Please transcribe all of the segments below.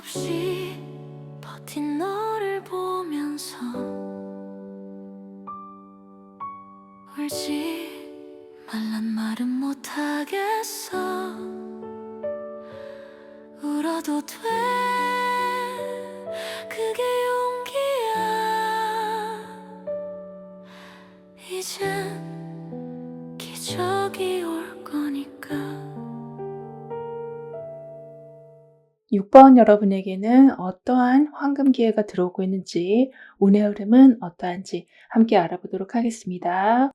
없이 버틴 너를 보면서 울지 말란 말은 못하겠어. 울어도 돼, 그게 용기야. 이젠 기적이 올 거니까. 6번 여러분에게는 어떠한 황금 기회가 들어오고 있는지, 운의 흐름은 어떠한지 함께 알아보도록 하겠습니다.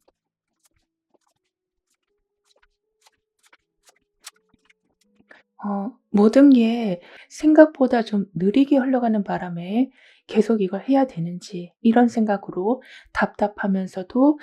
모든 게 생각보다 좀 느리게 흘러가는 바람에 계속 이걸 해야 되는지 이런 생각으로 답답하면서도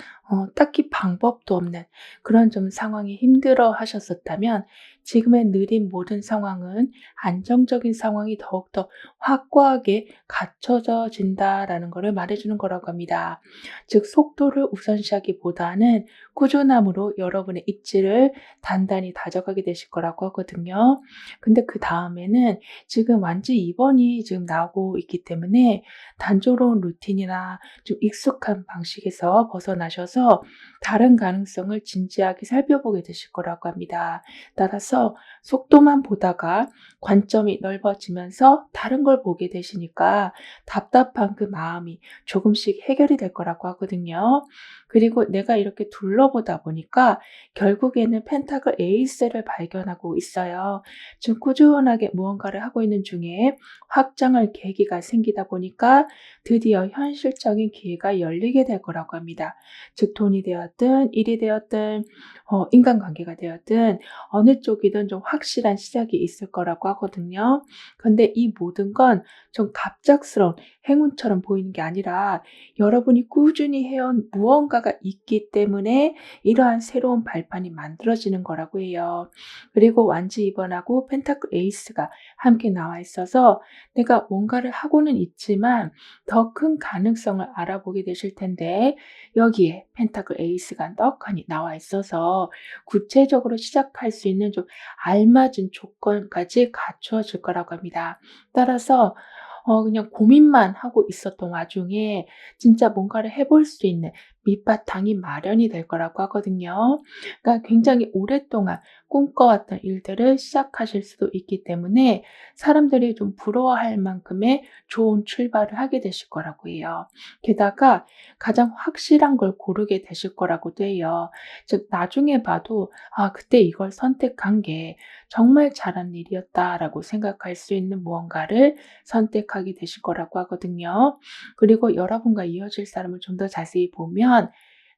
딱히 방법도 없는 그런 좀 상황이 힘들어 하셨었다면, 지금의 느린 모든 상황은 안정적인 상황이 더욱더 확고하게 갖춰져진다라는 것을 말해주는 거라고 합니다. 즉, 속도를 우선시하기보다는 꾸준함으로 여러분의 입지를 단단히 다져가게 되실 거라고 하거든요. 근데 그 다음에는 지금 완지 2번이 지금 나오고 있기 때문에 단조로운 루틴이나 좀 익숙한 방식에서 벗어나셔서 다른 가능성을 진지하게 살펴보게 되실 거라고 합니다. 따라서 속도만 보다가 관점이 넓어지면서 다른 걸 보게 되시니까 답답한 그 마음이 조금씩 해결이 될 거라고 하거든요. 그리고 내가 이렇게 둘러보다 보니까 결국에는 펜타클 에이스를 발견하고 있어요. 지금 꾸준하게 무언가를 하고 있는 중에 확장할 계기가 생기다 보니까 드디어 현실적인 기회가 열리게 될 거라고 합니다. 즉, 돈이 되었든 일이 되었든 인간관계가 되었든 어느 쪽이든 좀 확실한 시작이 있을 거라고 하거든요. 근데 이 모든 건 좀 갑작스러운 행운처럼 보이는 게 아니라 여러분이 꾸준히 해온 무언가가 있기 때문에 이러한 새로운 발판이 만들어지는 거라고 해요. 그리고 완지 2번하고 펜타클 에이스가 함께 나와 있어서 내가 뭔가를 하고는 있지만 더 큰 가능성을 알아보게 되실 텐데, 여기에 펜타클 에이스가 떡하니 나와 있어서 구체적으로 시작할 수 있는 좀 알맞은 조건까지 갖추어질 거라고 합니다. 따라서 그냥 고민만 하고 있었던 와중에 진짜 뭔가를 해볼 수 있는 밑바탕이 마련이 될 거라고 하거든요. 그러니까 굉장히 오랫동안 꿈꿔왔던 일들을 시작하실 수도 있기 때문에 사람들이 좀 부러워할 만큼의 좋은 출발을 하게 되실 거라고 해요. 게다가 가장 확실한 걸 고르게 되실 거라고도 해요. 즉, 나중에 봐도 그때 이걸 선택한 게 정말 잘한 일이었다라고 생각할 수 있는 무언가를 선택하게 되실 거라고 하거든요. 그리고 여러분과 이어질 사람을 좀 더 자세히 보면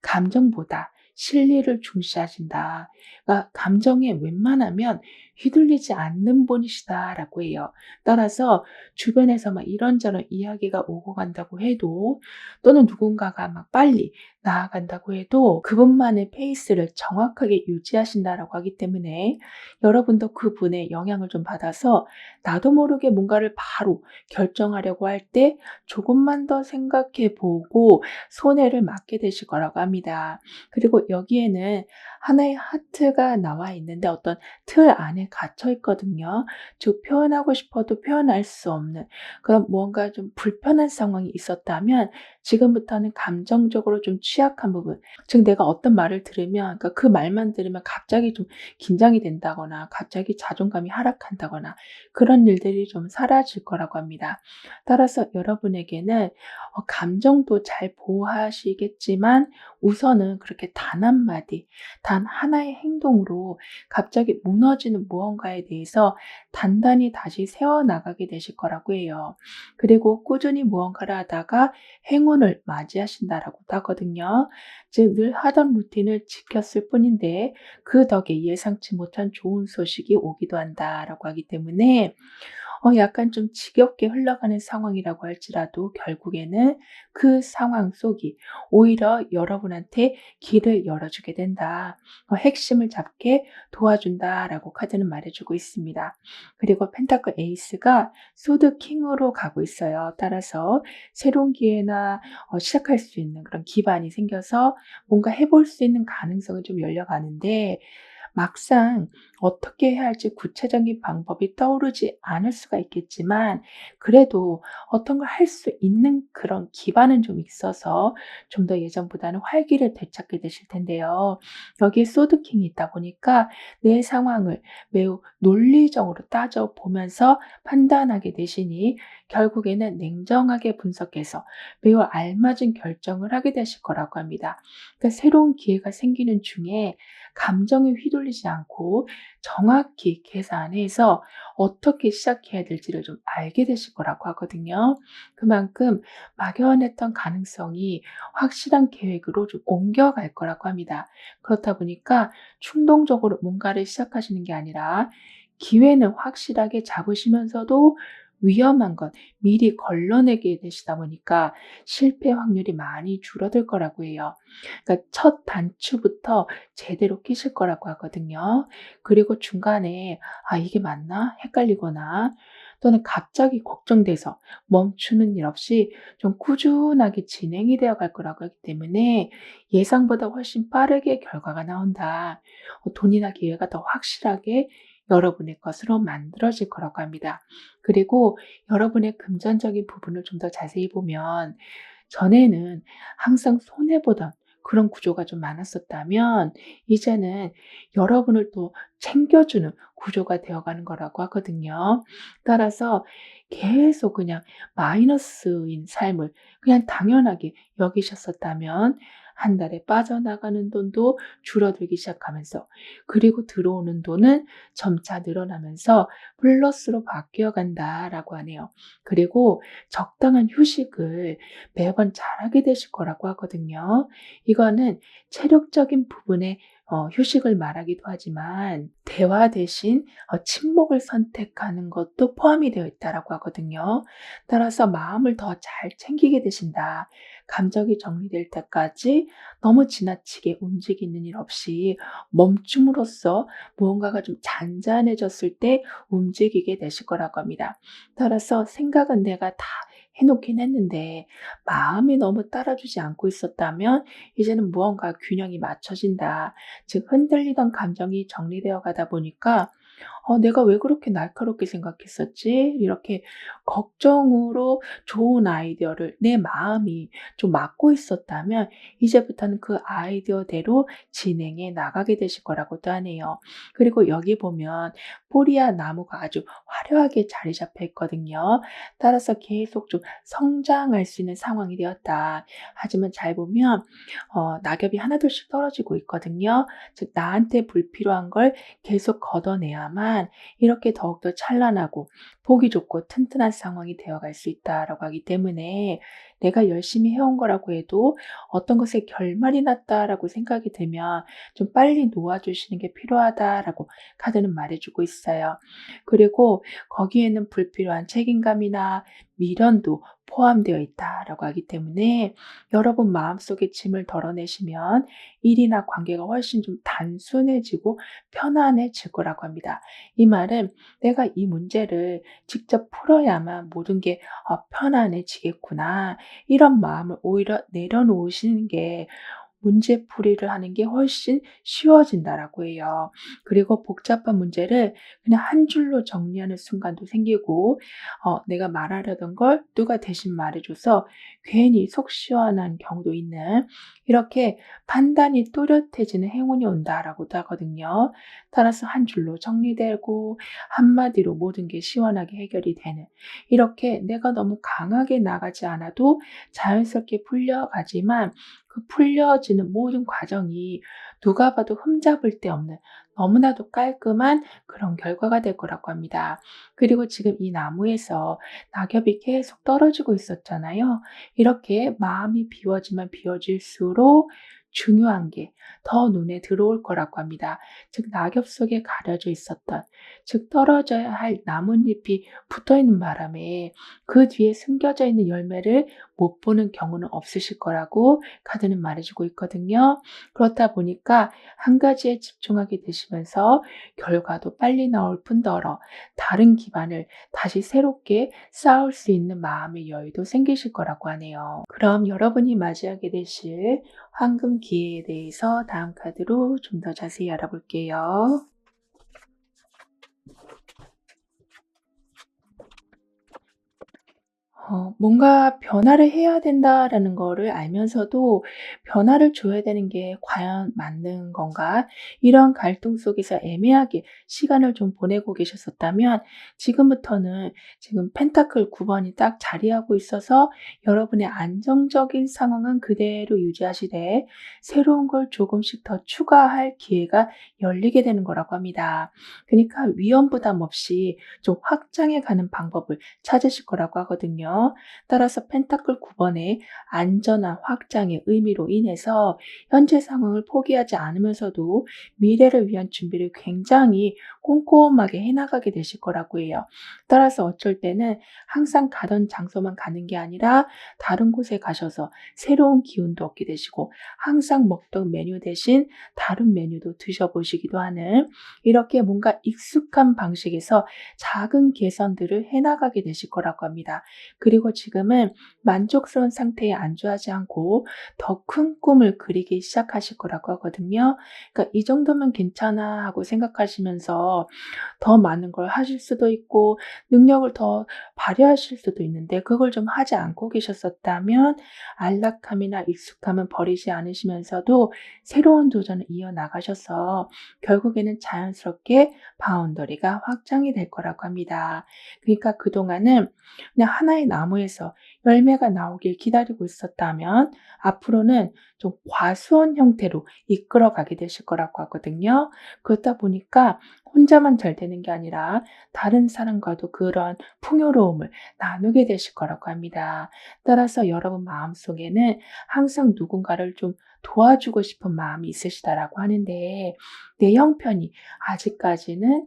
감정보다 실리를 중시하신다. 그러니까 감정에 웬만하면 휘둘리지 않는 분이시다라고 해요. 따라서 주변에서 막 이런저런 이야기가 오고 간다고 해도, 또는 누군가가 막 빨리 나아간다고 해도 그분만의 페이스를 정확하게 유지하신다라고 하기 때문에 여러분도 그분의 영향을 좀 받아서 나도 모르게 뭔가를 바로 결정하려고 할 때 조금만 더 생각해 보고 손해를 맞게 되실 거라고 합니다. 그리고 여기에는 하나의 하트가 나와 있는데 어떤 틀 안에 갇혀 있거든요. 즉, 표현하고 싶어도 표현할 수 없는 그런 무언가 좀 불편한 상황이 있었다면, 지금부터는 감정적으로 좀 취약한 부분, 즉 내가 어떤 말을 들으면, 그러니까 그 말만 들으면 갑자기 좀 긴장이 된다거나 갑자기 자존감이 하락한다거나 그런 일들이 좀 사라질 거라고 합니다. 따라서 여러분에게는 감정도 잘 보호하시겠지만 우선은 그렇게 단 한마디, 단 하나의 행동으로 갑자기 무너지는 무언가에 대해서 단단히 다시 세워나가게 되실 거라고 해요. 그리고 꾸준히 무언가를 하다가 행운을 맞이하신다라고도 하거든요. 즉, 늘 하던 루틴을 지켰을 뿐인데 그 덕에 예상치 못한 좋은 소식이 오기도 한다라고 하기 때문에 약간 좀 지겹게 흘러가는 상황이라고 할지라도 결국에는 그 상황 속이 오히려 여러분한테 길을 열어주게 된다. 핵심을 잡게 도와준다라고 카드는 말해주고 있습니다. 그리고 펜타클 에이스가 소드 킹으로 가고 있어요. 따라서 새로운 기회나 시작할 수 있는 그런 기반이 생겨서 뭔가 해볼 수 있는 가능성이 좀 열려가는데, 막상 어떻게 해야 할지 구체적인 방법이 떠오르지 않을 수가 있겠지만 그래도 어떤 걸 할 수 있는 그런 기반은 좀 있어서 좀 더 예전보다는 활기를 되찾게 되실 텐데요. 여기에 소드킹이 있다 보니까 내 상황을 매우 논리적으로 따져보면서 판단하게 되시니 결국에는 냉정하게 분석해서 매우 알맞은 결정을 하게 되실 거라고 합니다. 그러니까 새로운 기회가 생기는 중에 감정에 휘둘리지 않고 정확히 계산해서 어떻게 시작해야 될지를 좀 알게 되실 거라고 하거든요. 그만큼 막연했던 가능성이 확실한 계획으로 좀 옮겨갈 거라고 합니다. 그렇다 보니까 충동적으로 뭔가를 시작하시는 게 아니라 기회는 확실하게 잡으시면서도 위험한 것 미리 걸러내게 되시다 보니까 실패 확률이 많이 줄어들 거라고 해요. 그러니까 첫 단추부터 제대로 끼실 거라고 하거든요. 그리고 중간에 '아 이게 맞나?' 헷갈리거나 또는 갑자기 걱정돼서 멈추는 일 없이 좀 꾸준하게 진행이 되어 갈 거라고 하기 때문에 예상보다 훨씬 빠르게 결과가 나온다. 돈이나 기회가 더 확실하게 여러분의 것으로 만들어질 거라고 합니다. 그리고 여러분의 금전적인 부분을 좀 더 자세히 보면 전에는 항상 손해보던 그런 구조가 좀 많았었다면 이제는 여러분을 또 챙겨주는 구조가 되어가는 거라고 하거든요. 따라서 계속 그냥 마이너스인 삶을 그냥 당연하게 여기셨었다면 한 달에 빠져나가는 돈도 줄어들기 시작하면서 그리고 들어오는 돈은 점차 늘어나면서 플러스로 바뀌어 간다라고 하네요. 그리고 적당한 휴식을 매번 잘하게 되실 거라고 하거든요. 이거는 체력적인 부분의 휴식을 말하기도 하지만 대화 대신 침묵을 선택하는 것도 포함이 되어 있다라고 하거든요. 따라서 마음을 더 잘 챙기게 되신다. 감정이 정리될 때까지 너무 지나치게 움직이는 일 없이 멈춤으로써 무언가가 좀 잔잔해졌을 때 움직이게 되실 거라고 합니다. 따라서 생각은 내가 다 해놓긴 했는데 마음이 너무 따라주지 않고 있었다면 이제는 무언가 균형이 맞춰진다. 즉 흔들리던 감정이 정리되어 가다 보니까 '내가 왜 그렇게 날카롭게 생각했었지?' 이렇게 걱정으로 좋은 아이디어를 내 마음이 좀 막고 있었다면 이제부터는 그 아이디어대로 진행해 나가게 되실 거라고도 하네요. 그리고 여기 보면 포리아 나무가 아주 화려하게 자리 잡혀 있거든요. 따라서 계속 좀 성장할 수 있는 상황이 되었다. 하지만 잘 보면 낙엽이 하나둘씩 떨어지고 있거든요. 즉 나한테 불필요한 걸 계속 걷어내야만 이렇게 더욱더 찬란하고 보기 좋고 튼튼한 상황이 되어갈 수 있다라고 하기 때문에 내가 열심히 해온 거라고 해도 어떤 것에 결말이 났다라고 생각이 되면 좀 빨리 놓아주시는 게 필요하다라고 카드는 말해주고 있어요. 그리고 거기에는 불필요한 책임감이나 미련도 포함되어 있다라고 하기 때문에 여러분 마음속의 짐을 덜어내시면 일이나 관계가 훨씬 좀 단순해지고 편안해질 거라고 합니다. 이 말은 내가 이 문제를 직접 풀어야만 모든 게 편안해지겠구나. 이런 마음을 오히려 내려놓으시는 게 문제풀이를 하는 게 훨씬 쉬워진다라고 해요. 그리고 복잡한 문제를 그냥 한 줄로 정리하는 순간도 생기고 내가 말하려던 걸 누가 대신 말해줘서 괜히 속 시원한 경우도 있는 이렇게 판단이 또렷해지는 행운이 온다라고도 하거든요. 따라서 한 줄로 정리되고 한마디로 모든 게 시원하게 해결이 되는 이렇게 내가 너무 강하게 나가지 않아도 자연스럽게 풀려가지만 그 풀려지는 모든 과정이 누가 봐도 흠잡을 데 없는 너무나도 깔끔한 그런 결과가 될 거라고 합니다. 그리고 지금 이 나무에서 낙엽이 계속 떨어지고 있었잖아요. 이렇게 마음이 비워지면 비워질수록 중요한 게 더 눈에 들어올 거라고 합니다. 즉 낙엽 속에 가려져 있었던 즉 떨어져야 할 나뭇잎이 붙어 있는 바람에 그 뒤에 숨겨져 있는 열매를 못 보는 경우는 없으실 거라고 카드는 말해주고 있거든요. 그렇다 보니까 한 가지에 집중하게 되시면서 결과도 빨리 나올 뿐더러 다른 기반을 다시 새롭게 쌓을 수 있는 마음의 여유도 생기실 거라고 하네요. 그럼 여러분이 맞이하게 되실 황금 기회에 대해서 다음 카드로 좀 더 자세히 알아볼게요. 뭔가 변화를 해야 된다라는 거를 알면서도 '변화를 줘야 되는 게 과연 맞는 건가?' 이런 갈등 속에서 애매하게 시간을 좀 보내고 계셨었다면 지금부터는 지금 펜타클 9 번이 딱 자리하고 있어서 여러분의 안정적인 상황은 그대로 유지하시되 새로운 걸 조금씩 더 추가할 기회가 열리게 되는 거라고 합니다. 그니까 위험 부담 없이 좀 확장해 가는 방법을 찾으실 거라고 하거든요. 따라서 펜타클 9 번의 안전한 확장의 의미로 인해서 현재 상황을 포기하지 않으면서도 미래를 위한 준비를 굉장히 꼼꼼하게 해 나가게 되실 거라고 해요. 따라서 어쩔 때는 항상 가던 장소만 가는 게 아니라 다른 곳에 가셔서 새로운 기운도 얻게 되시고 항상 먹던 메뉴 대신 다른 메뉴도 드셔 보시기도 하는 이렇게 뭔가 익숙한 방식에서 작은 개선들을 해 나가게 되실 거라고 합니다. 그리고 지금은 만족스러운 상태에 안주하지 않고 더 큰 꿈을 그리기 시작하실 거라고 하거든요. 그러니까 '이 정도면 괜찮아.' 하고 생각하시면서 더 많은 걸 하실 수도 있고 능력을 더 발휘하실 수도 있는데 그걸 좀 하지 않고 계셨었다면 안락함이나 익숙함은 버리지 않으시면서도 새로운 도전을 이어나가셔서 결국에는 자연스럽게 바운더리가 확장이 될 거라고 합니다. 그러니까 그동안은 그냥 하나의 나무에서 열매가 나오길 기다리고 있었다면 앞으로는 좀 과수원 형태로 이끌어 가게 되실 거라고 하거든요. 그렇다 보니까 혼자만 잘 되는 게 아니라 다른 사람과도 그런 풍요로움을 나누게 되실 거라고 합니다. 따라서 여러분 마음속에는 항상 누군가를 좀 도와주고 싶은 마음이 있으시다라고 하는데 내 형편이 아직까지는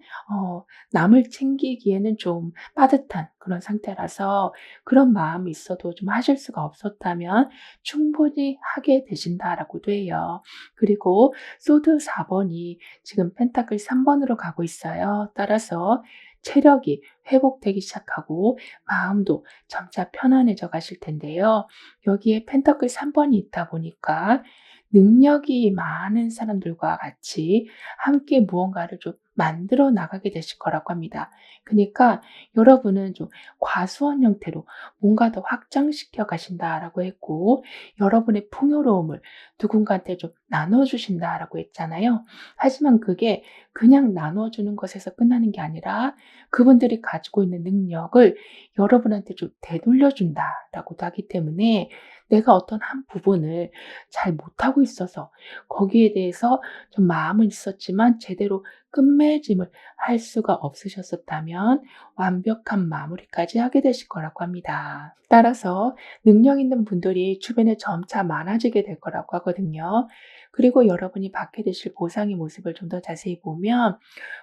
남을 챙기기에는 좀 빠듯한 그런 상태라서 그런 마음이 있어도 좀 하실 수가 없었다면 충분히 하게 되신다라고도 해요. 그리고 소드 4 번이 지금 펜타클 3 번으로 가고 있어요. 따라서 체력이 회복되기 시작하고 마음도 점차 편안해져 가실 텐데요. 여기에 펜타클 3 번이 있다 보니까 능력이 많은 사람들과 같이 함께 무언가를 좀 만들어 나가게 되실 거라고 합니다. 그니까 여러분은 좀 과수원 형태로 뭔가 더 확장시켜 가신다라고 했고 여러분의 풍요로움을 누군가한테 좀 나눠 주신다라고 했잖아요. 하지만 그게 그냥 나눠 주는 것에서 끝나는 게 아니라 그분들이 가지고 있는 능력을 여러분한테 좀 되돌려 준다라고도 하기 때문에 내가 어떤 한 부분을 잘 못하고 있어서 거기에 대해서 좀 마음은 있었지만 제대로 끝맺음을 할 수가 없으셨었다면 완벽한 마무리까지 하게 되실 거라고 합니다. 따라서 능력 있는 분들이 주변에 점차 많아지게 될 거라고 하거든요. 그리고 여러분이 받게 되실 보상의 모습을 좀 더 자세히 보면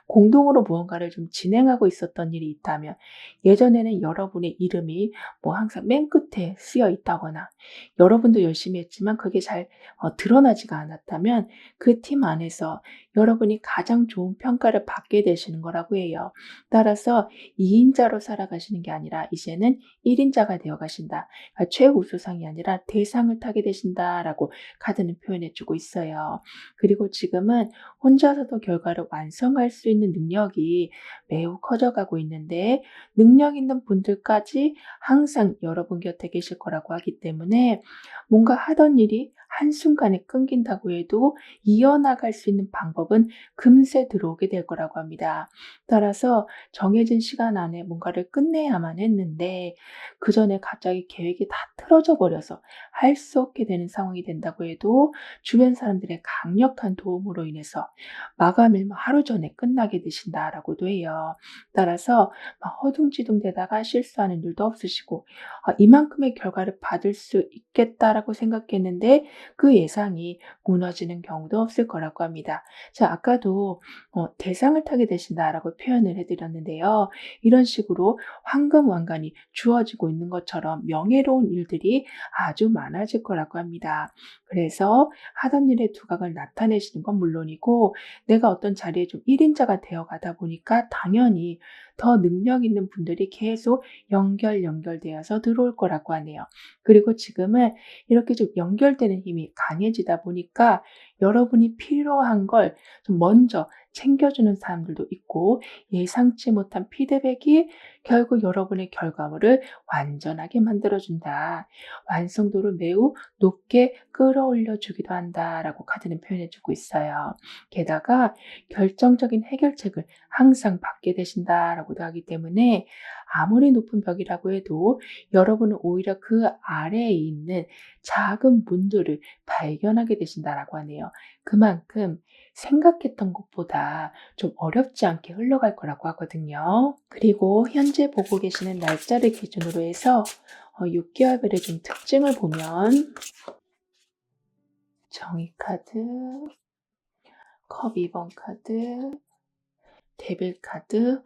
공동으로 무언가를 좀 진행하고 있었던 일이 있다면 예전에는 여러분의 이름이 뭐 항상 맨 끝에 쓰여 있다거나 여러분도 열심히 했지만 그게 잘 드러나지가 않았다면 그 팀 안에서 여러분이 가장 좋은 평가를 받게 되시는 거라고 해요. 따라서 2 인자로 살아가시는 게 아니라 이제는 1 인자가 되어 가신다. 그러니까 최우수상이 아니라 대상을 타게 되신다라고 카드는 표현해 주고 있어요. 그리고 지금은 혼자서도 결과를 완성할 수 있는 능력이 매우 커져가고 있는데 능력 있는 분들까지 항상 여러분 곁에 계실 거라고 하기 때문에 뭔가 하던 일이 한순간에 끊긴다고 해도 이어나갈 수 있는 방법은 금세 들어오게 될 거라고 합니다. 따라서 정해진 시간 안에 뭔가를 끝내야만 했는데 그 전에 갑자기 계획이 다 틀어져 버려서 할 수 없게 되는 상황이 된다고 해도 주변 사람들의 강력한 도움으로 인해서 마감일 하루 전에 끝나게 되신다라고도 해요. 따라서 막 허둥지둥대다가 실수하는 일도 없으시고 이만큼의 결과를 받을 수 있겠다라고 생각했는데 그 예상이 무너지는 경우도 없을 거라고 합니다. 자, 아까도 대상을 타게 되신다라고 표현을 해드렸는데요. 이런 식으로 황금왕관이 주어지고 있는 것처럼 명예로운 일들이 아주 많아질 거라고 합니다. 그래서 하던 일의 두각을 나타내시는 건 물론이고 내가 어떤 자리에 좀 1인자가 되어 가다 보니까 당연히 더 능력 있는 분들이 계속 연결되어서 들어올 거라고 하네요. 그리고 지금은 이렇게 좀 연결되는 힘이 강해지다 보니까 여러분이 필요한 걸 좀 먼저 챙겨주는 사람들도 있고, 예상치 못한 피드백이 결국 여러분의 결과물을 완전하게 만들어준다. 완성도를 매우 높게 끌어올려 주기도 한다라고 카드는 표현해 주고 있어요. 게다가 결정적인 해결책을 항상 받게 되신다라고도 하기 때문에 아무리 높은 벽이라고 해도 여러분은 오히려 그 아래에 있는 작은 문들을 발견하게 되신다라고 하네요. 그만큼 생각했던 것보다 좀 어렵지 않게 흘러갈 거라고 하거든요. 그리고 현재 보고 계시는 날짜를 기준으로 해서 6개월별의 좀 특징을 보면 정의 카드, 컵 2번 카드, 데빌 카드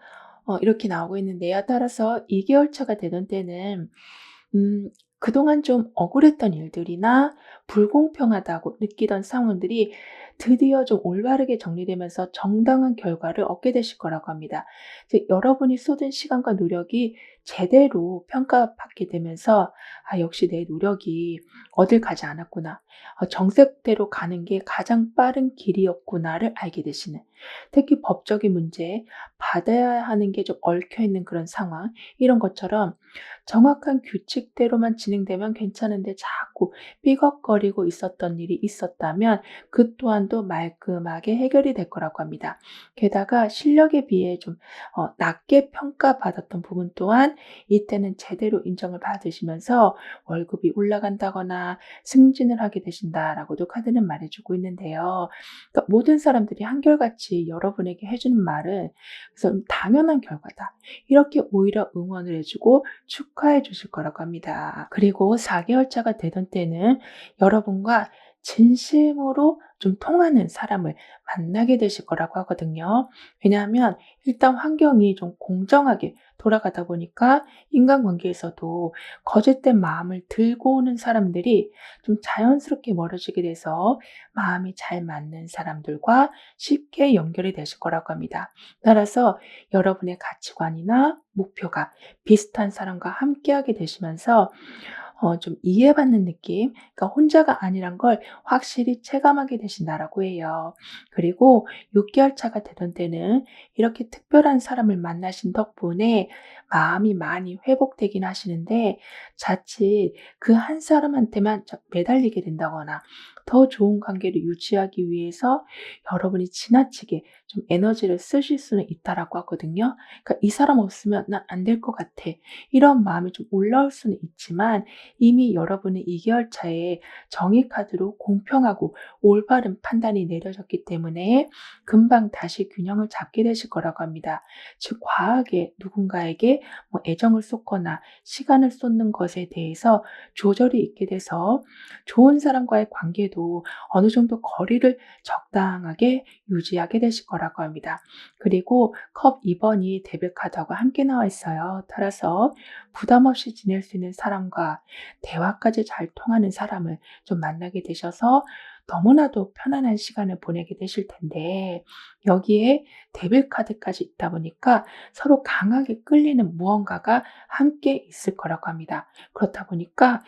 이렇게 나오고 있는데요. 따라서 2개월 차가 되던 때는 그동안 좀 억울했던 일들이나 불공평하다고 느끼던 상황들이 드디어 좀 올바르게 정리되면서 정당한 결과를 얻게 되실 거라고 합니다. 즉 여러분이 쏟은 시간과 노력이 제대로 평가받게 되면서 '아 역시 내 노력이 어딜 가지 않았구나. 정색대로 가는 게 가장 빠른 길이었구나.'를 알게 되시는, 특히 법적인 문제, 받아야 하는 게 좀 얽혀 있는 그런 상황, 이런 것처럼 정확한 규칙대로만 진행되면 괜찮은데 자꾸 삐걱거리고 있었던 일이 있었다면 그 또한도 말끔하게 해결이 될 거라고 합니다. 게다가 실력에 비해 좀 낮게 평가받았던 부분 또한 이때는 제대로 인정을 받으시면서 월급이 올라간다거나 승진을 하게 되신다라고도 카드는 말해주고 있는데요. 그러니까 모든 사람들이 한결같이 여러분에게 해주는 말은 그래서 당연한 결과다, 이렇게 오히려 응원을 해주고 축하해 주실 거라고 합니다. 그리고 4개월 차가 되던 때는 여러분과 진심으로 좀 통하는 사람을 만나게 되실 거라고 하거든요. 왜냐하면 일단 환경이 좀 공정하게 돌아가다 보니까 인간관계에서도 거짓된 마음을 들고 오는 사람들이 좀 자연스럽게 멀어지게 돼서 마음이 잘 맞는 사람들과 쉽게 연결이 되실 거라고 합니다. 따라서 여러분의 가치관이나 목표가 비슷한 사람과 함께하게 되시면서 좀 이해받는 느낌, 그러니까 혼자가 아니란 걸 확실히 체감하게 되신다라고 해요. 그리고 6개월 차가 되던 때는 이렇게 특별한 사람을 만나신 덕분에 마음이 많이 회복되긴 하시는데, 자칫 그 한 사람한테만 매달리게 된다거나 더 좋은 관계를 유지하기 위해서 여러분이 지나치게 좀 에너지를 쓰실 수는 있다라고 하거든요. 그러니까 '이 사람 없으면 난 안 될 것 같아.' 이런 마음이 좀 올라올 수는 있지만 이미 여러분은 2개월 차에 정의 카드로 공평하고 올바른 판단이 내려졌기 때문에 금방 다시 균형을 잡게 되실 거라고 합니다. 즉 과하게 누군가에게 애정을 쏟거나 시간을 쏟는 것에 대해서 조절이 있게 돼서 좋은 사람과의 관계도 어느 정도 거리를 적당하게 유지하게 되실 거라고 합니다. 그리고 컵 2번이 데빌 카드하고 함께 나와 있어요. 따라서 부담 없이 지낼 수 있는 사람과 대화까지 잘 통하는 사람을 좀 만나게 되셔서 너무나도 편안한 시간을 보내게 되실 텐데, 여기에 데빌 카드까지 있다 보니까 서로 강하게 끌리는 무언가가 함께 있을 거라고 합니다. 그렇다 보니까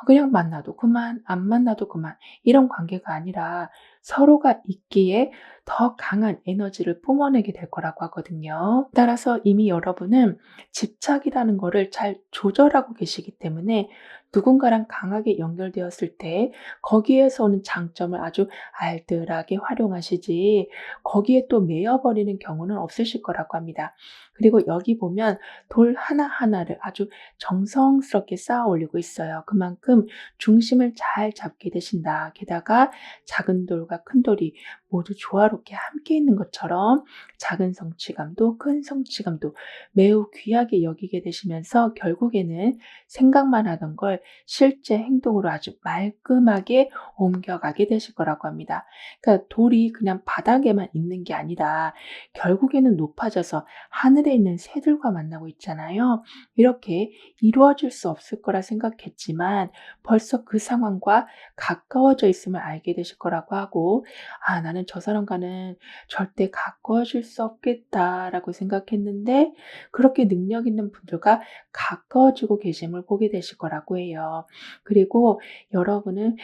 그냥 만나도 그만, 안 만나도 그만, 이런 관계가 아니라 서로가 있기에 더 강한 에너지를 뿜어내게 될 거라고 하거든요. 따라서 이미 여러분은 집착이라는 거를 잘 조절하고 계시기 때문에 누군가랑 강하게 연결되었을 때 거기에서 오는 장점을 아주 알뜰하게 활용하시지 거기에 또 매여버리는 경우는 없으실 거라고 합니다. 그리고 여기 보면 돌 하나하나를 아주 정성스럽게 쌓아 올리고 있어요. 그만큼 중심을 잘 잡게 되신다. 게다가 작은 돌과 큰 돌이 모두 조화롭게 함께 있는 것처럼 작은 성취감도 큰 성취감도 매우 귀하게 여기게 되시면서 결국에는 생각만 하던 걸 실제 행동으로 아주 말끔하게 옮겨가게 되실 거라고 합니다. 그러니까 돌이 그냥 바닥에만 있는 게 아니라 결국에는 높아져서 하늘에 있는 새들과 만나고 있잖아요. 이렇게 이루어질 수 없을 거라 생각했지만 벌써 그 상황과 가까워져 있음을 알게 되실 거라고 하고, 아, 나는 저 사람과는 절대 가까워질 수 없겠다라고 생각했는데 그렇게 능력 있는 분들과 가까워지고 계심을 보게 되실 거라고 해요. 그리고 여러분은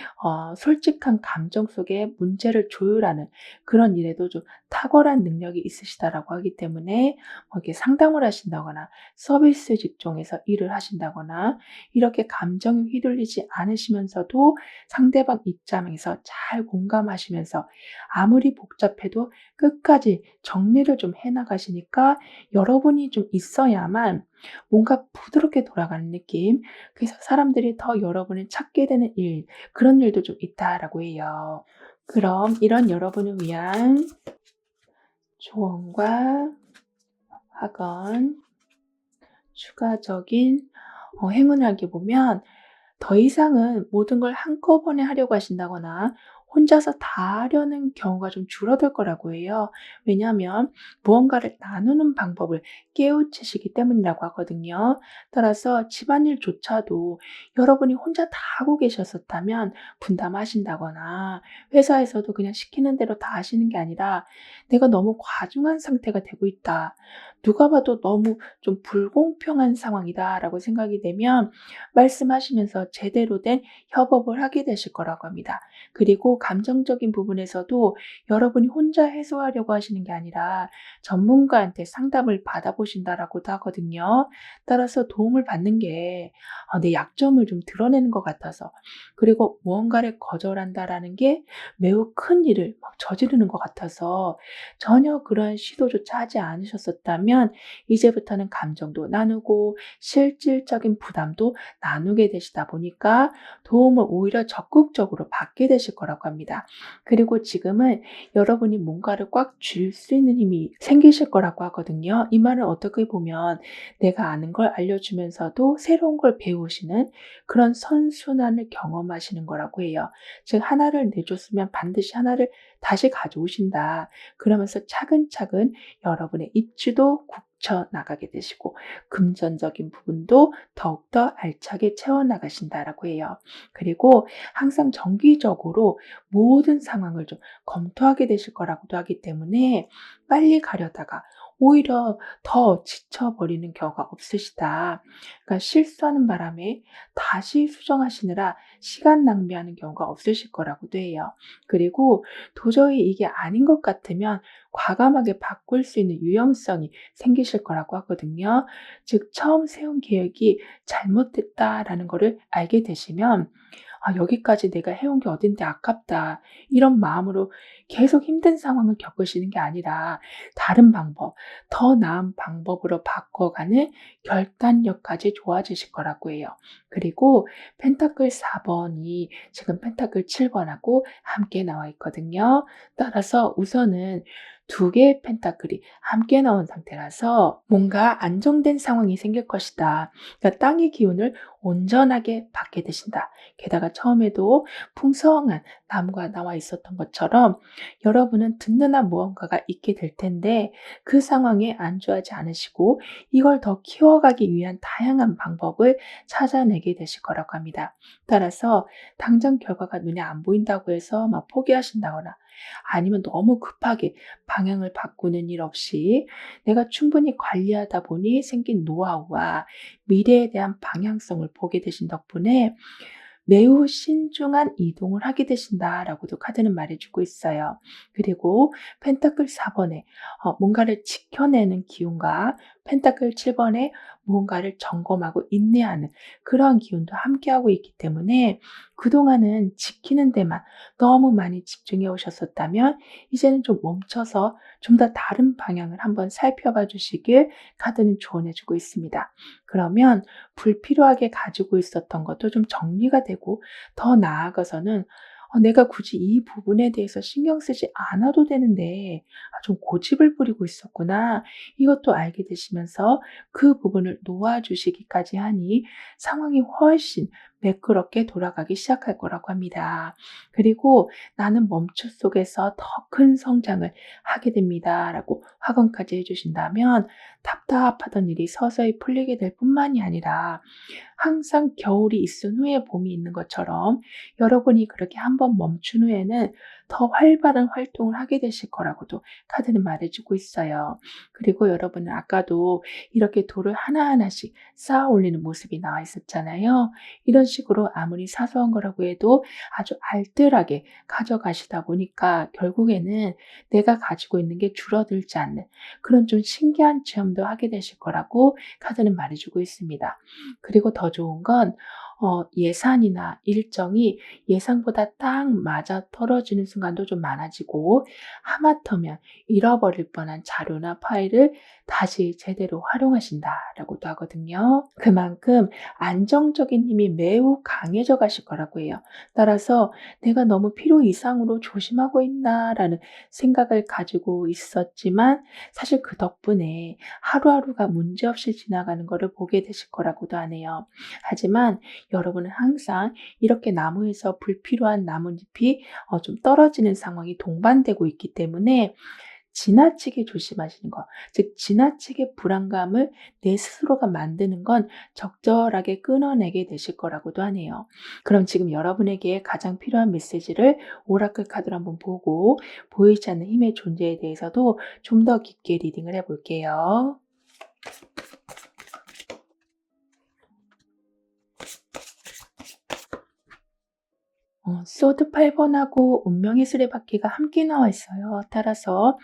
솔직한 감정 속에 문제를 조율하는 그런 일에도 좀 탁월한 능력이 있으시다라고 하기 때문에 이렇게 상담을 하신다거나 서비스 직종에서 일을 하신다거나 이렇게 감정에 휘둘리지 않으시면서도 상대방 입장에서 잘 공감하시면서 아무리 복잡해도 끝까지 정리를 좀 해나가시니까 여러분이 좀 있어야만 뭔가 부드럽게 돌아가는 느낌. 그래서 사람들이 더 여러분을 찾게 되는 일, 그런 일도 좀 있다라고 해요. 그럼 이런 여러분을 위한 조언과 학원, 추가적인 행운을 하게 보면 더 이상은 모든 걸 한꺼번에 하려고 하신다거나 혼자서 다 하려는 경우가 좀 줄어들 거라고 해요. 왜냐하면 무언가를 나누는 방법을 깨우치시기 때문이라고 하거든요. 따라서 집안일조차도 여러분이 혼자 다 하고 계셨었다면 분담하신다거나 회사에서도 그냥 시키는 대로 다 하시는 게 아니라 내가 너무 과중한 상태가 되고 있다. 누가 봐도 너무 좀 불공평한 상황이다라고 생각이 되면 말씀하시면서 제대로 된 협업을 하게 되실 거라고 합니다. 그리고 감정적인 부분에서도 여러분이 혼자 해소하려고 하시는 게 아니라 전문가한테 상담을 받아보신다라고도 하거든요. 따라서 도움을 받는 게 내 약점을 좀 드러내는 것 같아서, 그리고 무언가를 거절한다라는 게 매우 큰 일을 막 저지르는 것 같아서 전혀 그런 시도조차 하지 않으셨었다면 이제부터는 감정도 나누고 실질적인 부담도 나누게 되시다 보니까 도움을 오히려 적극적으로 받게 되실 거라고 합니다. 그리고 지금은 여러분이 뭔가를 꽉 쥘 수 있는 힘이 생기실 거라고 하거든요. 이 말은 어떻게 보면 내가 아는 걸 알려주면서도 새로운 걸 배우시는 그런 선순환을 경험하시는 거라고 해요. 즉, 하나를 내줬으면 반드시 하나를 다시 가져오신다. 그러면서 차근차근 여러분의 입지도 굳혀 나가게 되시고 금전적인 부분도 더욱더 알차게 채워나가신다라고 해요. 그리고 항상 정기적으로 모든 상황을 좀 검토하게 되실 거라고도 하기 때문에 빨리 가려다가 오히려 더 지쳐버리는 경우가 없으시다. 그러니까 실수하는 바람에 다시 수정하시느라 시간 낭비하는 경우가 없으실 거라고도 해요. 그리고 도저히 이게 아닌 것 같으면 과감하게 바꿀 수 있는 유연성이 생기실 거라고 하거든요. 즉, 처음 세운 계획이 잘못됐다라는 거를 알게 되시면 여기까지 내가 해온 게 어딘데 아깝다. 이런 마음으로 계속 힘든 상황을 겪으시는 게 아니라 다른 방법, 더 나은 방법으로 바꿔가는 결단력까지 좋아지실 거라고 해요. 그리고 펜타클 4번이 지금 펜타클 7번하고 함께 나와 있거든요. 따라서 우선은 두 개의 펜타클이 함께 나온 상태라서 뭔가 안정된 상황이 생길 것이다. 그러니까 땅의 기운을 온전하게 받게 되신다. 게다가 처음에도 풍성한 나무가 나와 있었던 것처럼 여러분은 든든한 무언가가 있게 될 텐데 그 상황에 안주하지 않으시고 이걸 더 키워가기 위한 다양한 방법을 찾아내게 되실 거라고 합니다. 따라서 당장 결과가 눈에 안 보인다고 해서 막 포기하신다거나 아니면 너무 급하게 방향을 바꾸는 일 없이 내가 충분히 관리하다 보니 생긴 노하우와 미래에 대한 방향성을 보게 되신 덕분에 매우 신중한 이동을 하게 되신다라고도 카드는 말해주고 있어요. 그리고 펜타클 4번에 뭔가를 지켜내는 기운과 펜타클 7번에 무언가를 점검하고 인내하는 그러한 기운도 함께하고 있기 때문에 그동안은 지키는 데만 너무 많이 집중해 오셨었다면 이제는 좀 멈춰서 좀 더 다른 방향을 한번 살펴봐 주시길 카드는 조언해주고 있습니다. 그러면 불필요하게 가지고 있었던 것도 좀 정리가 되고 더 나아가서는 내가 굳이 이 부분에 대해서 신경 쓰지 않아도 되는데 좀 고집을 부리고 있었구나. 이것도 알게 되시면서 그 부분을 놓아주시기까지 하니 상황이 훨씬 매끄럽게 돌아가기 시작할 거라고 합니다. 그리고 나는 멈춤 속에서 더 큰 성장을 하게 됩니다. 라고 확언까지 해주신다면 답답하던 일이 서서히 풀리게 될 뿐만이 아니라 항상 겨울이 있은 후에 봄이 있는 것처럼 여러분이 그렇게 한번 멈춘 후에는 더 활발한 활동을 하게 되실 거라고도 카드는 말해주고 있어요. 그리고 여러분은 아까도 이렇게 돌을 하나하나씩 쌓아 올리는 모습이 나와 있었잖아요. 이런 식으로 아무리 사소한 거라고 해도 아주 알뜰하게 가져가시다 보니까 결국에는 내가 가지고 있는 게 줄어들지 않는 그런 좀 신기한 체험도 하게 되실 거라고 카드는 말해주고 있습니다. 그리고 더 좋은 건 예산이나 일정이 예상보다 딱 맞아 떨어지는 순간도 좀 많아지고 하마터면 잃어버릴 뻔한 자료나 파일을 다시 제대로 활용하신다라고도 하거든요. 그만큼 안정적인 힘이 매우 강해져 가실 거라고 해요. 따라서 내가 너무 필요 이상으로 조심하고 있나라는 생각을 가지고 있었지만 사실 그 덕분에 하루하루가 문제없이 지나가는 것을 보게 되실 거라고도 하네요. 하지만 여러분은 항상 이렇게 나무에서 불필요한 나뭇잎이 좀 떨어지는 상황이 동반되고 있기 때문에 지나치게 조심하시는 것, 즉 지나치게 불안감을 내 스스로가 만드는 건 적절하게 끊어내게 되실 거라고도 하네요. 그럼 지금 여러분에게 가장 필요한 메시지를 오라클 카드로 한번 보고 보이지 않는 힘의 존재에 대해서도 좀 더 깊게 리딩을 해볼게요. 소드 8번하고 운명의 수레바퀴가 함께 나와 있어요. 따라서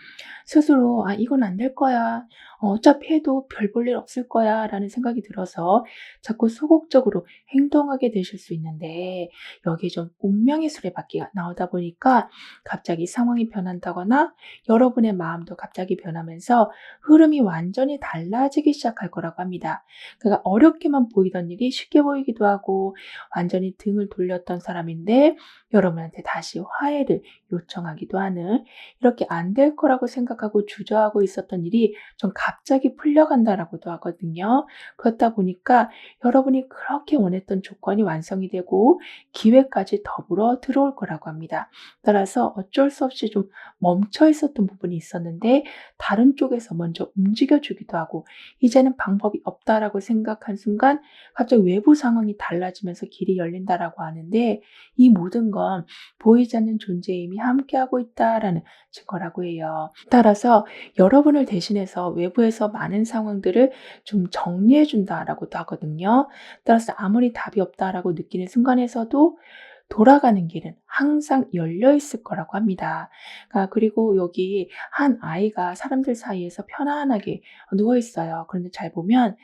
스스로 '아 이건 안 될 거야. 어차피 해도 별 볼 일 없을 거야.'라는 생각이 들어서 자꾸 소극적으로 행동하게 되실 수 있는데 여기에 좀 운명의 수레바퀴가 나오다 보니까 갑자기 상황이 변한다거나 여러분의 마음도 갑자기 변하면서 흐름이 완전히 달라지기 시작할 거라고 합니다. 그러니까 어렵게만 보이던 일이 쉽게 보이기도 하고 완전히 등을 돌렸던 사람인데 여러분한테 다시 화해를 요청하기도 하는 이렇게 안 될 거라고 생각하고 주저하고 있었던 일이 좀 갑자기 풀려간다라고도 하거든요. 그렇다 보니까 여러분이 그렇게 원했던 조건이 완성이 되고 기회까지 더불어 들어올 거라고 합니다. 따라서 어쩔 수 없이 좀 멈춰 있었던 부분이 있었는데 다른 쪽에서 먼저 움직여 주기도 하고 이제는 방법이 없다라고 생각한 순간 갑자기 외부 상황이 달라지면서 길이 열린다라고 하는데 이 모든 건 보이지 않는 존재의 힘이 함께하고 있다라는 증거라고 해요. 따라서 여러분을 대신해서 외부에서 많은 상황들을 좀 정리해 준다라고도 하거든요. 따라서 아무리 답이 없다라고 느끼는 순간에서도 돌아가는 길은 항상 열려 있을 거라고 합니다. 그리고 여기 한 아이가 사람들 사이에서 편안하게 누워 있어요. 그런데 잘 보면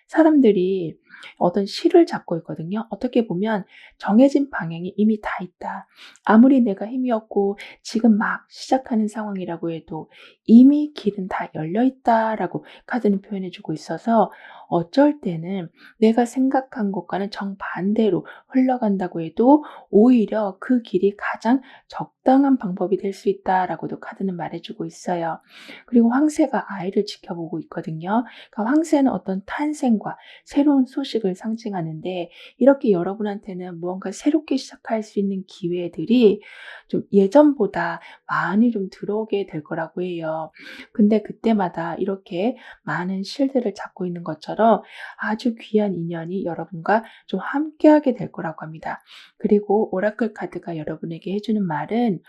사람들이 어떤 실을 잡고 있거든요. 어떻게 보면 정해진 방향이 이미 다 있다. 아무리 내가 힘이 없고 지금 막 시작하는 상황이라고 해도 이미 길은 다 열려 있다라고 카드는 표현해 주고 있어서 어쩔 때는 내가 생각한 것과는 정반대로 흘러간다고 해도 오히려 그 길이 가장 적당한 방법이 될 수 있다라고도 카드는 말해주고 있어요. 그리고 황새가 아이를 지켜보고 있거든요. 그러니까 황새는 어떤 탄생과 새로운 소식을 상징하는데 이렇게 여러분한테는 무언가 새롭게 시작할 수 있는 기회들이 좀 예전보다 많이 좀 들어오게 될 거라고 해요. 근데 그때마다 이렇게 많은 실들을 잡고 있는 것처럼 아주 귀한 인연이 여러분과 좀 함께하게 될 거라고 합니다. 그리고 오라클 카드가 여러분에게 해주는 말은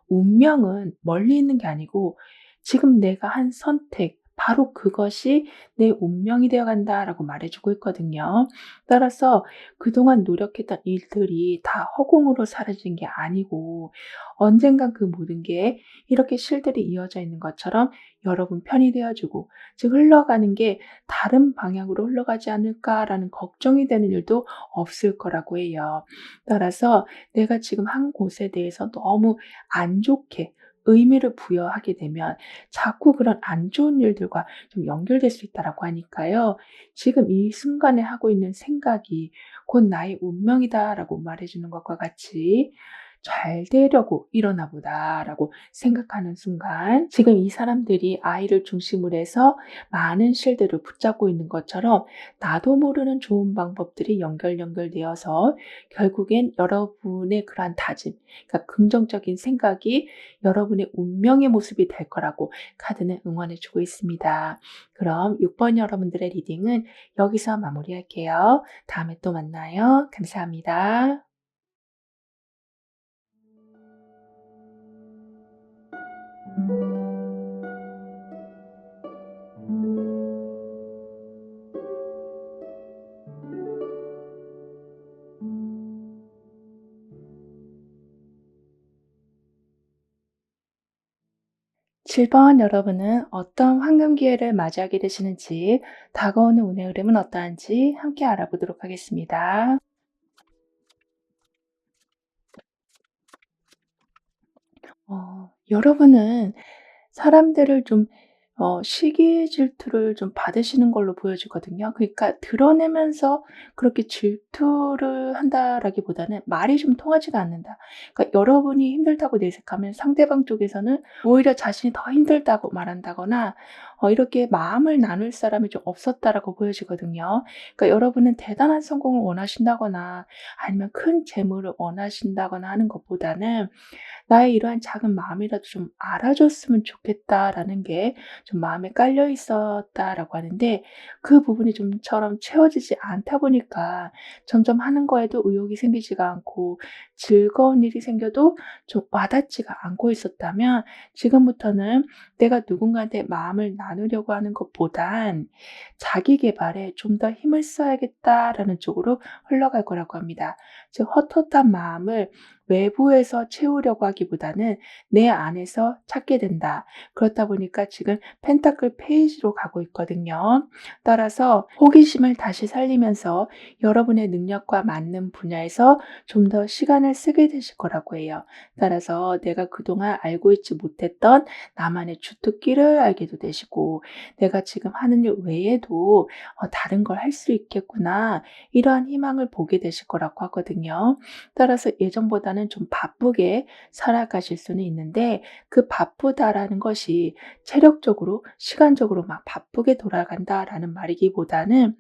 운명은 멀리 있는 게 아니고 지금 내가 한 선택, 바로 그것이 내 운명이 되어 간다라고 말해주고 있거든요. 따라서 그동안 노력했던 일들이 다 허공으로 사라진 게 아니고 언젠간 그 모든 게 이렇게 실들이 이어져 있는 것처럼 여러분 편이 되어주고 즉 흘러가는 게 다른 방향으로 흘러가지 않을까라는 걱정이 되는 일도 없을 거라고 해요. 따라서 내가 지금 한 곳에 대해서 너무 안 좋게 의미를 부여하게 되면 자꾸 그런 안 좋은 일들과 좀 연결될 수 있다라고 하니까요. 지금 이 순간에 하고 있는 생각이 곧 나의 운명이다라고 말해주는 것과 같이 잘 되려고 이러나 보다라고 생각하는 순간 지금 이 사람들이 아이를 중심으로 해서 많은 실들을 붙잡고 있는 것처럼 나도 모르는 좋은 방법들이 연결되어서 결국엔 여러분의 그러한 다짐, 그러니까 긍정적인 생각이 여러분의 운명의 모습이 될 거라고 카드는 응원해 주고 있습니다. 그럼 6번 여러분들의 리딩은 여기서 마무리할게요. 다음에 또 만나요. 감사합니다. 7번 여러분은 어떤 황금 기회를 맞이하게 되시는지, 다가오는 운의 흐름은 어떠한지 함께 알아보도록 하겠습니다. 여러분은 사람들을 좀 시기 질투를 좀 받으시는 걸로 보여지거든요. 그러니까 드러내면서 그렇게 질투를 한다라기보다는 말이 좀 통하지가 않는다. 그러니까 여러분이 힘들다고 내색하면 상대방 쪽에서는 오히려 자신이 더 힘들다고 말한다거나 이렇게 마음을 나눌 사람이 좀 없었다라고 보여지거든요. 그러니까 여러분은 대단한 성공을 원하신다거나 아니면 큰 재물을 원하신다거나 하는 것보다는 '나의 이러한 작은 마음이라도 좀 알아줬으면 좋겠다.'라는 게 좀 마음에 깔려 있었다라고 하는데, 그 부분이 좀처럼 채워지지 않다 보니까 점점 하는 거에도 의욕이 생기지가 않고 즐거운 일이 생겨도 좀 와닿지가 않고 있었다면, 지금부터는 내가 누군가한테 마음을 나누려고 하는 것보단 '자기 계발에 좀 더 힘을 써야겠다.'라는 쪽으로 흘러갈 거라고 합니다. 즉 헛헛한 마음을 외부에서 채우려고 하기보다는 내 안에서 찾게 된다. 그렇다 보니까 지금 펜타클 페이지로 가고 있거든요. 따라서 호기심을 다시 살리면서 여러분의 능력과 맞는 분야에서 좀 더 시간을 쓰게 되실 거라고 해요. 따라서 내가 그동안 알고 있지 못했던 나만의 주특기를 알게도 되시고, 내가 지금 하는 일 외에도 다른 걸 할 수 있겠구나, 이러한 희망을 보게 되실 거라고 하거든요. 따라서 예전보다는 좀 바쁘게 살아가실 수는 있는데, 그 바쁘다라는 것이 체력적으로, 시간적으로 막 바쁘게 돌아간다라는 말이기보다는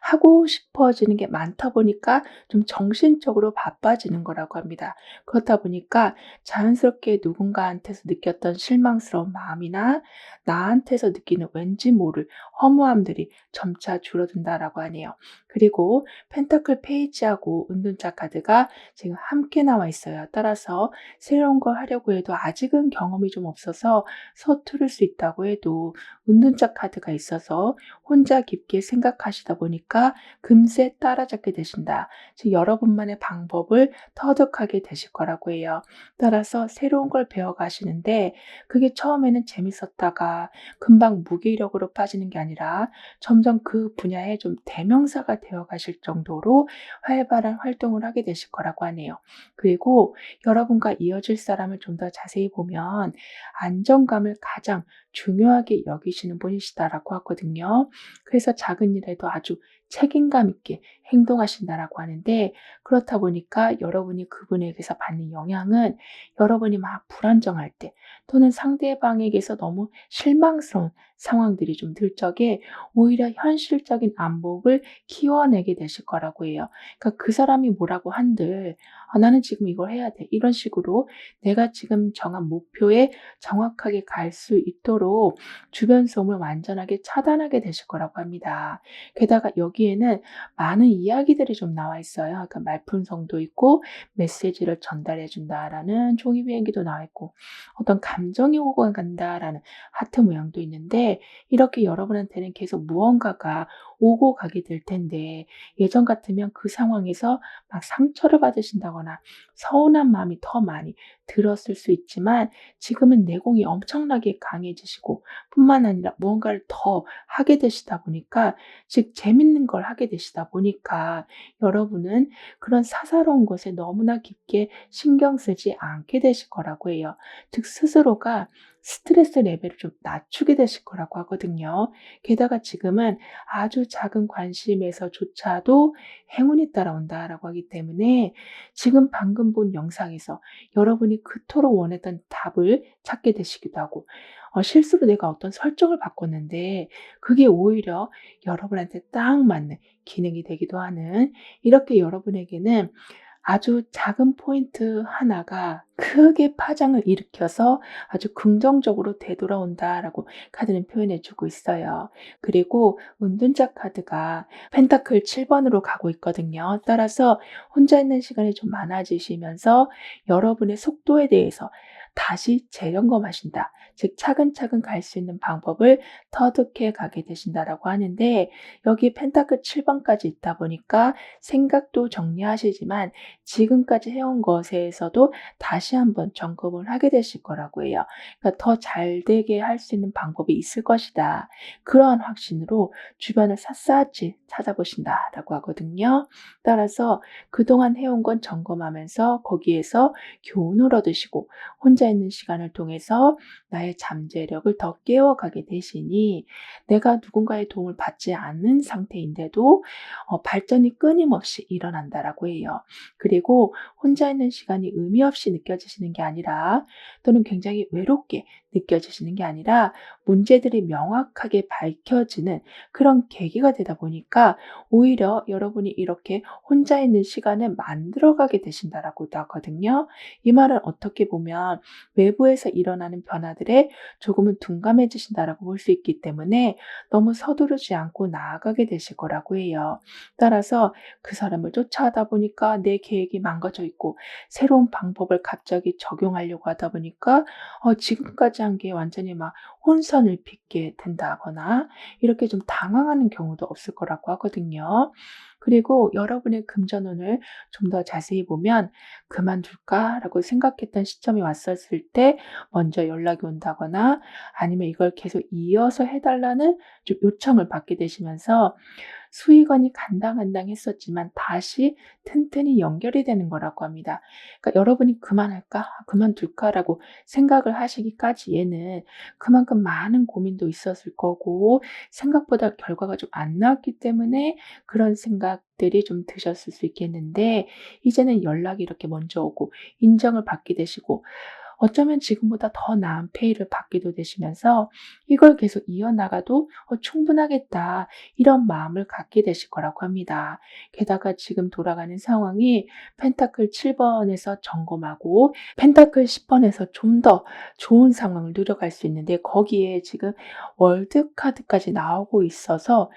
하고 싶어지는 게 많다 보니까 좀 정신적으로 바빠지는 거라고 합니다. 그렇다 보니까 자연스럽게 누군가한테서 느꼈던 실망스러운 마음이나 나한테서 느끼는 왠지 모를 허무함들이 점차 줄어든다라고 하네요. 그리고 펜타클 페이지하고 은둔자 카드가 지금 함께 나와 있어요. 따라서 새로운 걸 하려고 해도 아직은 경험이 좀 없어서 서투를 수 있다고 해도, 은둔자 카드가 있어서 혼자 깊게 생각하시다 보니까 금세 따라잡게 되신다. 즉 여러분만의 방법을 터득하게 되실 거라고 해요. 따라서 새로운 걸 배워가시는데, 그게 처음에는 재밌었다가 금방 무기력으로 빠지는 게 아니라 점점 그 분야에 좀 대명사가 되어 가실 정도로 활발한 활동을 하게 되실 거라고 하네요. 그리고 여러분과 이어질 사람을 좀 더 자세히 보면 안정감을 가장 중요하게 여기시는 분이시다라고 하거든요. 그래서 작은 일에도 아주 책임감 있게 행동하신다라고 하는데, 그렇다 보니까 여러분이 그분에게서 받는 영향은 여러분이 막 불안정할 때 또는 상대방에게서 너무 실망스러운 상황들이 좀 들 적에 오히려 현실적인 안목을 키워내게 되실 거라고 해요. 그러니까 그 사람이 뭐라고 한들 '아 나는 지금 이걸 해야 돼.' 이런 식으로 내가 지금 정한 목표에 정확하게 갈 수 있도록 주변 소음을 완전하게 차단하게 되실 거라고 합니다. 게다가 여기에는 많은 이야기들이 좀 나와 있어요. 그러니까 말풍성도 있고 메시지를 전달해 준다라는 종이 비행기도 나와 있고, 어떤 감정이 오고 간다라는 하트 모양도 있는데, 이렇게 여러분한테는 계속 무언가가 오고 가게 될 텐데, 예전 같으면 그 상황에서 막 상처를 받으신다거나 서운한 마음이 더 많이 들었을 수 있지만, 지금은 내공이 엄청나게 강해지시고 뿐만 아니라 무언가를 더 하게 되시다 보니까, 즉 재밌는 걸 하게 되시다 보니까 여러분은 그런 사사로운 것에 너무나 깊게 신경 쓰지 않게 되실 거라고 해요. 즉 스스로가 스트레스 레벨을 좀 낮추게 되실 거라고 하거든요. 게다가 지금은 아주 작은 관심에서조차도 행운이 따라온다라고 하기 때문에 지금 방금 본 영상에서 여러분이 그토록 원했던 답을 찾게 되시기도 하고, 실수로 내가 어떤 설정을 바꿨는데 그게 오히려 여러분한테 딱 맞는 기능이 되기도 하는, 이렇게 여러분에게는 아주 작은 포인트 하나가 크게 파장을 일으켜서 아주 긍정적으로 되돌아온다라고 카드는 표현해 주고 있어요. 그리고 은둔자 카드가 펜타클 7번으로 가고 있거든요. 따라서 혼자 있는 시간이 좀 많아지시면서 여러분의 속도에 대해서 다시 재점검하신다. 즉 차근차근 갈 수 있는 방법을 터득해 가게 되신다라고 하는데, 여기 펜타클 7번까지 있다 보니까 생각도 정리하시지만 지금까지 해온 것에서도 다시 한번 점검을 하게 되실 거라고 해요. 그러니까 더 잘 되게 할 수 있는 방법이 있을 것이다. 그러한 확신으로 주변을 샅샅이 찾아보신다라고 하거든요. 따라서 그동안 해온 건 점검하면서 거기에서 교훈을 얻으시고 혼자 있는 시간을 통해서 나의 잠재력을 더 깨워가게 되시니, 내가 누군가의 도움을 받지 않는 상태인데도 발전이 끊임없이 일어난다라고 해요. 그리고 혼자 있는 시간이 의미 없이 느껴지시는 게 아니라, 또는 굉장히 외롭게 느껴지시는 게 아니라 문제들이 명확하게 밝혀지는 그런 계기가 되다 보니까 오히려 여러분이 이렇게 혼자 있는 시간을 만들어가게 되신다라고도 하거든요. 이 말은 어떻게 보면 외부에서 일어나는 변화들에 조금은 둔감해지신다라고 볼 수 있기 때문에 너무 서두르지 않고 나아가게 되실 거라고 해요. 따라서 그 사람을 쫓아하다 보니까 내 계획이 망가져 있고, 새로운 방법을 갑자기 적용하려고 하다 보니까 지금까지 한 게 완전히 막 혼선을 빚게 된다거나 이렇게 좀 당황하는 경우도 없을 거라고 하거든요. 그리고 여러분의 금전운을 좀 더 자세히 보면, 그만둘까라고 생각했던 시점이 왔었을 때 먼저 연락이 온다거나 아니면 이걸 계속 이어서 해달라는 좀 요청을 받게 되시면서 수익원이 간당간당했었지만 다시 튼튼히 연결이 되는 거라고 합니다. 그러니까 여러분이 '그만할까? 그만둘까?'라고 생각을 하시기까지에는 그만큼 많은 고민도 있었을 거고, 생각보다 결과가 좀 안 나왔기 때문에 그런 생각들이 좀 드셨을 수 있겠는데, 이제는 연락이 이렇게 먼저 오고 인정을 받게 되시고, 어쩌면 지금보다 더 나은 페이를 받기도 되시면서 이걸 계속 이어나가도 충분하겠다, 이런 마음을 갖게 되실 거라고 합니다. 게다가 지금 돌아가는 상황이 펜타클 7번에서 점검하고 펜타클 10번에서 좀 더 좋은 상황을 누려갈 수 있는데, 거기에 지금 월드 카드까지 나오고 있어서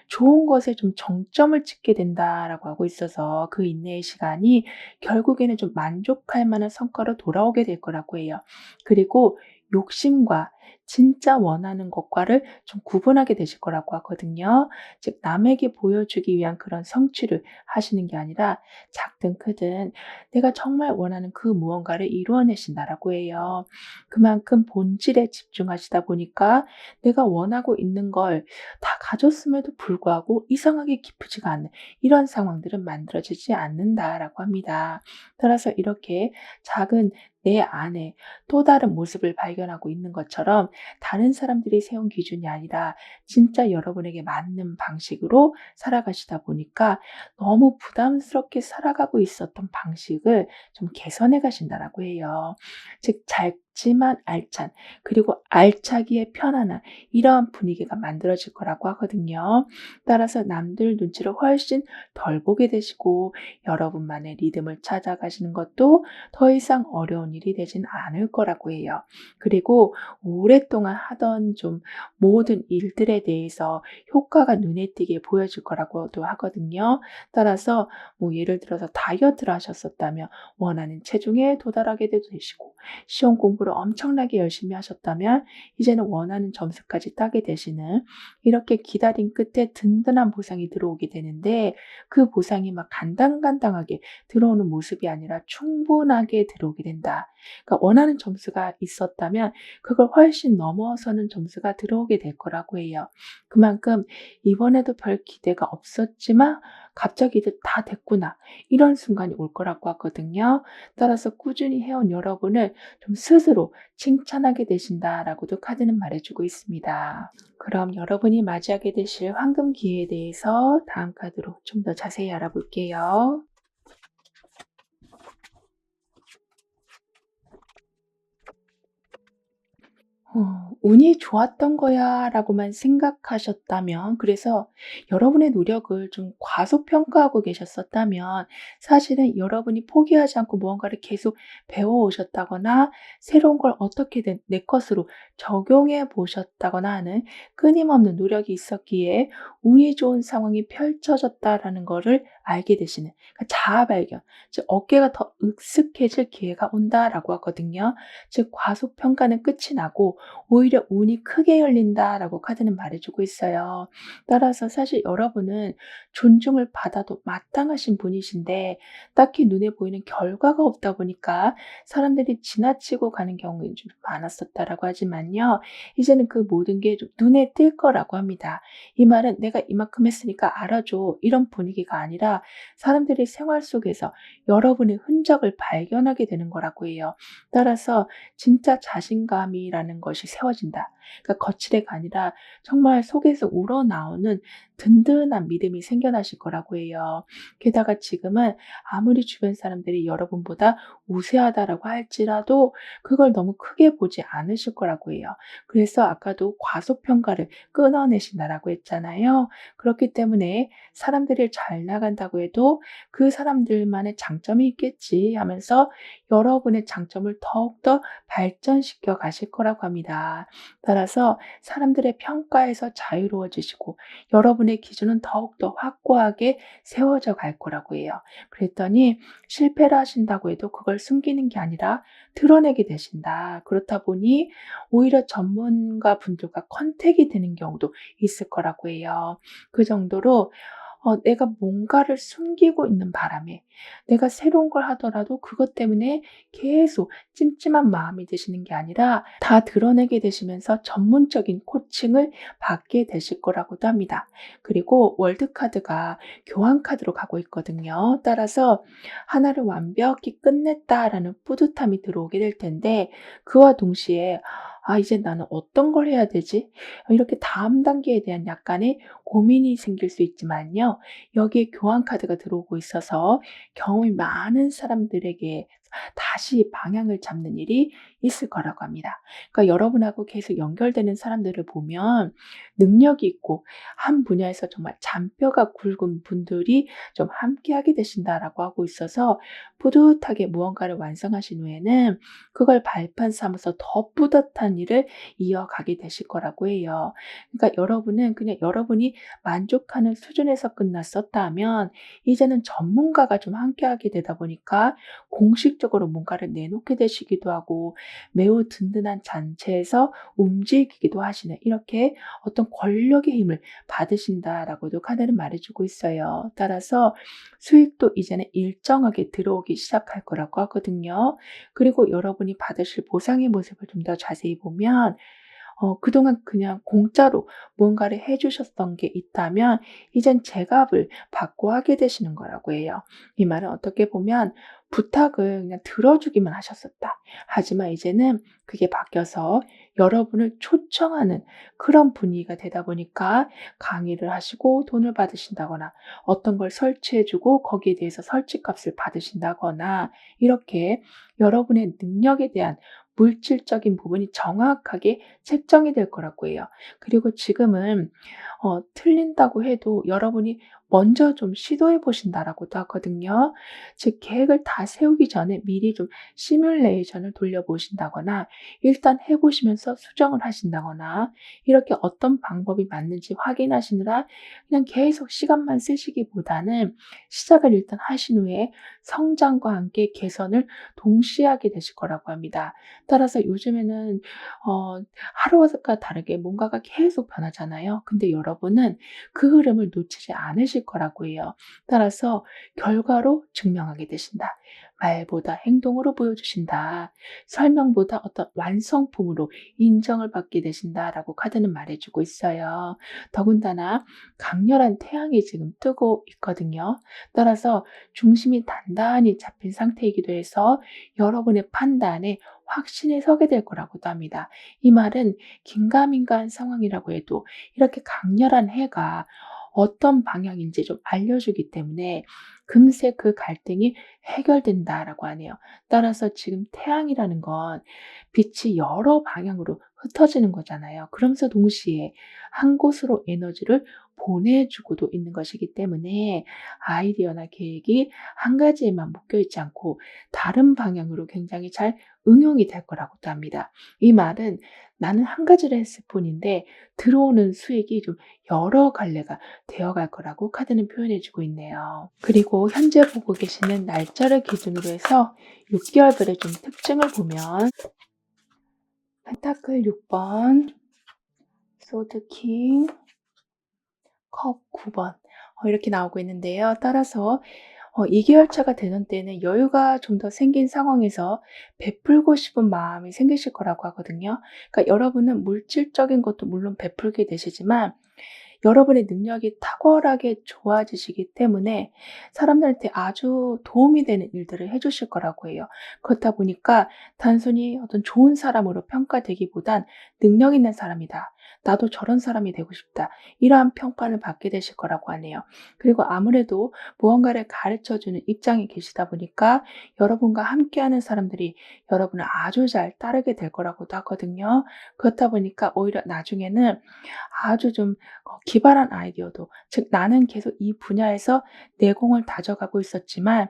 좋은 것에 좀 정점을 찍게 된다라고 하고 있어서 그 인내의 시간이 결국에는 좀 만족할 만한 성과로 돌아오게 될 거라고 해요. 그리고 욕심과 진짜 원하는 것과를 좀 구분하게 되실 거라고 하거든요. 즉 남에게 보여주기 위한 그런 성취를 하시는 게 아니라 작든 크든 내가 정말 원하는 그 무언가를 이루어내신다라고 해요. 그만큼 본질에 집중하시다 보니까 내가 원하고 있는 걸 다 가졌음에도 불구하고 이상하게 기쁘지가 않는 이런 상황들은 만들어지지 않는다라고 합니다. 따라서 이렇게 작은 내 안에 또 다른 모습을 발견하고 있는 것처럼 다른 사람들이 세운 기준이 아니라 진짜 여러분에게 맞는 방식으로 살아가시다 보니까 너무 부담스럽게 살아가고 있었던 방식을 좀 개선해 가신다라고 해요. 즉 작지만 알찬, 그리고 알차기에 편안한 이러한 분위기가 만들어질 거라고 하거든요. 따라서 남들 눈치를 훨씬 덜 보게 되시고 여러분만의 리듬을 찾아가시는 것도 더 이상 어려운 일이 되진 않을 거라고 해요. 그리고 오랫동안 하던 좀 모든 일들에 대해서 효과가 눈에 띄게 보여질 거라고도 하거든요. 따라서 뭐 예를 들어서 다이어트를 하셨었다면 원하는 체중에 도달하게 되시고, 시험 공부를 엄청나게 열심히 하셨다면 이제는 원하는 점수까지 따게 되시는, 이렇게 기다린 끝에 든든한 보상이 들어오게 되는데, 그 보상이 막 간당간당하게 들어오는 모습이 아니라 충분하게 들어오게 된다. 그러니까 원하는 점수가 있었다면 그걸 훨씬 넘어서는 점수가 들어오게 될 거라고 해요. 그만큼 이번에도 별 기대가 없었지만 갑자기 이제 다 됐구나. 이런 순간이 올 거라고 하거든요. 따라서 꾸준히 해온 여러분을 좀 스스로 칭찬하게 되신다라고도 카드는 말해주고 있습니다. 그럼 여러분이 맞이하게 되실 황금 기회에 대해서 다음 카드로 좀 더 자세히 알아볼게요. 운이 좋았던 거야 라고만 생각하셨다면, 그래서 여러분의 노력을 좀 과소평가하고 계셨었다면, 사실은 여러분이 포기하지 않고 무언가를 계속 배워오셨다거나 새로운 걸 어떻게든 내 것으로 적용해 보셨다거나 하는 끊임없는 노력이 있었기에 운이 좋은 상황이 펼쳐졌다라는 거를 알게 되시는, 그러니까 자아 발견, 즉 어깨가 더 으쓱해질 기회가 온다라고 하거든요. 즉 과소평가는 끝이 나고 오히려 운이 크게 열린다라고 카드는 말해주고 있어요. 따라서 사실 여러분은 존중을 받아도 마땅하신 분이신데, 딱히 눈에 보이는 결과가 없다 보니까 사람들이 지나치고 가는 경우가 좀 많았었다라고 하지만요. 이제는 그 모든 게 좀 눈에 띌 거라고 합니다. 이 말은 내가 이만큼 했으니까 알아줘, 이런 분위기가 아니라 사람들이 생활 속에서 여러분의 흔적을 발견하게 되는 거라고 해요. 따라서 진짜 자신감이라는 것이 세워진다. 그러니까 거칠애가 아니라 정말 속에서 우러나오는 든든한 믿음이 생겨나실 거라고 해요. 게다가 지금은 아무리 주변 사람들이 여러분보다 우세하다라고 할지라도 그걸 너무 크게 보지 않으실 거라고 해요. 그래서 아까도 과소평가를 끊어내신다라고 했잖아요. 그렇기 때문에 사람들이 잘 나간다고 해도 그 사람들만의 장점이 있겠지 하면서 여러분의 장점을 더욱더 발전시켜 가실 거라고 합니다. 따라서 사람들의 평가에서 자유로워지시고 여러분의 기준은 더욱더 확고하게 세워져 갈 거라고 해요. 그랬더니 실패를 하신다고 해도 그걸 숨기는 게 아니라 드러내게 되신다. 그렇다 보니 오히려 전문가 분들과 컨택이 되는 경우도 있을 거라고 해요. 그 정도로 내가 뭔가를 숨기고 있는 바람에 내가 새로운 걸 하더라도 그것 때문에 계속 찜찜한 마음이 드시는 게 아니라 다 드러내게 되시면서 전문적인 코칭을 받게 되실 거라고도 합니다. 그리고 월드카드가 교환카드로 가고 있거든요. 따라서 하나를 완벽히 끝냈다라는 뿌듯함이 들어오게 될 텐데, 그와 동시에 이제 나는 어떤 걸 해야 되지? 이렇게 다음 단계에 대한 약간의 고민이 생길 수 있지만요. 여기에 교환카드가 들어오고 있어서 경험이 많은 사람들에게 다시 방향을 잡는 일이 있을 거라고 합니다. 그러니까 여러분하고 계속 연결되는 사람들을 보면 능력이 있고 한 분야에서 정말 잔뼈가 굵은 분들이 좀 함께하게 되신다라고 하고 있어서, 뿌듯하게 무언가를 완성하신 후에는 그걸 발판 삼아서 더 뿌듯한 일을 이어가게 되실 거라고 해요. 그러니까 여러분은 그냥 여러분이 만족하는 수준에서 끝났었다면, 이제는 전문가가 좀 함께하게 되다 보니까 공식적으로 뭔가를 내놓게 되시기도 하고 매우 든든한 잔치에서 움직이기도 하시는, 이렇게 어떤 권력의 힘을 받으신다라고도 카드는 말해주고 있어요. 따라서 수익도 이제는 일정하게 들어오기 시작할 거라고 하거든요. 그리고 여러분이 받으실 보상의 모습을 좀 더 자세히 보면, 그동안 그냥 공짜로 무언가를 해 주셨던 게 있다면 이젠 제값을 받고 하게 되시는 거라고 해요. 이 말은 어떻게 보면 부탁을 그냥 들어주기만 하셨었다. 하지만 이제는 그게 바뀌어서 여러분을 초청하는 그런 분위기가 되다 보니까 강의를 하시고 돈을 받으신다거나 어떤 걸 설치해 주고 거기에 대해서 설치값을 받으신다거나, 이렇게 여러분의 능력에 대한 물질적인 부분이 정확하게 책정이 될 거라고 해요. 그리고 지금은 틀린다고 해도 여러분이 먼저 좀 시도해 보신다라고도 하거든요. 즉 계획을 다 세우기 전에 미리 좀 시뮬레이션을 돌려보신다거나 일단 해 보시면서 수정을 하신다거나, 이렇게 어떤 방법이 맞는지 확인하시느라 그냥 계속 시간만 쓰시기보다는 시작을 일단 하신 후에 성장과 함께 개선을 동시에 하게 되실 거라고 합니다. 따라서 요즘에는 하루가 다르게 뭔가가 계속 변하잖아요. 근데 여러분은 그 흐름을 놓치지 않으실 거라고 해요. 따라서 결과로 증명하게 되신다. 말보다 행동으로 보여주신다. 설명보다 어떤 완성품으로 인정을 받게 되신다라고 카드는 말해주고 있어요. 더군다나 강렬한 태양이 지금 뜨고 있거든요. 따라서 중심이 단단히 잡힌 상태이기도 해서 여러분의 판단에 확신에 서게 될 거라고도 합니다. 이 말은 긴가민가한 상황이라고 해도 이렇게 강렬한 해가 어떤 방향인지 좀 알려주기 때문에 금세 그 갈등이 해결된다라고 하네요. 따라서 지금 태양이라는 건 빛이 여러 방향으로 흩어지는 거잖아요. 그러면서 동시에 한 곳으로 에너지를 보내주고도 있는 것이기 때문에 아이디어나 계획이 한 가지에만 묶여있지 않고 다른 방향으로 굉장히 잘 응용이 될 거라고도 합니다. 이 말은 나는 한 가지를 했을 뿐인데 들어오는 수익이 좀 여러 갈래가 되어갈 거라고 카드는 표현해주고 있네요. 그리고 현재 보고 계시는 날짜를 기준으로 해서 6개월별의 좀 특징을 보면 펜타클 6번, 소드킹, 컵 9번 이렇게 나오고 있는데요. 따라서 2개월 차가 되는 때는 여유가 좀 더 생긴 상황에서 베풀고 싶은 마음이 생기실 거라고 하거든요. 그러니까 여러분은 물질적인 것도 물론 베풀게 되시지만 여러분의 능력이 탁월하게 좋아지시기 때문에 사람들한테 아주 도움이 되는 일들을 해주실 거라고 해요. 그렇다 보니까 단순히 어떤 좋은 사람으로 평가되기보단 능력 있는 사람이다. 나도 저런 사람이 되고 싶다. 이러한 평가를 받게 되실 거라고 하네요. 그리고 아무래도 무언가를 가르쳐주는 입장에 계시다 보니까 여러분과 함께하는 사람들이 여러분을 아주 잘 따르게 될 거라고도 하거든요. 그렇다 보니까 오히려 나중에는 아주 좀 기발한 아이디어도, 즉 나는 계속 이 분야에서 내공을 다져가고 있었지만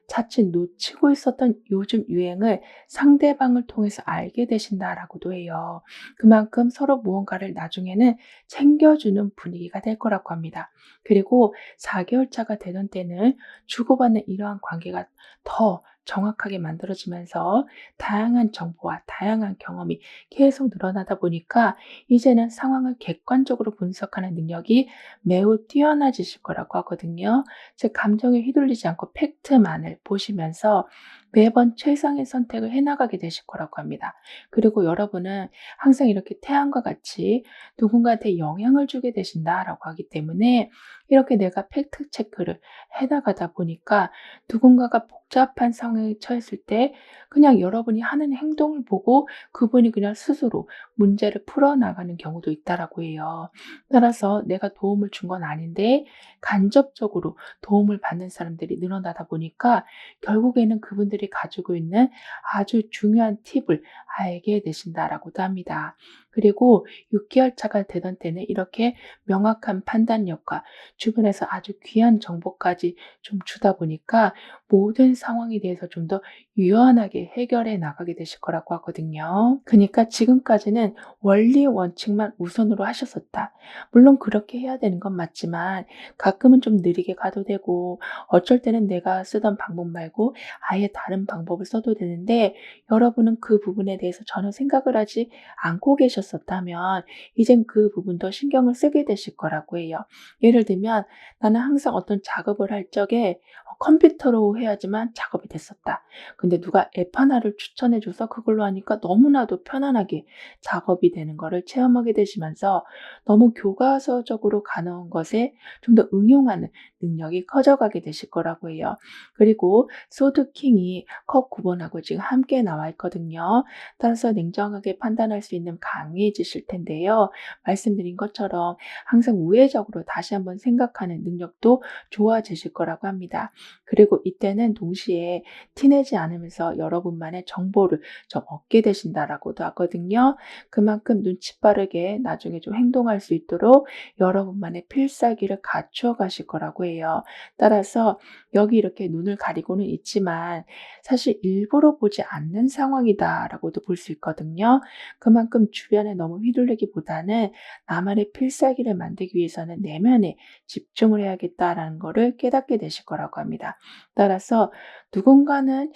자칫 놓치고 있었던 요즘 유행을 상대방을 통해서 알게 되신다라고도 해요. 그만큼 서로 무언가를 나중에는 챙겨주는 분위기가 될 거라고 합니다. 그리고 4개월 차가 되던 때는 주고받는 이러한 관계가 더 정확하게 만들어지면서 다양한 정보와 다양한 경험이 계속 늘어나다 보니까 이제는 상황을 객관적으로 분석하는 능력이 매우 뛰어나지실 거라고 하거든요. 즉 감정에 휘둘리지 않고 팩트만을 보시면서 매번 최상의 선택을 해나가게 되실 거라고 합니다. 그리고 여러분은 항상 이렇게 태양과 같이 누군가한테 영향을 주게 되신다라고 하기 때문에 이렇게 내가 팩트 체크를 해나가다 보니까 누군가가 복잡한 상황에 처했을 때 그냥 여러분이 하는 행동을 보고 그분이 그냥 스스로 문제를 풀어나가는 경우도 있다라고 해요. 따라서 내가 도움을 준 건 아닌데 간접적으로 도움을 받는 사람들이 늘어나다 보니까 결국에는 그분들이 가지고 있는 아주 중요한 팁을 알게 되신다라고도 합니다. 그리고 6개월 차가 되던 때는 이렇게 명확한 판단력과 주변에서 아주 귀한 정보까지 좀 주다 보니까 모든 상황에 대해서 좀 더 유연하게 해결해 나가게 되실 거라고 하거든요. 그러니까 지금까지는 원리 원칙만 우선으로 하셨었다. 물론 그렇게 해야 되는 건 맞지만 가끔은 좀 느리게 가도 되고 어쩔 때는 내가 쓰던 방법 말고 아예 다른 방법을 써도 되는데 여러분은 그 부분에 대해서 전혀 생각을 하지 않고 계셨었다면 이젠 그 부분도 신경을 쓰게 되실 거라고 해요. 예를 들면 나는 항상 어떤 작업을 할 적에 컴퓨터로 해야지만 작업이 됐었다. 근데 누가 앱 하나를 추천해줘서 그걸로 하니까 너무나도 편안하게 작업이 되는 거를 체험하게 되시면서 너무 교과서적으로 가는 것에 좀 더 응용하는 능력이 커져가게 되실 거라고 해요. 그리고 소드킹이 컵 9번하고 지금 함께 나와 있거든요. 따라서 냉정하게 판단할 수 있는 강해지실 텐데요. 말씀드린 것처럼 항상 우회적으로 다시 한번 생각하는 능력도 좋아지실 거라고 합니다. 그리고 이때는 동시에 티내지 않으면서 여러분만의 정보를 좀 얻게 되신다라고도 하거든요. 그만큼 눈치 빠르게 나중에 좀 행동할 수 있도록 여러분만의 필살기를 갖추어 가실 거라고 해요. 따라서 여기 이렇게 눈을 가리고는 있지만 사실 일부러 보지 않는 상황이다라고도 볼 수 있거든요. 그만큼 주변에 너무 휘둘리기보다는 나만의 필살기를 만들기 위해서는 내면에 집중을 해야겠다라는 거를 깨닫게 되실 거라고 합니다. 합니다. 따라서 누군가는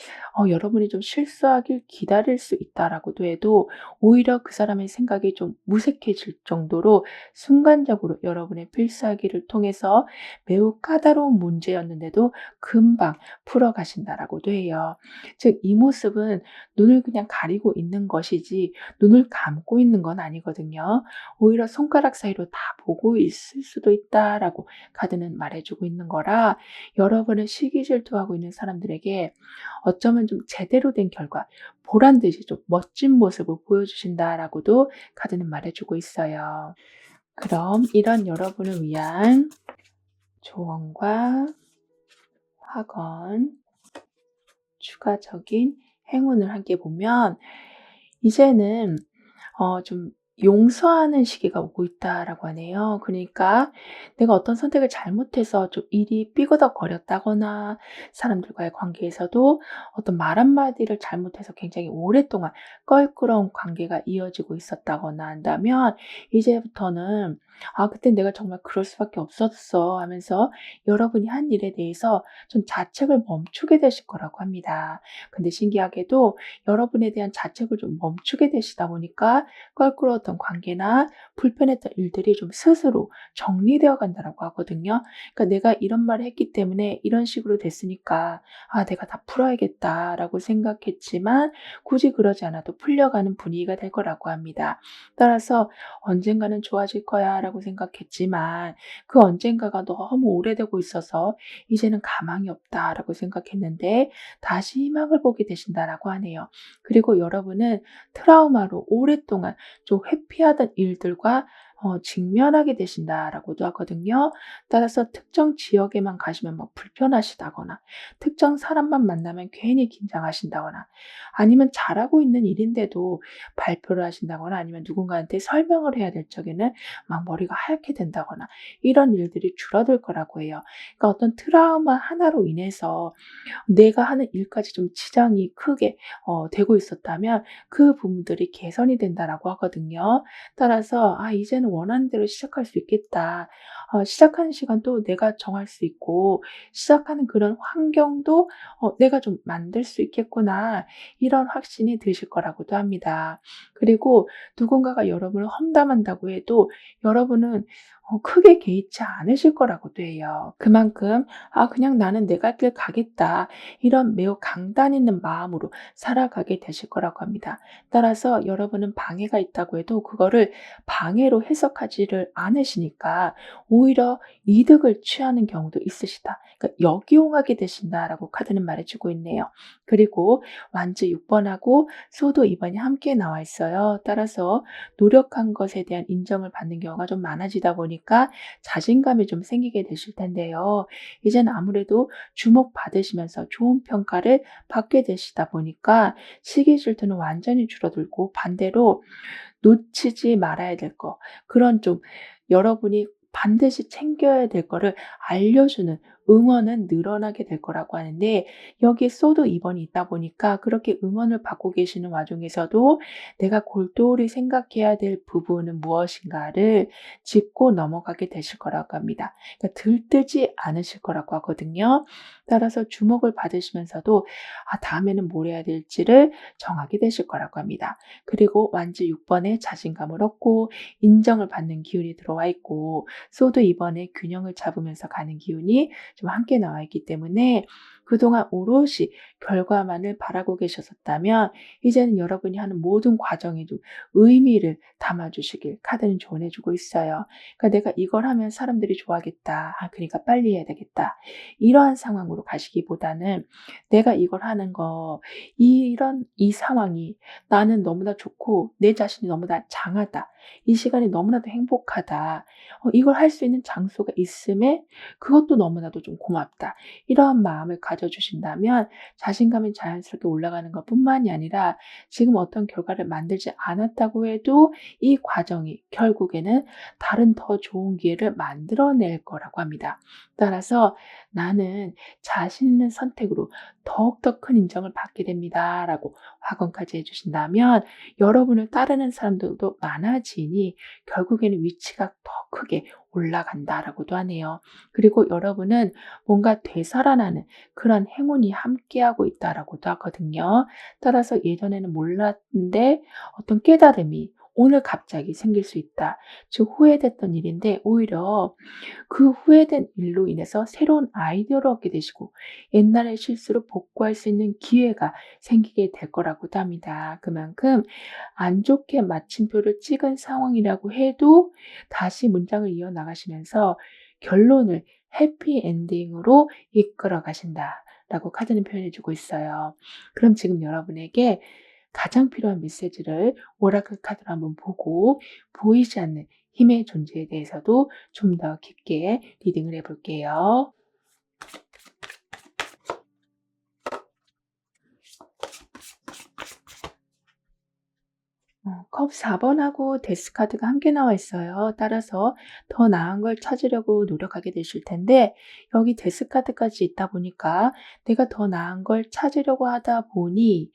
여러분이 좀 실수하길 기다릴 수 있다라고도 해도 오히려 그 사람의 생각이 좀 무색해질 정도로 순간적으로 여러분의 필사기를 통해서 매우 까다로운 문제였는데도 금방 풀어가신다라고도 해요. 즉, 이 모습은 눈을 그냥 가리고 있는 것이지 눈을 감고 있는 건 아니거든요. 오히려 손가락 사이로 다 보고 있을 수도 있다라고 카드는 말해주고 있는 거라 여러분을 시기 질투하고 있는 사람들에게 어쩌면 좀 제대로 된 결과, 보란 듯이 좀 멋진 모습을 보여주신다라고도 카드는 말해주고 있어요. 그럼 이런 여러분을 위한 조언과 학원, 추가적인 행운을 함께 보면 이제는 좀 용서하는 시기가 오고 있다라고 하네요. 그러니까 내가 어떤 선택을 잘못해서 좀 일이 삐그덕거렸다거나 사람들과의 관계에서도 어떤 말 한마디를 잘못해서 굉장히 오랫동안 껄끄러운 관계가 이어지고 있었다거나 한다면 이제부터는 '아 그때 내가 정말 그럴 수밖에 없었어.' 하면서 여러분이 한 일에 대해서 좀 자책을 멈추게 되실 거라고 합니다. 근데 신기하게도 여러분에 대한 자책을 좀 멈추게 되시다 보니까 껄끄러웠던 관계나 불편했던 일들이 좀 스스로 정리되어 간다라고 하거든요. 그러니까 내가 이런 말을 했기 때문에 이런 식으로 됐으니까 '아 내가 다 풀어야겠다.'라고 생각했지만 굳이 그러지 않아도 풀려가는 분위기가 될 거라고 합니다. 따라서 '언젠가는 좋아질 거야.'라고 생각했지만 그 언젠가가 너무 오래되고 있어서 '이제는 가망이 없다.'라고 생각했는데 다시 희망을 보게 되신다라고 하네요. 그리고 여러분은 트라우마로 오랫동안 좀 회피하던 일들과 직면하게 되신다라고도 하거든요. 따라서 특정 지역에만 가시면 막 불편하시다거나 특정 사람만 만나면 괜히 긴장하신다거나 아니면 잘하고 있는 일인데도 발표를 하신다거나 아니면 누군가한테 설명을 해야 될 적에는 막 머리가 하얗게 된다거나 이런 일들이 줄어들 거라고 해요. 그러니까 어떤 트라우마 하나로 인해서 내가 하는 일까지 좀 지장이 크게 되고 있었다면 그 부분들이 개선이 된다라고 하거든요. 따라서 '아 이제는 원하는 대로 시작할 수 있겠다. 시작하는 시간도 내가 정할 수 있고 시작하는 그런 환경도 내가 좀 만들 수 있겠구나.' 이런 확신이 드실 거라고도 합니다. 그리고 누군가가 여러분을 험담한다고 해도 여러분은 크게 개의치 않으실 거라고도 해요. 그만큼 '아 그냥 나는 내 갈 길 가겠다.' 이런 매우 강단 있는 마음으로 살아가게 되실 거라고 합니다. 따라서 여러분은 방해가 있다고 해도 그거를 방해로 해석하지를 않으시니까 오히려 이득을 취하는 경우도 있으시다. 그러니까 역이용하게 되신다라고 카드는 말해주고 있네요. 그리고 완즈 6번하고 소도 2번이 함께 나와 있어요. 따라서 노력한 것에 대한 인정을 받는 경우가 좀 많아지다 보니까 자신감이 좀 생기게 되실 텐데요. 이제는 아무래도 주목받으시면서 좋은 평가를 받게 되시다 보니까 시기 질투는 완전히 줄어들고 반대로 놓치지 말아야 될 거, 그런 좀 여러분이 반드시 챙겨야 될 거를 알려주는 응원은 늘어나게 될 거라고 하는데 여기에 소드 2번이 있다 보니까 그렇게 응원을 받고 계시는 와중에서도 내가 골똘히 생각해야 될 부분은 무엇인가를 짚고 넘어가게 되실 거라고 합니다. 그러니까 들뜨지 않으실 거라고 하거든요. 따라서 주목을 받으시면서도 다음에는 뭘 해야 될지를 정하게 되실 거라고 합니다. 그리고 완즈 6번에 자신감을 얻고 인정을 받는 기운이 들어와 있고 소드 2번에 균형을 잡으면서 가는 기운이 좀 함께 나와 있기 때문에 그동안 오롯이 결과만을 바라고 계셨었다면 이제는 여러분이 하는 모든 과정에 좀 의미를 담아주시길 카드는 조언해주고 있어요. 그러니까 내가 이걸 하면 사람들이 좋아하겠다. 그러니까 빨리 해야 되겠다. 이러한 상황으로 가시기보다는 내가 이걸 하는 거, 이 상황이 나는 너무나 좋고 내 자신이 너무나 장하다. 이 시간이 너무나도 행복하다. 이걸 할 수 있는 장소가 있음에 그것도 너무나도 좀 고맙다. 이러한 마음을 가져주신다면 자신감이 자연스럽게 올라가는 것뿐만이 아니라 지금 어떤 결과를 만들지 않았다고 해도 이 과정이 결국에는 다른 더 좋은 기회를 만들어낼 거라고 합니다. 따라서 나는 자신 있는 선택으로 더욱더 큰 인정을 받게 됩니다라고 확언까지 해 주신다면 여러분을 따르는 사람들도 많아지니 결국에는 위치가 더 크게 올라간다라고도 하네요. 그리고 여러분은 뭔가 되살아나는 그런 행운이 함께하고 있다라고도 하거든요. 따라서 예전에는 몰랐는데 어떤 깨달음이 오늘 갑자기 생길 수 있다. 즉 후회됐던 일인데 오히려 그 후회된 일로 인해서 새로운 아이디어를 얻게 되시고 옛날의 실수를 복구할 수 있는 기회가 생기게 될 거라고도 합니다. 그만큼 안 좋게 마침표를 찍은 상황이라고 해도 다시 문장을 이어나가시면서 결론을 해피 엔딩으로 이끌어 가신다라고 카드는 표현해 주고 있어요. 그럼 지금 여러분에게 가장 필요한 메시지를 오라클 카드로 한번 보고 보이지 않는 힘의 존재에 대해서도 좀 더 깊게 리딩을 해 볼게요. 컵 4 번하고 데스 카드가 함께 나와 있어요. 따라서 더 나은 걸 찾으려고 노력하게 되실 텐데 여기 데스 카드까지 있다 보니까 내가 더 나은 걸 찾으려고 하다 보니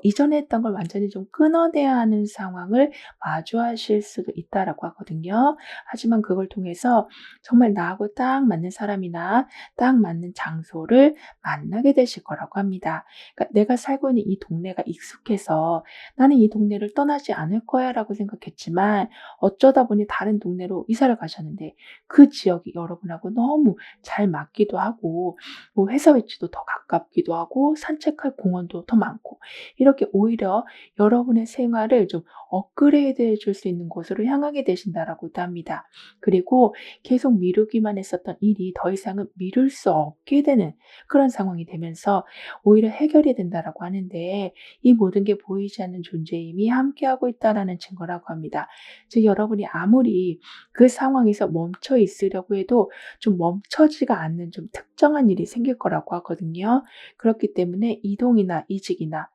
이전에 했던 걸 완전히 좀 끊어내야 하는 상황을 마주하실 수도 있다라고 하거든요. 하지만 그걸 통해서 정말 나하고 딱 맞는 사람이나 딱 맞는 장소를 만나게 되실 거라고 합니다. 그러니까 내가 살고 있는 이 동네가 익숙해서 '나는 이 동네를 떠나지 않을 거야.'라고 생각했지만 어쩌다 보니 다른 동네로 이사를 가셨는데 그 지역이 여러분하고 너무 잘 맞기도 하고 뭐 회사 위치도 더 가깝기도 하고 산책할 공원도 더 많고 이렇게 오히려 여러분의 생활을 좀 업그레이드해 줄 수 있는 곳으로 향하게 되신다라고도 합니다. 그리고 계속 미루기만 했었던 일이 더 이상은 미룰 수 없게 되는 그런 상황이 되면서 오히려 해결이 된다라고 하는데 이 모든 게 보이지 않는 존재의 힘이 함께하고 있다라는 증거라고 합니다. 즉 여러분이 아무리 그 상황에서 멈춰 있으려고 해도 좀 멈춰지가 않는 좀 특정한 일이 생길 거라고 하거든요. 그렇기 때문에 이동이나 이직이나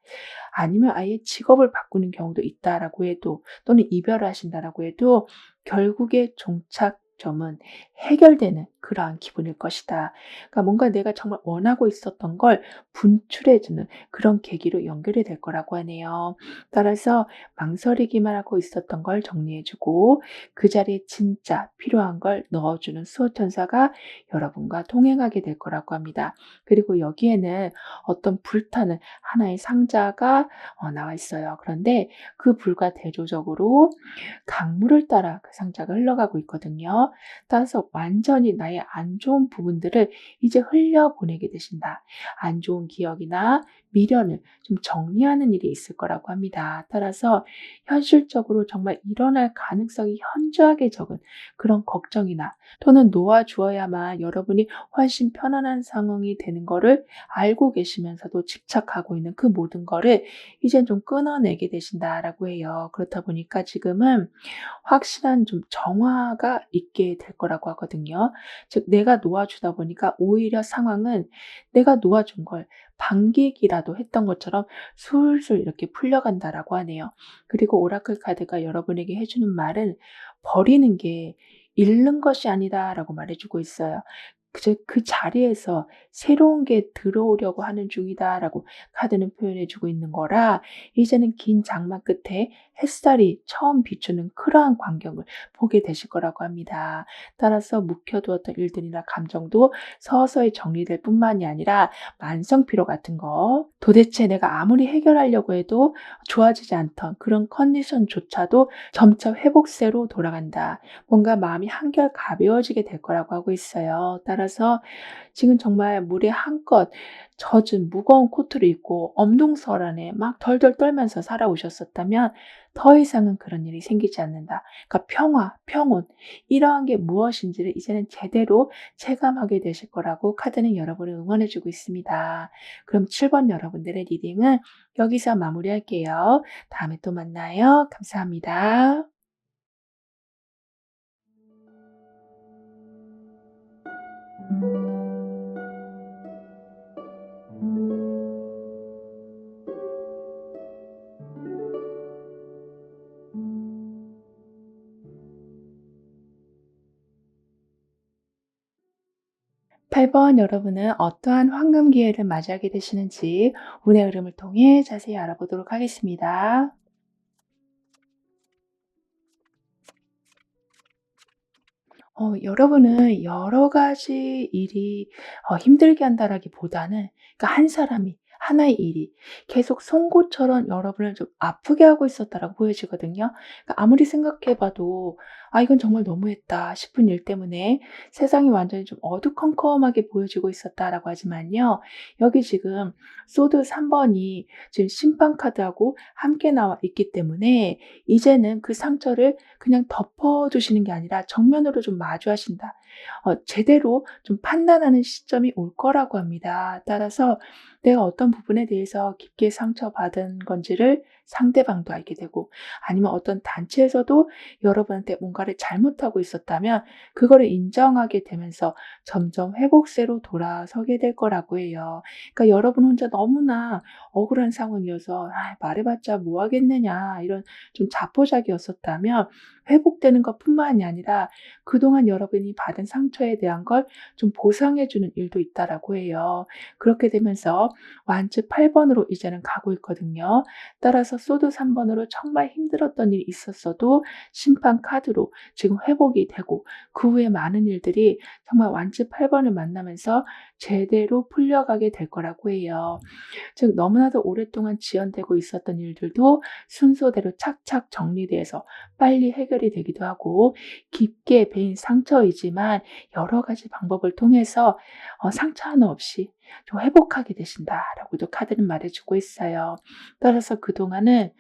아니면 아예 직업을 바꾸는 경우도 있다라고 해도 또는 이별을 하신다라고 해도 결국에 종착점은 해결되는 그러한 기분일 것이다. 그러니까 뭔가 내가 정말 원하고 있었던 걸 분출해 주는 그런 계기로 연결이 될 거라고 하네요. 따라서 망설이기만 하고 있었던 걸 정리해 주고 그 자리에 진짜 필요한 걸 넣어 주는 수호천사가 여러분과 동행하게 될 거라고 합니다. 그리고 여기에는 어떤 불타는 하나의 상자가 나와 있어요. 그런데 그 불과 대조적으로 강물을 따라 그 상자가 흘러가고 있거든요. 따라서 완전히 나의 안 좋은 부분들을 이제 흘려보내게 되신다. 안 좋은 기억이나 미련을 좀 정리하는 일이 있을 거라고 합니다. 따라서 현실적으로 정말 일어날 가능성이 현저하게 적은 그런 걱정이나 또는 놓아주어야만 여러분이 훨씬 편안한 상황이 되는 거를 알고 계시면서도 집착하고 있는 그 모든 거를 이젠 좀 끊어내게 되신다라고 해요. 그렇다 보니까 지금은 확실한 좀 정화가 있게 될 거라고 하거든요. 즉 내가 놓아주다 보니까 오히려 상황은 내가 놓아준 걸 반기기라도 했던 것처럼 술술 이렇게 풀려간다라고 하네요. 그리고 오라클 카드가 여러분에게 해주는 말은 버리는 게 잃는 것이 아니다라고 말해주고 있어요. 즉 그 자리에서 새로운 게 들어오려고 하는 중이다라고 카드는 표현해 주고 있는 거라 이제는 긴 장마 끝에 햇살이 처음 비추는 그러한 광경을 보게 되실 거라고 합니다. 따라서 묵혀두었던 일들이나 감정도 서서히 정리될 뿐만이 아니라 만성피로 같은 거 도대체 내가 아무리 해결하려고 해도 좋아지지 않던 그런 컨디션조차도 점차 회복세로 돌아간다. 뭔가 마음이 한결 가벼워지게 될 거라고 하고 있어요. 따라서 지금 정말 물에 한껏 젖은 무거운 코트를 입고 엄동설 안에 막 덜덜 떨면서 살아오셨었다면 더 이상은 그런 일이 생기지 않는다. 그러니까 평화, 평온 이러한 게 무엇인지를 이제는 제대로 체감하게 되실 거라고 카드는 여러분을 응원해 주고 있습니다. 그럼 7번 여러분들의 리딩은 여기서 마무리할게요. 다음에 또 만나요. 감사합니다. 8번 여러분은 어떠한 황금 기회를 맞이하게 되시는지 운의 흐름을 통해 자세히 알아보도록 하겠습니다. 여러분은 여러 가지 일이 힘들게 한다라기보다는 그러니까 한 사람이 하나의 일이 계속 송곳처럼 여러분을 좀 아프게 하고 있었다라고 보여지거든요. 그러니까 아무리 생각해 봐도 '아 이건 정말 너무했다.' 싶은 일 때문에 세상이 완전히 좀 어두컴컴하게 보여지고 있었다라고 하지만요. 여기 지금 소드 3 번이 지금 심판 카드하고 함께 나와 있기 때문에 이제는 그 상처를 그냥 덮어 두시는 게 아니라 정면으로 좀 마주하신다. 제대로 좀 판단하는 시점이 올 거라고 합니다. 따라서 내가 어떤 부분에 대해서 깊게 상처받은 건지를 상대방도 알게 되고 아니면 어떤 단체에서도 여러분한테 뭔가를 잘못하고 있었다면 그거를 인정하게 되면서 점점 회복세로 돌아서게 될 거라고 해요. 그러니까 여러분 혼자 너무나 억울한 상황이어서 '아 말해봤자 뭐 하겠느냐.' 이런 좀 자포자기였었다면 회복되는 것뿐만이 아니라 그동안 여러분이 받은 상처에 대한 걸 좀 보상해 주는 일도 있다라고 해요. 그렇게 되면서 완즈 8 번으로 이제는 가고 있거든요. 따라서 소드 3 번으로 정말 힘들었던 일이 있었어도 심판 카드로 지금 회복이 되고 그 후에 많은 일들이 정말 완즈 8 번을 만나면서 제대로 풀려가게 될 거라고 해요. 즉 너무나도 오랫동안 지연되고 있었던 일들도 순서대로 착착 정리돼서 빨리 해결이 되기도 하고 깊게 베인 상처이지만 여러 가지 방법을 통해서 상처 하나 없이 좀 회복하게 되신다라고도 카드는 말해주고 있어요. 따라서 그동안은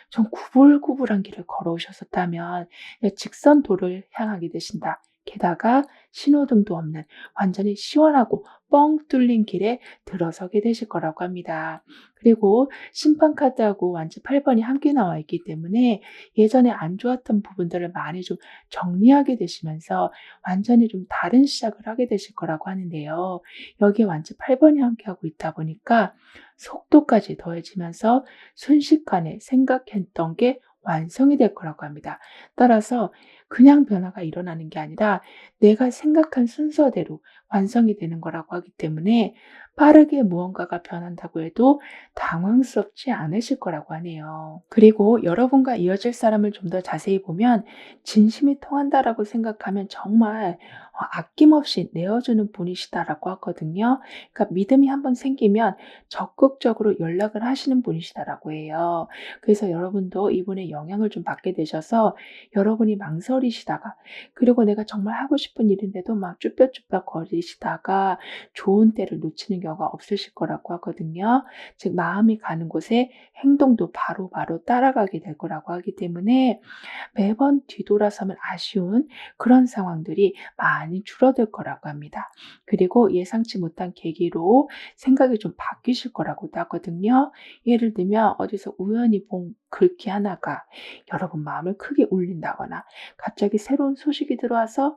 좀 구불구불한 길을 걸어오셨었다면 직선도를 향하게 되신다. 게다가 신호등도 없는 완전히 시원하고 뻥 뚫린 길에 들어서게 되실 거라고 합니다. 그리고 심판 카드하고 완즈 8 번이 함께 나와 있기 때문에 예전에 안 좋았던 부분들을 많이 좀 정리하게 되시면서 완전히 좀 다른 시작을 하게 되실 거라고 하는데요. 여기에 완즈 8 번이 함께하고 있다 보니까 속도까지 더해지면서 순식간에 생각했던 게 완성이 될 거라고 합니다. 따라서 그냥 변화가 일어나는 게 아니라 내가 생각한 순서대로 완성이 되는 거라고 하기 때문에 빠르게 무언가가 변한다고 해도 당황스럽지 않으실 거라고 하네요. 그리고 여러분과 이어질 사람을 좀 더 자세히 보면 진심이 통한다라고 생각하면 정말 아낌없이 내어주는 분이시다라고 하거든요. 그러니까 믿음이 한번 생기면 적극적으로 연락을 하시는 분이시다라고 해요. 그래서 여러분도 이분의 영향을 좀 받게 되셔서 여러분이 망설이시다가 그리고 내가 정말 하고 싶은 일인데도 막 쭈뼛쭈뼛 거리시다가 좋은 때를 놓치는 경우가 없으실 거라고 하거든요. 즉 마음이 가는 곳에 행동도 바로바로 따라가게 될 거라고 하기 때문에 매번 뒤돌아서면 아쉬운 그런 상황들이 많이 줄어들 거라고 합니다. 그리고 예상치 못한 계기로 생각이 좀 바뀌실 거라고도 하거든요. 예를 들면 어디서 우연히 본 글귀 하나가 여러분 마음을 크게 울린다거나 갑자기 새로운 소식이 들어와서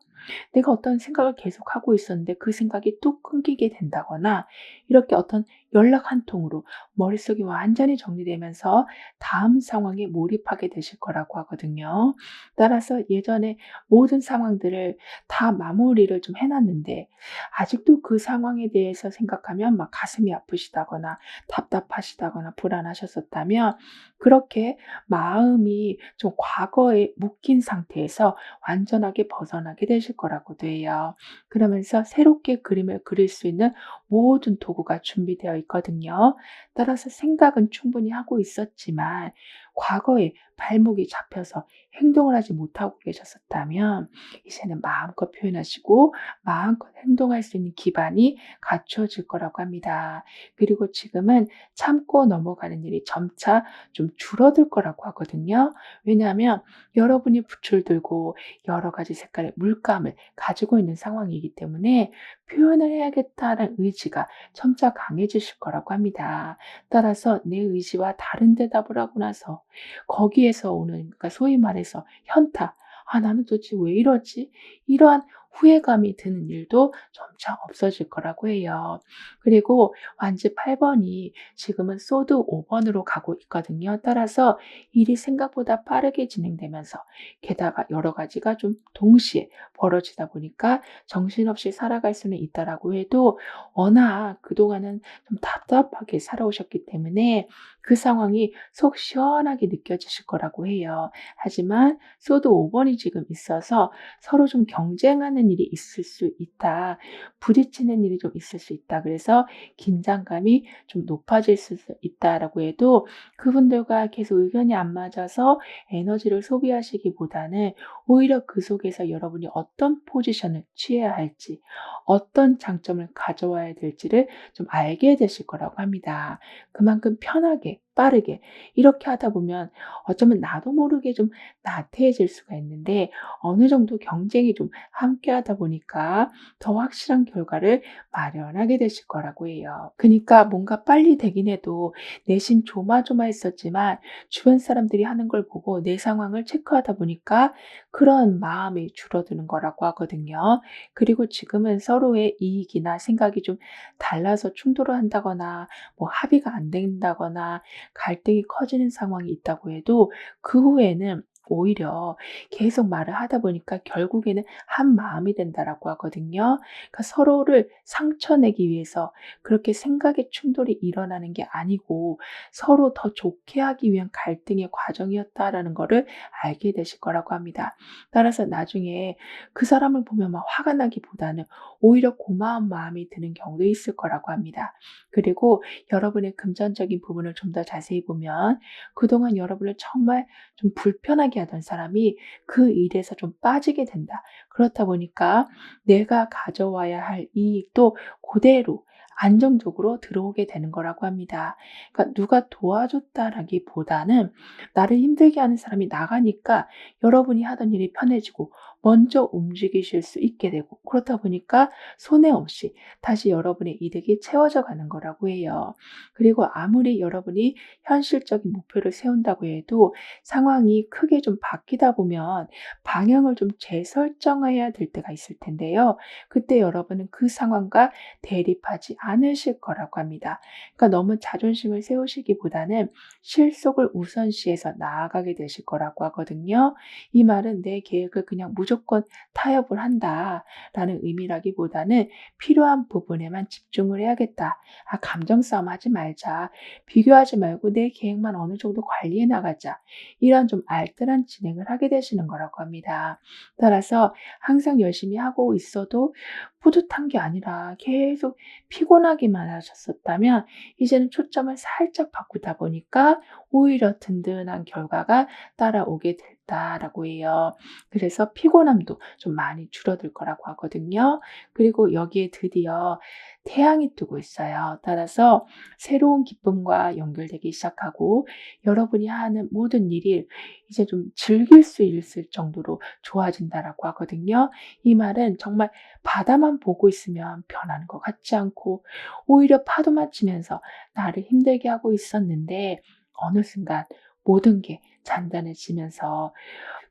내가 어떤 생각을 계속하고 있었는데 그 생각이 뚝 끊기게 된다거나 이렇게 어떤 연락 한 통으로 머릿속이 완전히 정리되면서 다음 상황에 몰입하게 되실 거라고 하거든요. 따라서 예전에 모든 상황들을 다 마무리를 좀 해놨는데 아직도 그 상황에 대해서 생각하면 막 가슴이 아프시다거나 답답하시다거나 불안하셨었다면 그렇게 마음이 좀 과거에 묶인 상태에서 완전하게 벗어나게 되실 거라고도 해요. 그러면서 새롭게 그림을 그릴 수 있는 모든 도구가 준비되어 있거든요. 따라서 생각은 충분히 하고 있었지만 과거에 발목이 잡혀서 행동을 하지 못하고 계셨었다면 이제는 마음껏 표현하시고 마음껏 행동할 수 있는 기반이 갖춰질 거라고 합니다. 그리고 지금은 참고 넘어가는 일이 점차 좀 줄어들 거라고 하거든요. 왜냐하면 여러분이 붓을 들고 여러 가지 색깔의 물감을 가지고 있는 상황이기 때문에 표현을 해야겠다는 의지가 점차 강해지실 거라고 합니다. 따라서 내 의지와 다른 대답을 하고 나서 거기에서 오는 그러니까 소위 말해서 현타. '아 나는 도대체 왜 이러지?' 이러한 후회감이 드는 일도 점차 없어질 거라고 해요. 그리고 완즈 8번이 지금은 소드 5번으로 가고 있거든요. 따라서 일이 생각보다 빠르게 진행되면서 게다가 여러 가지가 좀 동시에 벌어지다 보니까 정신없이 살아갈 수는 있다라고 해도 워낙 그동안은 좀 답답하게 살아오셨기 때문에 그 상황이 속 시원하게 느껴지실 거라고 해요. 하지만 소드 5번이 지금 있어서 서로 좀 경쟁하는 일이 있을 수 있다. 부딪히는 일이 좀 있을 수 있다. 그래서 긴장감이 좀 높아질 수 있다라고 해도 그분들과 계속 의견이 안 맞아서 에너지를 소비하시기보다는 오히려 그 속에서 여러분이 어떤 포지션을 취해야 할지, 어떤 장점을 가져와야 될지를 좀 알게 되실 거라고 합니다. 그만큼 편하게, 빠르게 이렇게 하다 보면 어쩌면 나도 모르게 좀 나태해질 수가 있는데 어느 정도 경쟁이 좀 함께 하다 보니까 더 확실한 결과를 마련하게 되실 거라고 해요. 그러니까 뭔가 빨리 되긴 해도 내심 조마조마했었지만 주변 사람들이 하는 걸 보고 내 상황을 체크하다 보니까 그런 마음이 줄어드는 거라고 하거든요. 그리고 지금은 서로의 이익이나 생각이 좀 달라서 충돌을 한다거나 뭐 합의가 안 된다거나 갈등이 커지는 상황이 있다고 해도 그 후에는 오히려 계속 말을 하다 보니까 결국에는 한 마음이 된다라고 하거든요. 그러니까 서로를 상처내기 위해서 그렇게 생각의 충돌이 일어나는 게 아니고 서로 더 좋게 하기 위한 갈등의 과정이었다라는 거를 알게 되실 거라고 합니다. 따라서 나중에 그 사람을 보면 막 화가 나기보다는 오히려 고마운 마음이 드는 경우도 있을 거라고 합니다. 그리고 여러분의 금전적인 부분을 좀 더 자세히 보면 그동안 여러분을 정말 좀 불편하게 하던 사람이 그 일에서 좀 빠지게 된다. 그렇다 보니까 내가 가져와야 할 이익도 그대로 안정적으로 들어오게 되는 거라고 합니다. 그러니까 누가 도와줬다라기보다는 나를 힘들게 하는 사람이 나가니까 여러분이 하던 일이 편해지고 먼저 움직이실 수 있게 되고 그렇다 보니까 손해 없이 다시 여러분의 이득이 채워져 가는 거라고 해요. 그리고 아무리 여러분이 현실적인 목표를 세운다고 해도 상황이 크게 좀 바뀌다 보면 방향을 좀 재설정해야 될 때가 있을 텐데요. 그때 여러분은 그 상황과 대립하지 않으실 거라고 합니다. 그러니까 너무 자존심을 세우시기보다는 실속을 우선시해서 나아가게 되실 거라고 하거든요. 이 말은 내 계획을 그냥 무조건 타협을 한다라는 의미라기보다는 필요한 부분에만 집중을 해야겠다. 아, 감정 싸움 하지 말자. 비교하지 말고 내 계획만 어느 정도 관리해 나가자. 이런 좀 알뜰한 진행을 하게 되시는 거라고 합니다. 따라서 항상 열심히 하고 있어도 뿌듯한 게 아니라 계속 피곤하기만 하셨었다면 이제는 초점을 살짝 바꾸다 보니까 오히려 든든한 결과가 따라오게 됐다라고 해요. 그래서 피곤함도 좀 많이 줄어들 거라고 하거든요. 그리고 여기에 드디어 태양이 뜨고 있어요. 따라서 새로운 기쁨과 연결되기 시작하고 여러분이 하는 모든 일이 이제 좀 즐길 수 있을 정도로 좋아진다라고 하거든요. 이 말은 정말 바다만 보고 있으면 변하는 것 같지 않고 오히려 파도만 치면서 나를 힘들게 하고 있었는데 어느 순간 모든 게 잔잔해지면서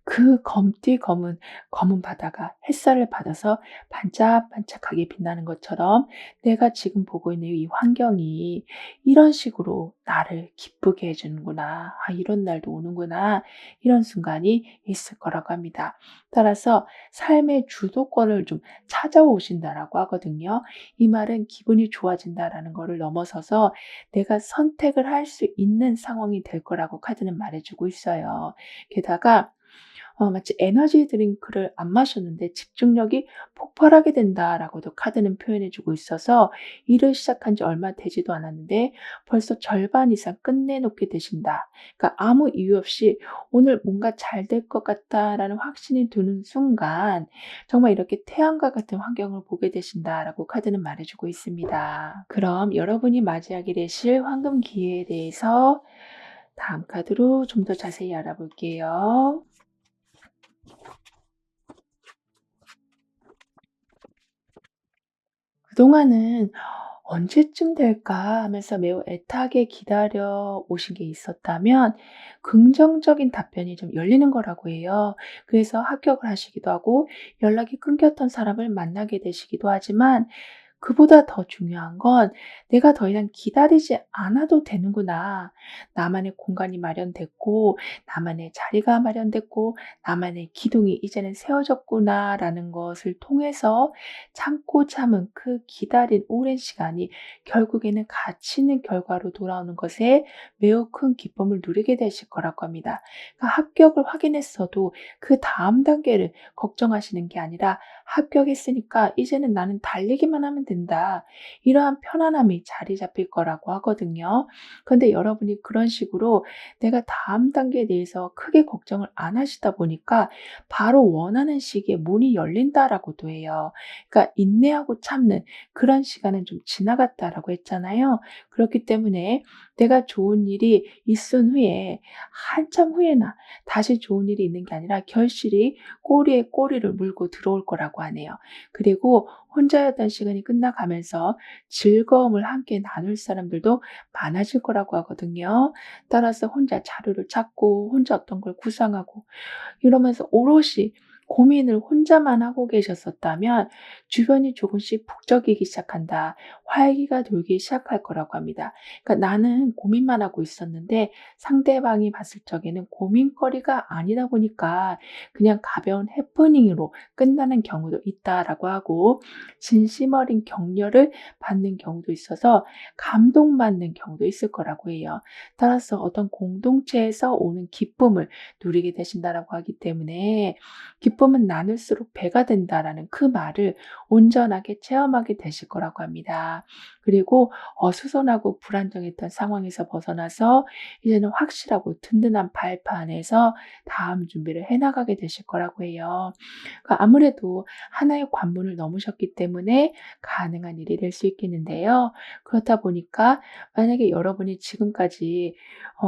그 검은 바다가 햇살을 받아서 반짝반짝하게 빛나는 것처럼 내가 지금 보고 있는 이 환경이 이런 식으로 나를 기쁘게 해 주는구나. '아, 이런 날도 오는구나.' 이런 순간이 있을 거라고 합니다. 따라서 삶의 주도권을 좀 찾아오신다라고 하거든요. 이 말은 기분이 좋아진다라는 거를 넘어서서 내가 선택을 할 수 있는 상황이 될 거라고 카드는 말해 주고 있어요. 게다가 마치 에너지 드링크를 안 마셨는데 집중력이 폭발하게 된다라고도 카드는 표현해 주고 있어서 일을 시작한 지 얼마 되지도 않았는데 벌써 절반 이상 끝내놓게 되신다. 그러니까 아무 이유 없이 오늘 뭔가 잘 될 것 같다라는 확신이 드는 순간 정말 이렇게 태양과 같은 환경을 보게 되신다라고 카드는 말해 주고 있습니다. 그럼 여러분이 맞이하게 되실 황금 기회에 대해서 다음 카드로 좀 더 자세히 알아볼게요. 그동안은 언제쯤 될까 하면서 매우 애타게 기다려 오신 게 있었다면 긍정적인 답변이 좀 열리는 거라고 해요. 그래서 합격을 하시기도 하고 연락이 끊겼던 사람을 만나게 되시기도 하지만 그보다 더 중요한 건 '내가 더 이상 기다리지 않아도 되는구나. 나만의 공간이 마련됐고 나만의 자리가 마련됐고 나만의 기둥이 이제는 세워졌구나.'라는 것을 통해서 참고 참은 그 기다린 오랜 시간이 결국에는 가치 있는 결과로 돌아오는 것에 매우 큰 기쁨을 누리게 되실 거라고 합니다. 그러니까 합격을 확인했어도 그다음 단계를 걱정하시는 게 아니라 '합격했으니까 이제는 나는 달리기만 하면 된다.' 이러한 편안함이 자리 잡힐 거라고 하거든요. 그런데 여러분이 그런 식으로 내가 다음 단계에 대해서 크게 걱정을 안 하시다 보니까 바로 원하는 시기에 문이 열린다라고도 해요. 그러니까 인내하고 참는 그런 시간은 좀 지나갔다라고 했잖아요. 그렇기 때문에 내가 좋은 일이 있은 후에 한참 후에나 다시 좋은 일이 있는 게 아니라 결실이 꼬리에 꼬리를 물고 들어올 거라고 하네요. 그리고 혼자였던 시간이 끝나가면서 즐거움을 함께 나눌 사람들도 많아질 거라고 하거든요. 따라서 혼자 자료를 찾고 혼자 어떤 걸 구상하고 이러면서 오롯이 고민을 혼자만 하고 계셨었다면 주변이 조금씩 북적이기 시작한다. 활기가 돌기 시작할 거라고 합니다. 그러니까 나는 고민만 하고 있었는데 상대방이 봤을 적에는 고민거리가 아니다 보니까 그냥 가벼운 해프닝으로 끝나는 경우도 있다라고 하고 진심 어린 격려를 받는 경우도 있어서 감동받는 경우도 있을 거라고 해요. 따라서 어떤 공동체에서 오는 기쁨을 누리게 되신다라고 하기 때문에 기쁨은 나눌수록 배가 된다라는 그 말을 온전하게 체험하게 되실 거라고 합니다. 그리고 어수선하고 불안정했던 상황에서 벗어나서 이제는 확실하고 든든한 발판에서 다음 준비를 해나가게 되실 거라고 해요. 그러니까 아무래도 하나의 관문을 넘으셨기 때문에 가능한 일이 될 수 있겠는데요. 그렇다 보니까 만약에 여러분이 지금까지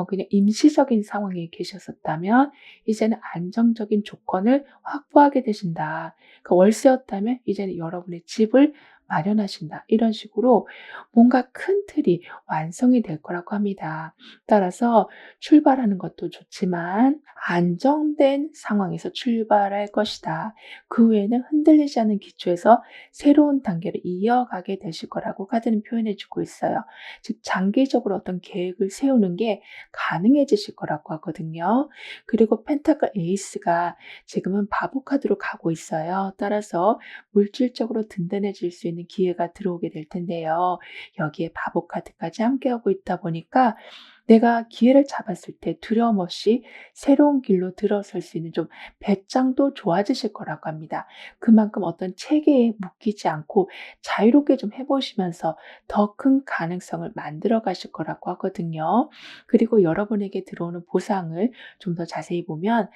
그냥 임시적인 상황에 계셨었다면 이제는 안정적인 조건을 확보하게 되신다. 그러니까 월세였다면 이제는 여러분의 집을 마련하신다. 이런 식으로 뭔가 큰 틀이 완성이 될 거라고 합니다. 따라서 출발하는 것도 좋지만 안정된 상황에서 출발할 것이다. 그 후에는 흔들리지 않는 기초에서 새로운 단계를 이어가게 되실 거라고 카드는 표현해 주고 있어요. 즉 장기적으로 어떤 계획을 세우는 게 가능해지실 거라고 하거든요. 그리고 펜타클 에이스가 지금은 바보 카드로 가고 있어요. 따라서 물질적으로 든든해질 수 있는 기회가 들어오게 될 텐데요. 여기에 바보 카드까지 함께하고 있다 보니까 내가 기회를 잡았을 때 두려움 없이 새로운 길로 들어설 수 있는 좀 배짱도 좋아지실 거라고 합니다. 그만큼 어떤 체계에 묶이지 않고 자유롭게 좀 해보시면서 더 큰 가능성을 만들어 가실 거라고 하거든요. 그리고 여러분에게 들어오는 보상을 좀 더 자세히 보면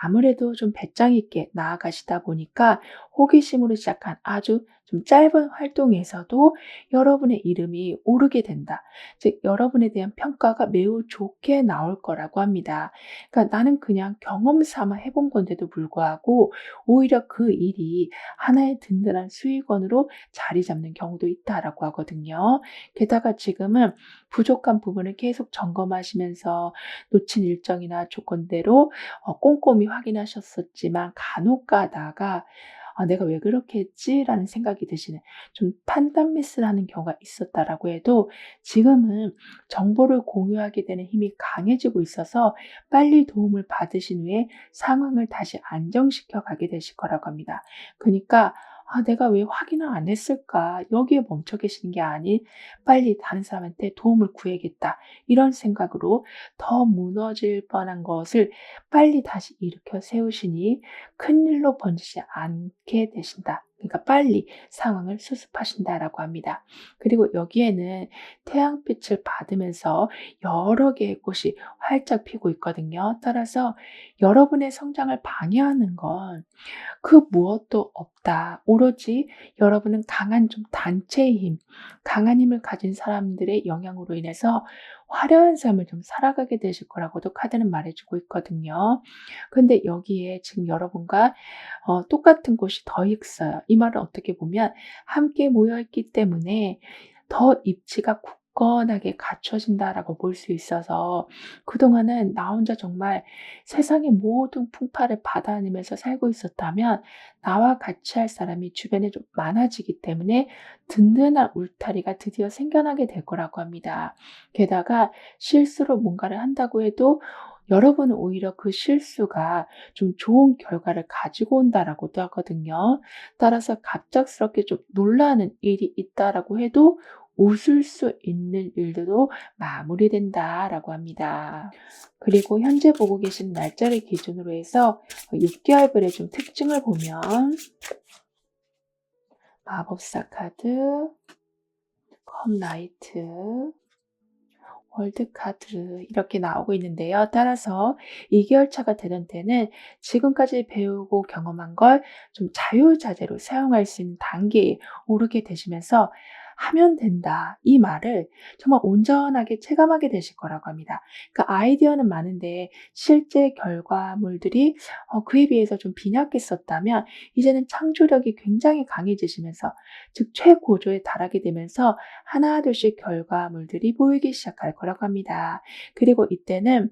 아무래도 좀 배짱 있게 나아가시다 보니까 호기심으로 시작한 아주 좀 짧은 활동에서도 여러분의 이름이 오르게 된다. 즉 여러분에 대한 평가가 매우 좋게 나올 거라고 합니다. 그러니까 나는 그냥 경험 삼아 해본 건데도 불구하고 오히려 그 일이 하나의 든든한 수익원으로 자리 잡는 경우도 있다라고 하거든요. 게다가 지금은 부족한 부분을 계속 점검하시면서 놓친 일정이나 조건대로 꼼꼼히 확인하셨었지만 간혹 가다가 '아 내가 왜 그렇게 했지?'라는 생각이 드시는 좀 판단 미스를 하는 경우가 있었다라고 해도 지금은 정보를 공유하게 되는 힘이 강해지고 있어서 빨리 도움을 받으신 후에 상황을 다시 안정시켜 가게 되실 거라고 합니다. 그니까 '아 내가 왜 확인을 안 했을까?' 여기에 멈춰 계시는 게 아닌 '빨리 다른 사람한테 도움을 구해야겠다.' 이런 생각으로 더 무너질 뻔한 것을 빨리 다시 일으켜 세우시니 큰일로 번지지 않게 되신다. 그러니까 빨리 상황을 수습하신다라고 합니다. 그리고 여기에는 태양빛을 받으면서 여러 개의 꽃이 활짝 피고 있거든요. 따라서 여러분의 성장을 방해하는 건 그 무엇도 없다. 오로지 여러분은 강한 좀 단체의 힘, 강한 힘을 가진 사람들의 영향으로 인해서 화려한 삶을 좀 살아가게 되실 거라고도 카드는 말해주고 있거든요. 근데 여기에 지금 여러분과 똑같은 곳이 더 있어요. 이 말은 어떻게 보면 함께 모여 있기 때문에 더 입지가 굳건하게 갖춰진다라고 볼 수 있어서 그동안은 나 혼자 정말 세상의 모든 풍파를 받아내면서 살고 있었다면 나와 같이 할 사람이 주변에 좀 많아지기 때문에 든든한 울타리가 드디어 생겨나게 될 거라고 합니다. 게다가 실수로 뭔가를 한다고 해도 여러분은 오히려 그 실수가 좀 좋은 결과를 가지고 온다라고도 하거든요. 따라서 갑작스럽게 좀 놀라는 일이 있다라고 해도 웃을 수 있는 일들도 마무리된다라고 합니다. 그리고 현재 보고 계신 날짜를 기준으로 해서 6개월별의 좀 특징을 보면 마법사 카드, 컵 나이트, 월드 카드 이렇게 나오고 있는데요. 따라서 2개월 차가 되던 때는 지금까지 배우고 경험한 걸 좀 자유자재로 사용할 수 있는 단계에 오르게 되시면서 하면 된다. 이 말을 정말 온전하게 체감하게 되실 거라고 합니다. 그러니까 아이디어는 많은데 실제 결과물들이 그에 비해서 좀 빈약했었다면 이제는 창조력이 굉장히 강해지시면서 즉 최고조에 달하게 되면서 하나둘씩 결과물들이 보이기 시작할 거라고 합니다. 그리고 이때는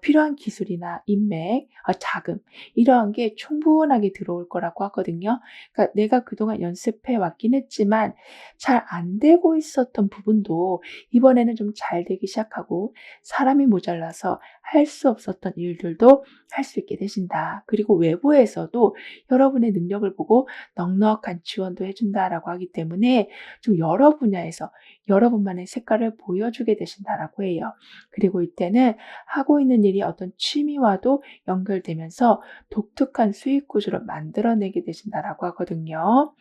필요한 기술이나 인맥, 자금 이러한 게 충분하게 들어올 거라고 하거든요. 그러니까 내가 그동안 연습해 왔긴 했지만 잘 안 되고 있었던 부분도 이번에는 좀 잘 되기 시작하고 사람이 모자라서 할 수 없었던 일들도 할 수 있게 되신다. 그리고 외부에서도 여러분의 능력을 보고 넉넉한 지원도 해준다라고 하기 때문에 좀 여러 분야에서 여러분만의 색깔을 보여주게 되신다라고 해요. 그리고 이때는 하고 있는 일이 어떤 취미와도 연결되면서 독특한 수익 구조를 만들어내게 되신다라고 하거든요.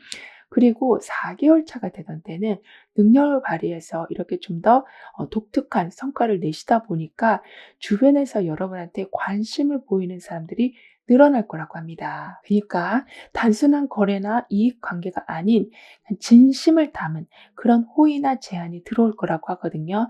그리고 4개월 차가 되던 때는 능력을 발휘해서 이렇게 좀 더 독특한 성과를 내시다 보니까 주변에서 여러분한테 관심을 보이는 사람들이 늘어날 거라고 합니다. 그러니까 단순한 거래나 이익 관계가 아닌 진심을 담은 그런 호의나 제안이 들어올 거라고 하거든요.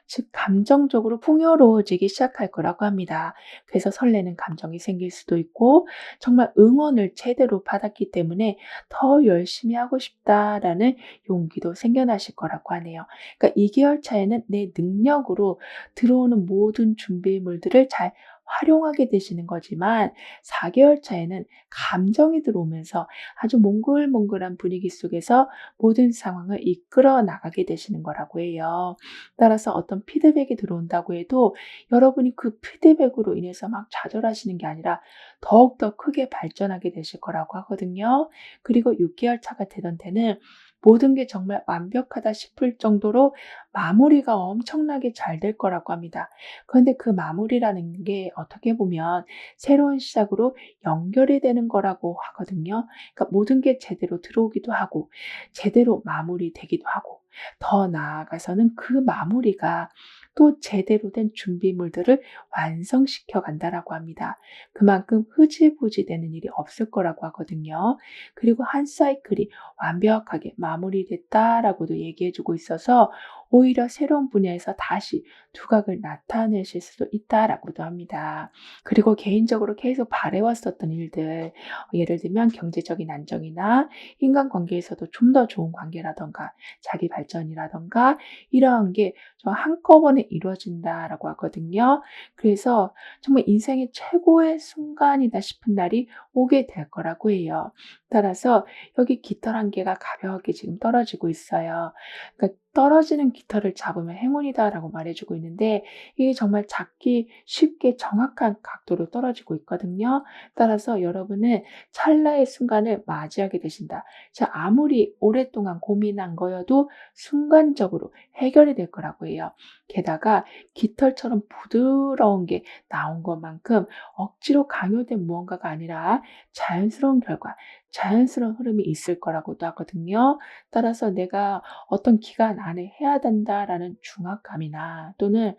즉 감정적으로 풍요로워지기 시작할 거라고 합니다. 그래서 설레는 감정이 생길 수도 있고 정말 응원을 제대로 받았기 때문에 더 열심히 하고 싶다라는 용기도 생겨나실 거라고 하네요. 그러니까 2개월 차에는 내 능력으로 들어오는 모든 준비물들을 잘 활용하게 되시는 거지만 4개월 차에는 감정이 들어오면서 아주 몽글몽글한 분위기 속에서 모든 상황을 이끌어 나가게 되시는 거라고 해요. 따라서 어떤 피드백이 들어온다고 해도 여러분이 그 피드백으로 인해서 막 좌절하시는 게 아니라 더욱더 크게 발전하게 되실 거라고 하거든요. 그리고 6개월 차가 되던 때는 모든 게 정말 완벽하다 싶을 정도로 마무리가 엄청나게 잘 될 거라고 합니다. 그런데 그 마무리라는 게 어떻게 보면 새로운 시작으로 연결이 되는 거라고 하거든요. 그러니까 모든 게 제대로 들어오기도 하고 제대로 마무리되기도 하고 더 나아가서는 그 마무리가 또 제대로 된 준비물들을 완성시켜 간다라고 합니다. 그만큼 흐지부지 되는 일이 없을 거라고 하거든요. 그리고 한 사이클이 완벽하게 마무리됐다라고도 얘기해 주고 있어서 오히려 새로운 분야에서 다시 두각을 나타내실 수도 있다라고도 합니다. 그리고 개인적으로 계속 바래왔었던 일들, 예를 들면 경제적인 안정이나 인간관계에서도 좀 더 좋은 관계라던가 자기 발전이라던가 이러한 게 좀 한꺼번에 이루어진다라고 하거든요. 그래서 정말 인생의 최고의 순간이다 싶은 날이 오게 될 거라고 해요. 따라서 여기 깃털 한 개가 가볍게 지금 떨어지고 있어요. 그러니까 떨어지는 깃털을 잡으면 행운이다라고 말해주고 있는데 이게 정말 잡기 쉽게 정확한 각도로 떨어지고 있거든요. 따라서 여러분은 찰나의 순간을 맞이하게 되신다. 자, 아무리 오랫동안 고민한 거여도 순간적으로 해결이 될 거라고 해요. 게다가 깃털처럼 부드러운 게 나온 것만큼 억지로 강요된 무언가가 아니라 자연스러운 결과, 자연스러운 흐름이 있을 거라고도 하거든요. 따라서 내가 어떤 기간 안에 해야 된다라는 중압감이나 또는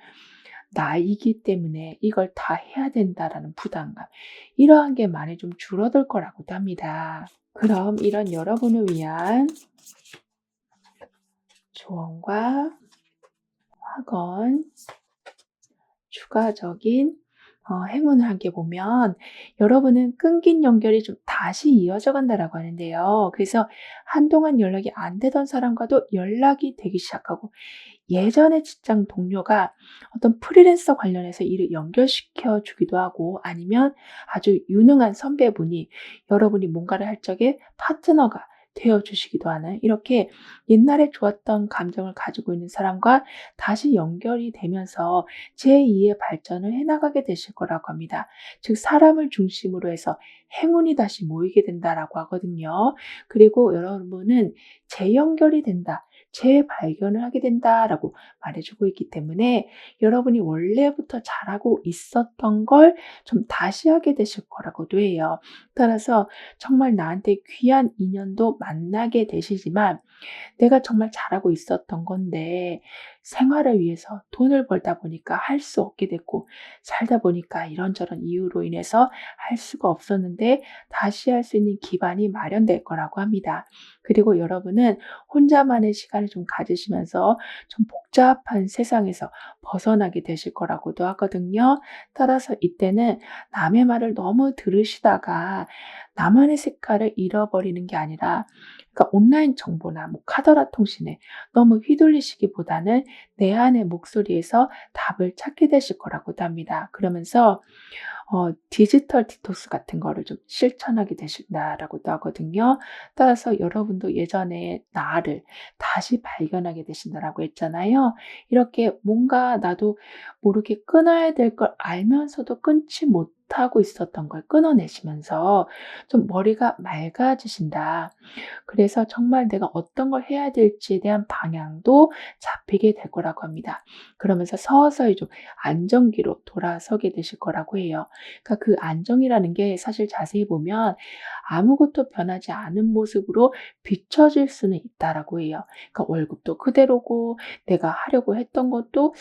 나이기 때문에 이걸 다 해야 된다라는 부담감, 이러한 게 많이 좀 줄어들 거라고도 합니다. 그럼 이런 여러분을 위한 조언과 확언, 추가적인 행운을 함께 보면 여러분은 끊긴 연결이 좀 다시 이어져 간다라고 하는데요. 그래서 한동안 연락이 안 되던 사람과도 연락이 되기 시작하고 예전의 직장 동료가 어떤 프리랜서 관련해서 일을 연결시켜 주기도 하고 아니면 아주 유능한 선배분이 여러분이 뭔가를 할 적에 파트너가 되어 주시기도 하는 이렇게 옛날에 좋았던 감정을 가지고 있는 사람과 다시 연결이 되면서 제2의 발전을 해 나가게 되실 거라고 합니다. 즉 사람을 중심으로 해서 행운이 다시 모이게 된다라고 하거든요. 그리고 여러분은 재연결이 된다. 재발견을 하게 된다라고 말해주고 있기 때문에 여러분이 원래부터 잘하고 있었던 걸 좀 다시 하게 되실 거라고도 해요. 따라서 정말 나한테 귀한 인연도 만나게 되시지만 내가 정말 잘하고 있었던 건데 생활을 위해서 돈을 벌다 보니까 할 수 없게 됐고 살다 보니까 이런저런 이유로 인해서 할 수가 없었는데 다시 할 수 있는 기반이 마련될 거라고 합니다. 그리고 여러분은 혼자만의 시간을 좀 가지시면서 좀 복잡한 세상에서 벗어나게 되실 거라고도 하거든요. 따라서 이때는 남의 말을 너무 들으시다가 나만의 색깔을 잃어버리는 게 아니라 그러니까 온라인 정보나 뭐 카더라 통신에 너무 휘둘리시기보다는 내 안의 목소리에서 답을 찾게 되실 거라고도 합니다. 그러면서 디지털 디톡스 같은 거를 좀 실천하게 되신다라고도 하거든요. 따라서 여러분도 예전의 나를 다시 발견하게 되신다라고 했잖아요. 이렇게 뭔가 나도 모르게 끊어야 될 걸 알면서도 끊지 못하고 있었던 걸 끊어내시면서 좀 머리가 맑아지신다. 그래서 정말 내가 어떤 걸 해야 될지에 대한 방향도 잡히게 될 거라고 합니다. 그러면서 서서히 좀 안정기로 돌아서게 되실 거라고 해요. 그러니까 그 안정이라는 게 사실 자세히 보면 아무것도 변하지 않은 모습으로 비춰질 수는 있다라고 해요. 그러니까 월급도 그대로고 내가 하려고 했던 것도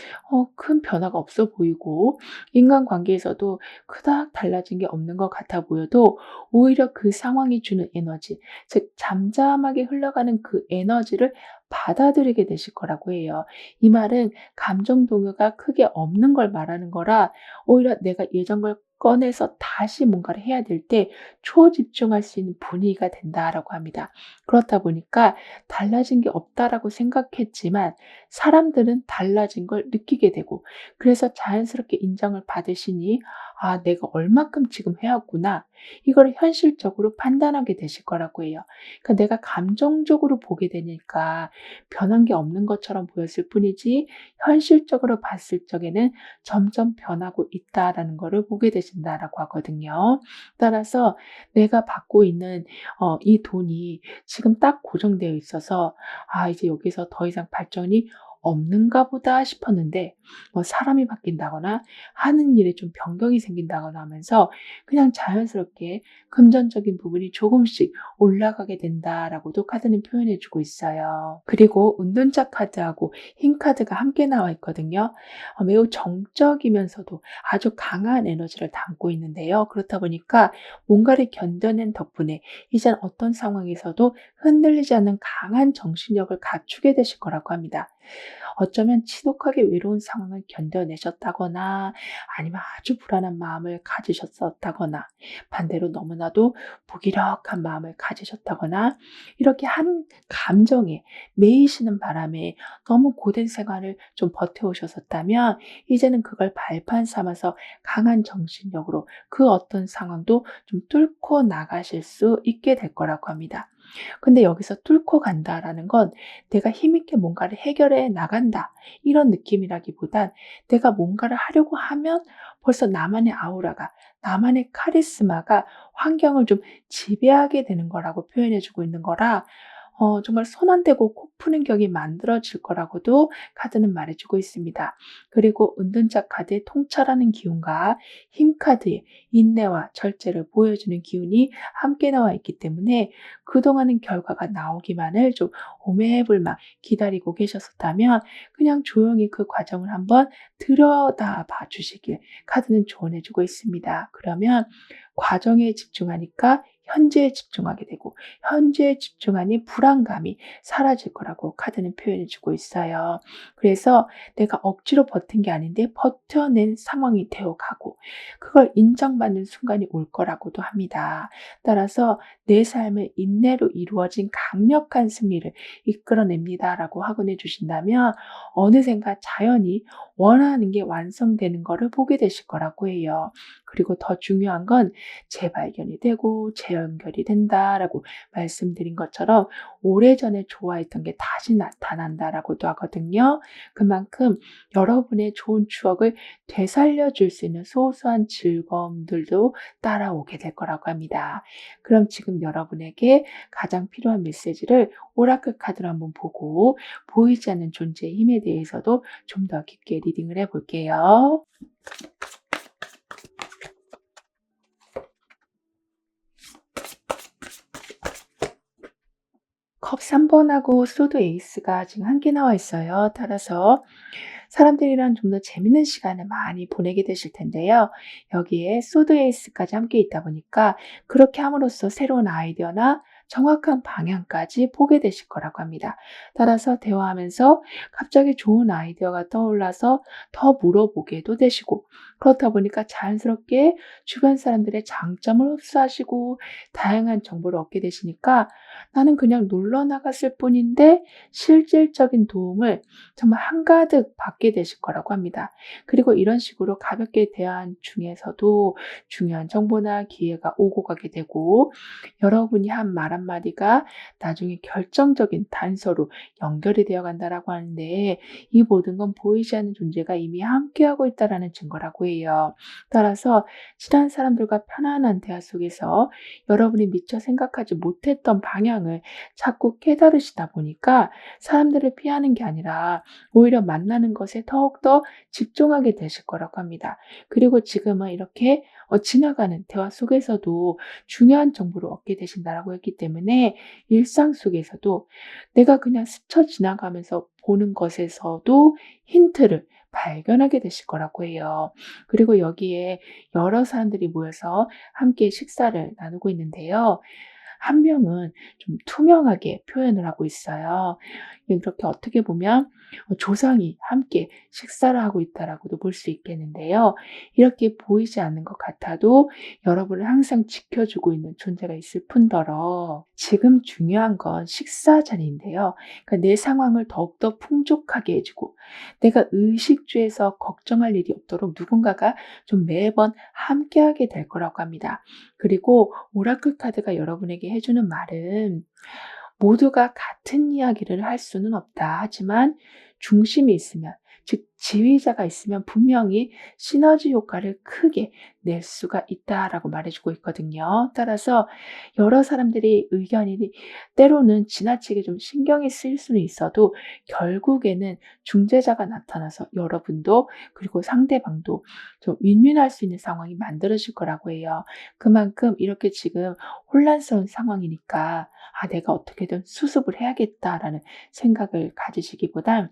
큰 변화가 없어 보이고 인간관계에서도 그닥 달라진 게 없는 것 같아 보여도 오히려 그 상황이 주는 에너지, 즉 잠잠하게 흘러가는 그 에너지를 받아들이게 되실 거라고 해요. 이 말은 감정 동요가 크게 없는 걸 말하는 거라 오히려 내가 예전 걸 꺼내서 다시 뭔가를 해야 될 때 초집중할 수 있는 분위기가 된다라고 합니다. 그렇다 보니까 달라진 게 없다라고 생각했지만 사람들은 달라진 걸 느끼게 되고 그래서 자연스럽게 인정을 받으시니 아, 내가 얼마큼 지금 해왔구나. 이걸 현실적으로 판단하게 되실 거라고 해요. 그러니까 내가 감정적으로 보게 되니까 변한 게 없는 것처럼 보였을 뿐이지 현실적으로 봤을 적에는 점점 변하고 있다라는 거를 보게 되신다라고 하거든요. 따라서 내가 받고 있는 이 돈이 지금 딱 고정되어 있어서 아, 이제 여기서 더 이상 발전이 없는가 보다 싶었는데 사람이 바뀐다거나 하는 일에 좀 변경이 생긴다거나 하면서 그냥 자연스럽게 금전적인 부분이 조금씩 올라가게 된다라고도 카드는 표현해 주고 있어요. 그리고 은둔자 카드하고 흰 카드가 함께 나와 있거든요. 매우 정적이면서도 아주 강한 에너지를 담고 있는데요. 그렇다 보니까 뭔가를 견뎌낸 덕분에 이젠 어떤 상황에서도 흔들리지 않는 강한 정신력을 갖추게 되실 거라고 합니다. 어쩌면 지독하게 외로운 상황을 견뎌내셨다거나 아니면 아주 불안한 마음을 가지셨었다거나 반대로 너무나도 무기력한 마음을 가지셨다거나 이렇게 한 감정에 매이시는 바람에 너무 고된 생활을 좀 버텨오셨었다면 이제는 그걸 발판 삼아서 강한 정신력으로 그 어떤 상황도 좀 뚫고 나가실 수 있게 될 거라고 합니다. 근데 여기서 뚫고 간다라는 건 내가 힘있게 뭔가를 해결해 나간다. 이런 느낌이라기보단 내가 뭔가를 하려고 하면 벌써 나만의 아우라가, 나만의 카리스마가 환경을 좀 지배하게 되는 거라고 표현해 주고 있는 거라 정말 손 안 대고 코 푸는 격이 만들어질 거라고도 카드는 말해주고 있습니다. 그리고 은둔자 카드의 통찰하는 기운과 힘 카드의 인내와 절제를 보여주는 기운이 함께 나와 있기 때문에 그동안은 결과가 나오기만을 좀 오매불망 기다리고 계셨었다면 그냥 조용히 그 과정을 한번 들여다봐 주시길 카드는 조언해주고 있습니다. 그러면 과정에 집중하니까 현재에 집중하게 되고 현재에 집중하니 불안감이 사라질 거라고 카드는 표현해 주고 있어요. 그래서 내가 억지로 버틴 게 아닌데 버텨낸 상황이 되어 가고 그걸 인정받는 순간이 올 거라고도 합니다. 따라서 내 삶의 인내로 이루어진 강력한 승리를 이끌어냅니다라고 확언해 주신다면 어느샌가 자연히 원하는 게 완성되는 거를 보게 되실 거라고 해요. 그리고 더 중요한 건 재발견이 되고 재연결이 된다라고 말씀드린 것처럼 오래전에 좋아했던 게 다시 나타난다라고도 하거든요. 그만큼 여러분의 좋은 추억을 되살려 줄 수 있는 소소한 즐거움들도 따라오게 될 거라고 합니다. 그럼 지금 여러분에게 가장 필요한 메시지를 오라클 카드로 한번 보고 보이지 않는 존재의 힘에 대해서도 좀 더 깊게 리딩을 해 볼게요. 컵 3번하고 소드 에이스가 지금 함께 나와 있어요. 따라서 사람들이랑 좀 더 재밌는 시간을 많이 보내게 되실 텐데요. 여기에 소드 에이스까지 함께 있다 보니까 그렇게 함으로써 새로운 아이디어나 정확한 방향까지 보게 되실 거라고 합니다. 따라서 대화하면서 갑자기 좋은 아이디어가 떠올라서 더 물어보게도 되시고 그렇다 보니까 자연스럽게 주변 사람들의 장점을 흡수하시고 다양한 정보를 얻게 되시니까 나는 그냥 놀러 나갔을 뿐인데 실질적인 도움을 정말 한가득 받게 되실 거라고 합니다. 그리고 이런 식으로 가볍게 대화한 중에서도 중요한 정보나 기회가 오고 가게 되고 여러분이 한 말 한마디가 나중에 결정적인 단서로 연결이 되어 간다라고 하는데 이 모든 건 보이지 않는 존재가 이미 함께하고 있다라는 증거라고 해요. 따라서 친한 사람들과 편안한 대화 속에서 여러분이 미처 생각하지 못했던 방향을 자꾸 깨달으시다 보니까 사람들을 피하는 게 아니라 오히려 만나는 것에 더욱더 집중하게 되실 거라고 합니다. 그리고 지금은 이렇게 지나가는 대화 속에서도 중요한 정보를 얻게 되신다라고 했기 때문에 일상 속에서도 내가 그냥 스쳐 지나가면서 보는 것에서도 힌트를 발견하게 되실 거라고 해요. 그리고 여기에 여러 사람들이 모여서 함께 식사를 나누고 있는데요. 한 명은 좀 투명하게 표현을 하고 있어요. 이렇게 어떻게 보면 조상이 함께 식사를 하고 있다라고도 볼 수 있겠는데요. 이렇게 보이지 않는 것 같아도 여러분을 항상 지켜주고 있는 존재가 있을 뿐더러 지금 중요한 건 식사 자리인데요. 그러니까 내 상황을 더욱더 풍족하게 해주고 내가 의식주에서 걱정할 일이 없도록 누군가가 좀 매번 함께하게 될 거라고 합니다. 그리고 오라클 카드가 여러분에게 해주는 말은 모두가 같은 이야기를 할 수는 없다. 하지만 중심이 있으면, 즉 지휘자가 있으면 분명히 시너지 효과를 크게 낼 수가 있다라고 말해주고 있거든요. 따라서 여러 사람들이 의견이 때로는 지나치게 좀 신경이 쓰일 수는 있어도 결국에는 중재자가 나타나서 여러분도 그리고 상대방도 좀 윈윈할 수 있는 상황이 만들어질 거라고 해요. 그만큼 이렇게 지금 혼란스러운 상황이니까 내가 어떻게든 수습을 해야겠다라는 생각을 가지시기보단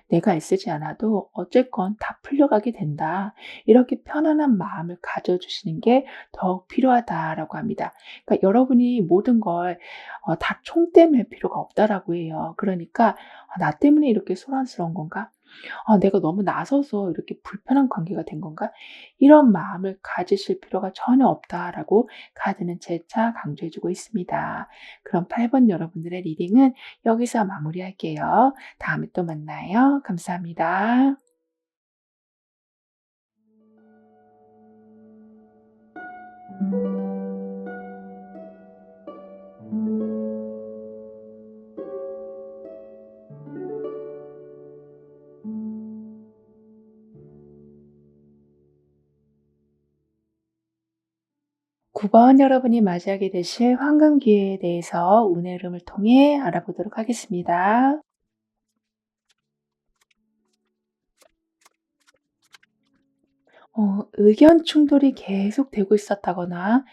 내가 애쓰지 않아도 어쨌건 다 풀려가게 된다. 이렇게 편안한 마음을 가져주시는 게 더욱 필요하다라고 합니다. 그러니까 여러분이 모든 걸 다 총대맬 필요가 없다라고 해요. 그러니까 나 때문에 이렇게 소란스러운 건가? 내가 너무 나서서 이렇게 불편한 관계가 된 건가? 이런 마음을 가지실 필요가 전혀 없다라고 카드는 재차 강조해주고 있습니다. 그럼 8번 여러분들의 리딩은 여기서 마무리할게요. 다음에 또 만나요. 감사합니다. 9번 여러분이 맞이하게 되실 황금 기회에 대해서 운의 흐름을 통해 알아보도록 하겠습니다. 의견 충돌이 계속되고 있었다거나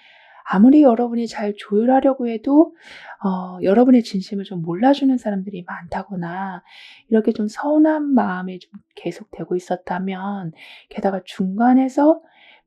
아무리 여러분이 잘 조율하려고 해도 여러분의 진심을 좀 몰라주는 사람들이 많다거나 이렇게 좀 서운한 마음이 좀 계속되고 있었다면 게다가 중간에서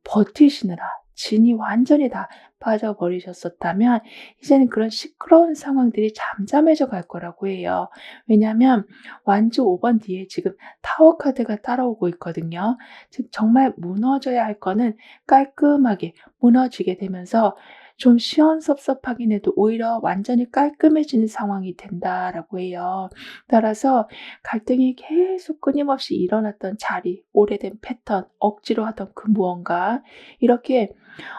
버티시느라 진이 완전히 다 빠져버리셨었다면 이제는 그런 시끄러운 상황들이 잠잠해져 갈 거라고 해요. 왜냐하면 완주 5번 뒤에 지금 타워 카드가 따라오고 있거든요. 즉 정말 무너져야 할 거는 깔끔하게 무너지게 되면서 좀 시원섭섭하긴 해도 오히려 완전히 깔끔해지는 상황이 된다라고 해요. 따라서 갈등이 계속 끊임없이 일어났던 자리, 오래된 패턴, 억지로 하던 그 무언가 이렇게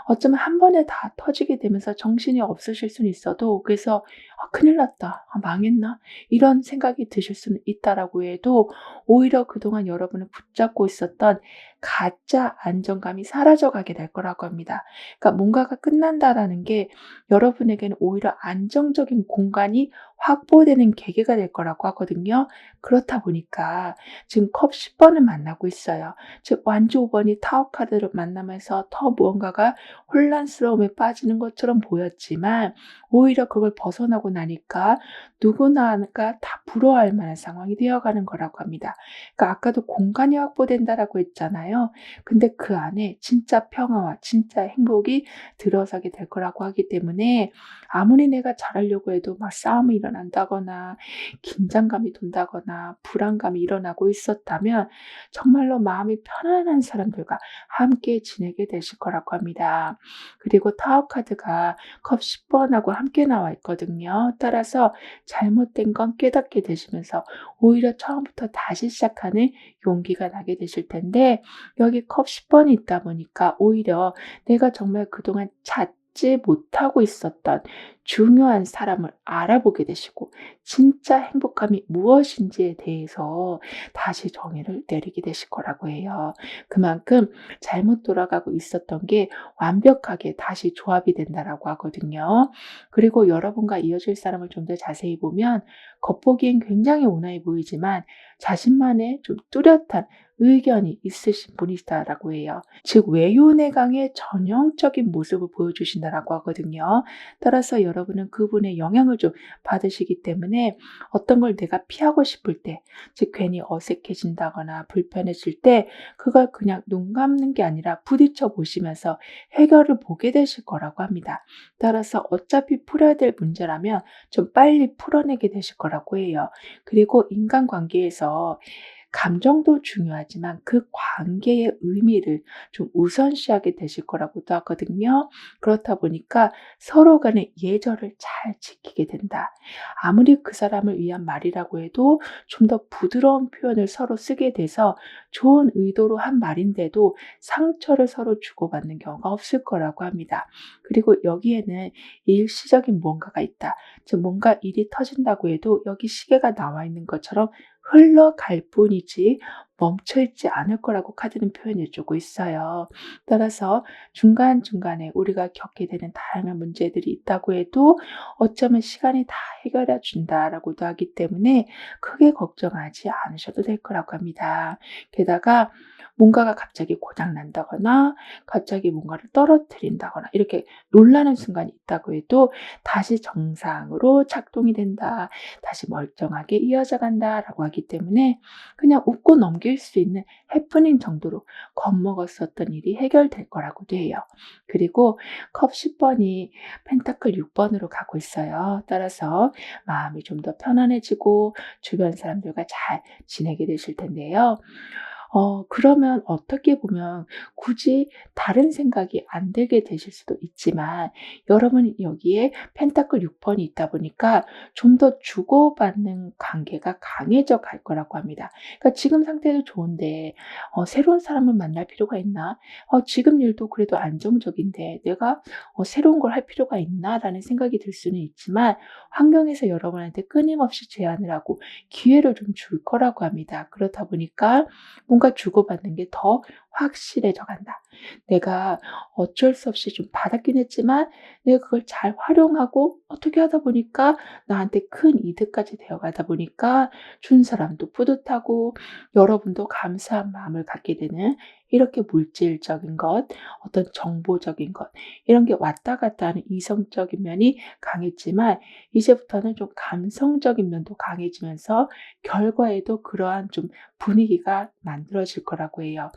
어쩌면 한 번에 다 터지게 되면서 정신이 없으실 수는 있어도 그래서 '아 큰일 났다. 아 망했나?' 이런 생각이 드실 수는 있다라고 해도 오히려 그동안 여러분을 붙잡고 있었던 가짜 안정감이 사라져 가게 될 거라고 합니다. 그러니까 뭔가가 끝난다라는 게 여러분에게는 오히려 안정적인 공간이 확보되는 계기가 될 거라고 하거든요. 그렇다 보니까 지금 컵 10 번을 만나고 있어요. 즉 완주 5 번이 타워 카드를 만나면서 더 무언가가 혼란스러움에 빠지는 것처럼 보였지만 오히려 그걸 벗어나고 나니까 누구나가 다 부러워할 만한 상황이 되어가는 거라고 합니다. 그러니까 아까도 공간이 확보된다라고 했잖아요. 근데 그 안에 진짜 평화와 진짜 행복이 들어서게 될 거라고 하기 때문에 아무리 내가 잘하려고 해도 막 싸움이 일어난다거나 긴장감이 돈다거나 불안감이 일어나고 있었다면 정말로 마음이 편안한 사람들과 함께 지내게 되실 거라고 합니다. 그리고 타워 카드가 컵 10번하고 함께 나와 있거든요. 따라서 잘못된 건 깨닫게 되시면서 오히려 처음부터 다시 시작하는 용기가 나게 되실 텐데 여기 컵 10번이 있다 보니까 오히려 내가 정말 그동안 찾지 못하고 있었던 중요한 사람을 알아보게 되시고 진짜 행복함이 무엇인지에 대해서 다시 정의를 내리게 되실 거라고 해요. 그만큼 잘못 돌아가고 있었던 게 완벽하게 다시 조합이 된다라고 하거든요. 그리고 여러분과 이어질 사람을 좀 더 자세히 보면 겉보기엔 굉장히 온화해 보이지만 자신만의 좀 뚜렷한 의견이 있으신 분이시다라고 해요. 즉 외유내강의 전형적인 모습을 보여주신다라고 하거든요. 따라서 여러분은 그분의 영향을 좀 받으시기 때문에 어떤 걸 내가 피하고 싶을 때, 즉 괜히 어색해진다거나 불편해질 때 그걸 그냥 눈 감는 게 아니라 부딪혀 보시면서 해결을 보게 되실 거라고 합니다. 따라서 어차피 풀어야 될 문제라면 좀 빨리 풀어내게 되실 거라고 해요. 그리고 인간관계에서 감정도 중요하지만 그 관계의 의미를 좀 우선시하게 되실 거라고도 하거든요. 그렇다 보니까 서로 간의 예절을 잘 지키게 된다. 아무리 그 사람을 위한 말이라고 해도 좀 더 부드러운 표현을 서로 쓰게 돼서 좋은 의도로 한 말인데도 상처를 서로 주고받는 경우가 없을 거라고 합니다. 그리고 여기에는 일시적인 무언가가 있다. 즉 뭔가 일이 터진다고 해도 여기 시계가 나와 있는 것처럼 흘러갈 뿐이지 멈춰있지 않을 거라고 카드는 표현해 주고 있어요. 따라서 중간중간에 우리가 겪게 되는 다양한 문제들이 있다고 해도 어쩌면 시간이 다 해결해 준다라고도 하기 때문에 크게 걱정하지 않으셔도 될 거라고 합니다. 게다가 뭔가가 갑자기 고장 난다거나 갑자기 뭔가를 떨어뜨린다거나 이렇게 놀라는 순간이 있다고 해도 다시 정상으로 작동이 된다. 다시 멀쩡하게 이어져 간다라고 하기 때문에 그냥 웃고 넘길 수 있는 해프닝 정도로 겁먹었었던 일이 해결될 거라고도 해요. 그리고 컵 10번이 펜타클 6번으로 가고 있어요. 따라서 마음이 좀 더 편안해지고 주변 사람들과 잘 지내게 되실 텐데요. 그러면 어떻게 보면 굳이 다른 생각이 안 들게 되실 수도 있지만 여러분이 여기에 펜타클 6 번이 있다 보니까 좀 더 주고받는 관계가 강해져 갈 거라고 합니다. 그러니까 지금 상태도 좋은데 새로운 사람을 만날 필요가 있나? 지금 일도 그래도 안정적인데 내가 새로운 걸 할 필요가 있나?'라는 생각이 들 수는 있지만 환경에서 여러분한테 끊임없이 제안을 하고 기회를 좀 줄 거라고 합니다. 그렇다 보니까 뭔가 주고받는 게 더 확실해져 간다. 내가 어쩔 수 없이 좀 받았긴 했지만 내가 그걸 잘 활용하고 어떻게 하다 보니까 나한테 큰 이득까지 되어 가다 보니까 준 사람도 뿌듯하고 여러분도 감사한 마음을 갖게 되는 이렇게 물질적인 것, 어떤 정보적인 것 이런 게 왔다 갔다 하는 이성적인 면이 강했지만 이제부터는 좀 감성적인 면도 강해지면서 결과에도 그러한 좀 분위기가 만들어질 거라고 해요.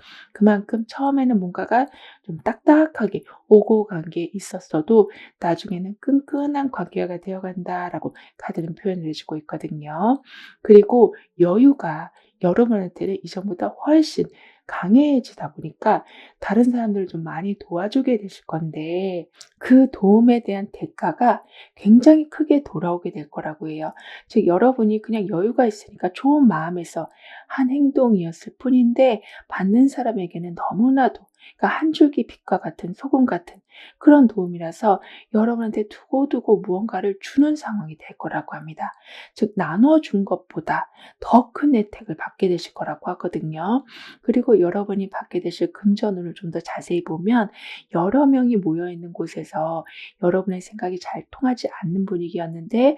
그만큼 처음에는 뭔가가 좀 딱딱하게 오고 간 게 있었어도 나중에는 끈끈한 관계가 되어 간다라고 카드는 표현을 해 주고 있거든요. 그리고 여유가 여러분한테는 이전보다 훨씬 강해지다 보니까 다른 사람들을 좀 많이 도와주게 되실 건데 그 도움에 대한 대가가 굉장히 크게 돌아오게 될 거라고 해요. 즉 여러분이 그냥 여유가 있으니까 좋은 마음에서 한 행동이었을 뿐인데 받는 사람에게는 너무나도 그러니까 한 줄기 빛과 같은 소금 같은 그런 도움이라서 여러분한테 두고두고 무언가를 주는 상황이 될 거라고 합니다. 즉 나눠준 것보다 더 큰 혜택을 받게 되실 거라고 하거든요. 그리고 여러분이 받게 되실 금전운을 좀 더 자세히 보면 여러 명이 모여 있는 곳에서 여러분의 생각이 잘 통하지 않는 분위기였는데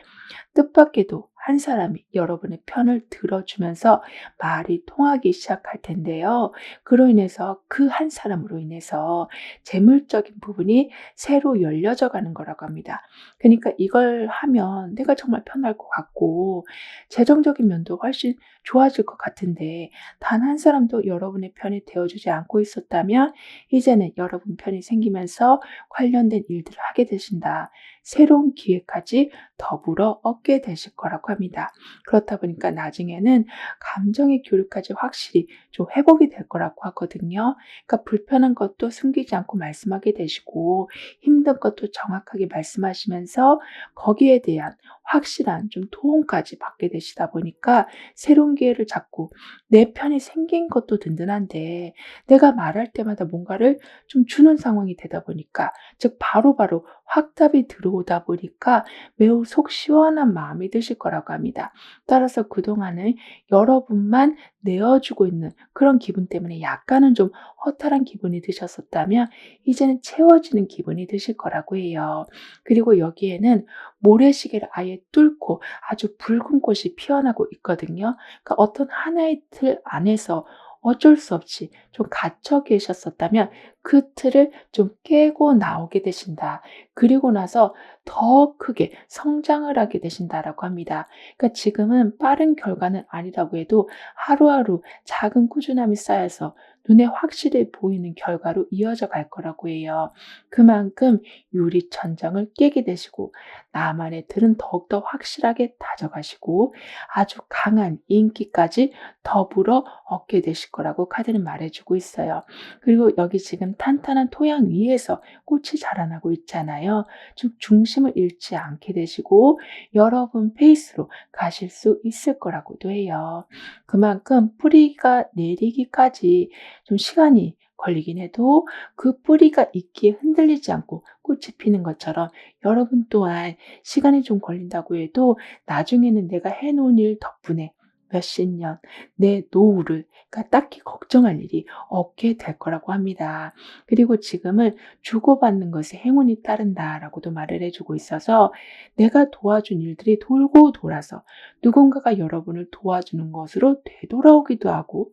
뜻밖에도 한 사람이 여러분의 편을 들어주면서 말이 통하기 시작할 텐데요. 그로 인해서 그 한 사람으로 인해서 재물적인 부분이 새로 열려져 가는 거라고 합니다. 그러니까 이걸 하면 내가 정말 편할 것 같고 재정적인 면도 훨씬 좋아질 것 같은데 단 한 사람도 여러분의 편이 되어주지 않고 있었다면 이제는 여러분 편이 생기면서 관련된 일들을 하게 되신다. 새로운 기회까지 더불어 얻게 되실 거라고 합니다. 그렇다 보니까 나중에는 감정의 교류까지 확실히 좀 회복이 될 거라고 하거든요. 그러니까 불편한 것도 숨기지 않고 말씀하게 되시고 힘든 것도 정확하게 말씀하시면서 거기에 대한 확실한 좀 도움까지 받게 되시다 보니까 새로운 기회를 잡고 내 편이 생긴 것도 든든한데 내가 말할 때마다 뭔가를 좀 주는 상황이 되다 보니까 즉 바로바로 확답이 들어오다 보니까 매우 속 시원한 마음이 드실 거라고 합니다. 따라서 그동안은 여러분만 내어주고 있는 그런 기분 때문에 약간은 좀 허탈한 기분이 드셨었다면 이제는 채워지는 기분이 드실 거라고 해요. 그리고 여기에는 모래시계를 아예 뚫고 아주 붉은 꽃이 피어나고 있거든요. 그러니까 어떤 하나의 틀 안에서 어쩔 수 없이 좀 갇혀 계셨었다면 그 틀을 좀 깨고 나오게 되신다. 그리고 나서 더 크게 성장을 하게 되신다라고 합니다. 그러니까 지금은 빠른 결과는 아니라고 해도 하루하루 작은 꾸준함이 쌓여서 눈에 확실히 보이는 결과로 이어져 갈 거라고 해요. 그만큼 유리천장을 깨게 되시고 나만의 틀은 더욱더 확실하게 다져가시고 아주 강한 인기까지 더불어 얻게 되실 거라고 카드는 말해주고 있어요. 그리고 여기 지금 탄탄한 토양 위에서 꽃이 자라나고 있잖아요. 즉 중심을 잃지 않게 되시고 여러분 페이스로 가실 수 있을 거라고도 해요. 그만큼 뿌리가 내리기까지 좀 시간이 걸리긴 해도 그 뿌리가 있기에 흔들리지 않고 꽃이 피는 것처럼 여러분 또한 시간이 좀 걸린다고 해도 나중에는 내가 해놓은 일 덕분에 몇십 년 내 노후를 그러니까 딱히 걱정할 일이 없게 될 거라고 합니다. 그리고 지금은 주고받는 것에 행운이 따른다라고도 말을 해주고 있어서 내가 도와준 일들이 돌고 돌아서 누군가가 여러분을 도와주는 것으로 되돌아오기도 하고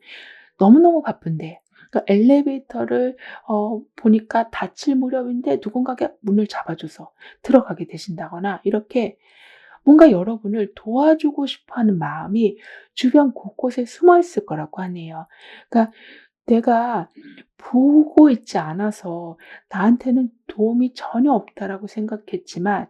너무너무 바쁜데 그러니까 엘리베이터를 보니까 닫힐 무렵인데 누군가가 문을 잡아줘서 들어가게 되신다거나 이렇게 뭔가 여러분을 도와주고 싶어 하는 마음이 주변 곳곳에 숨어 있을 거라고 하네요. 그러니까 내가 보고 있지 않아서 나한테는 도움이 전혀 없다라고 생각했지만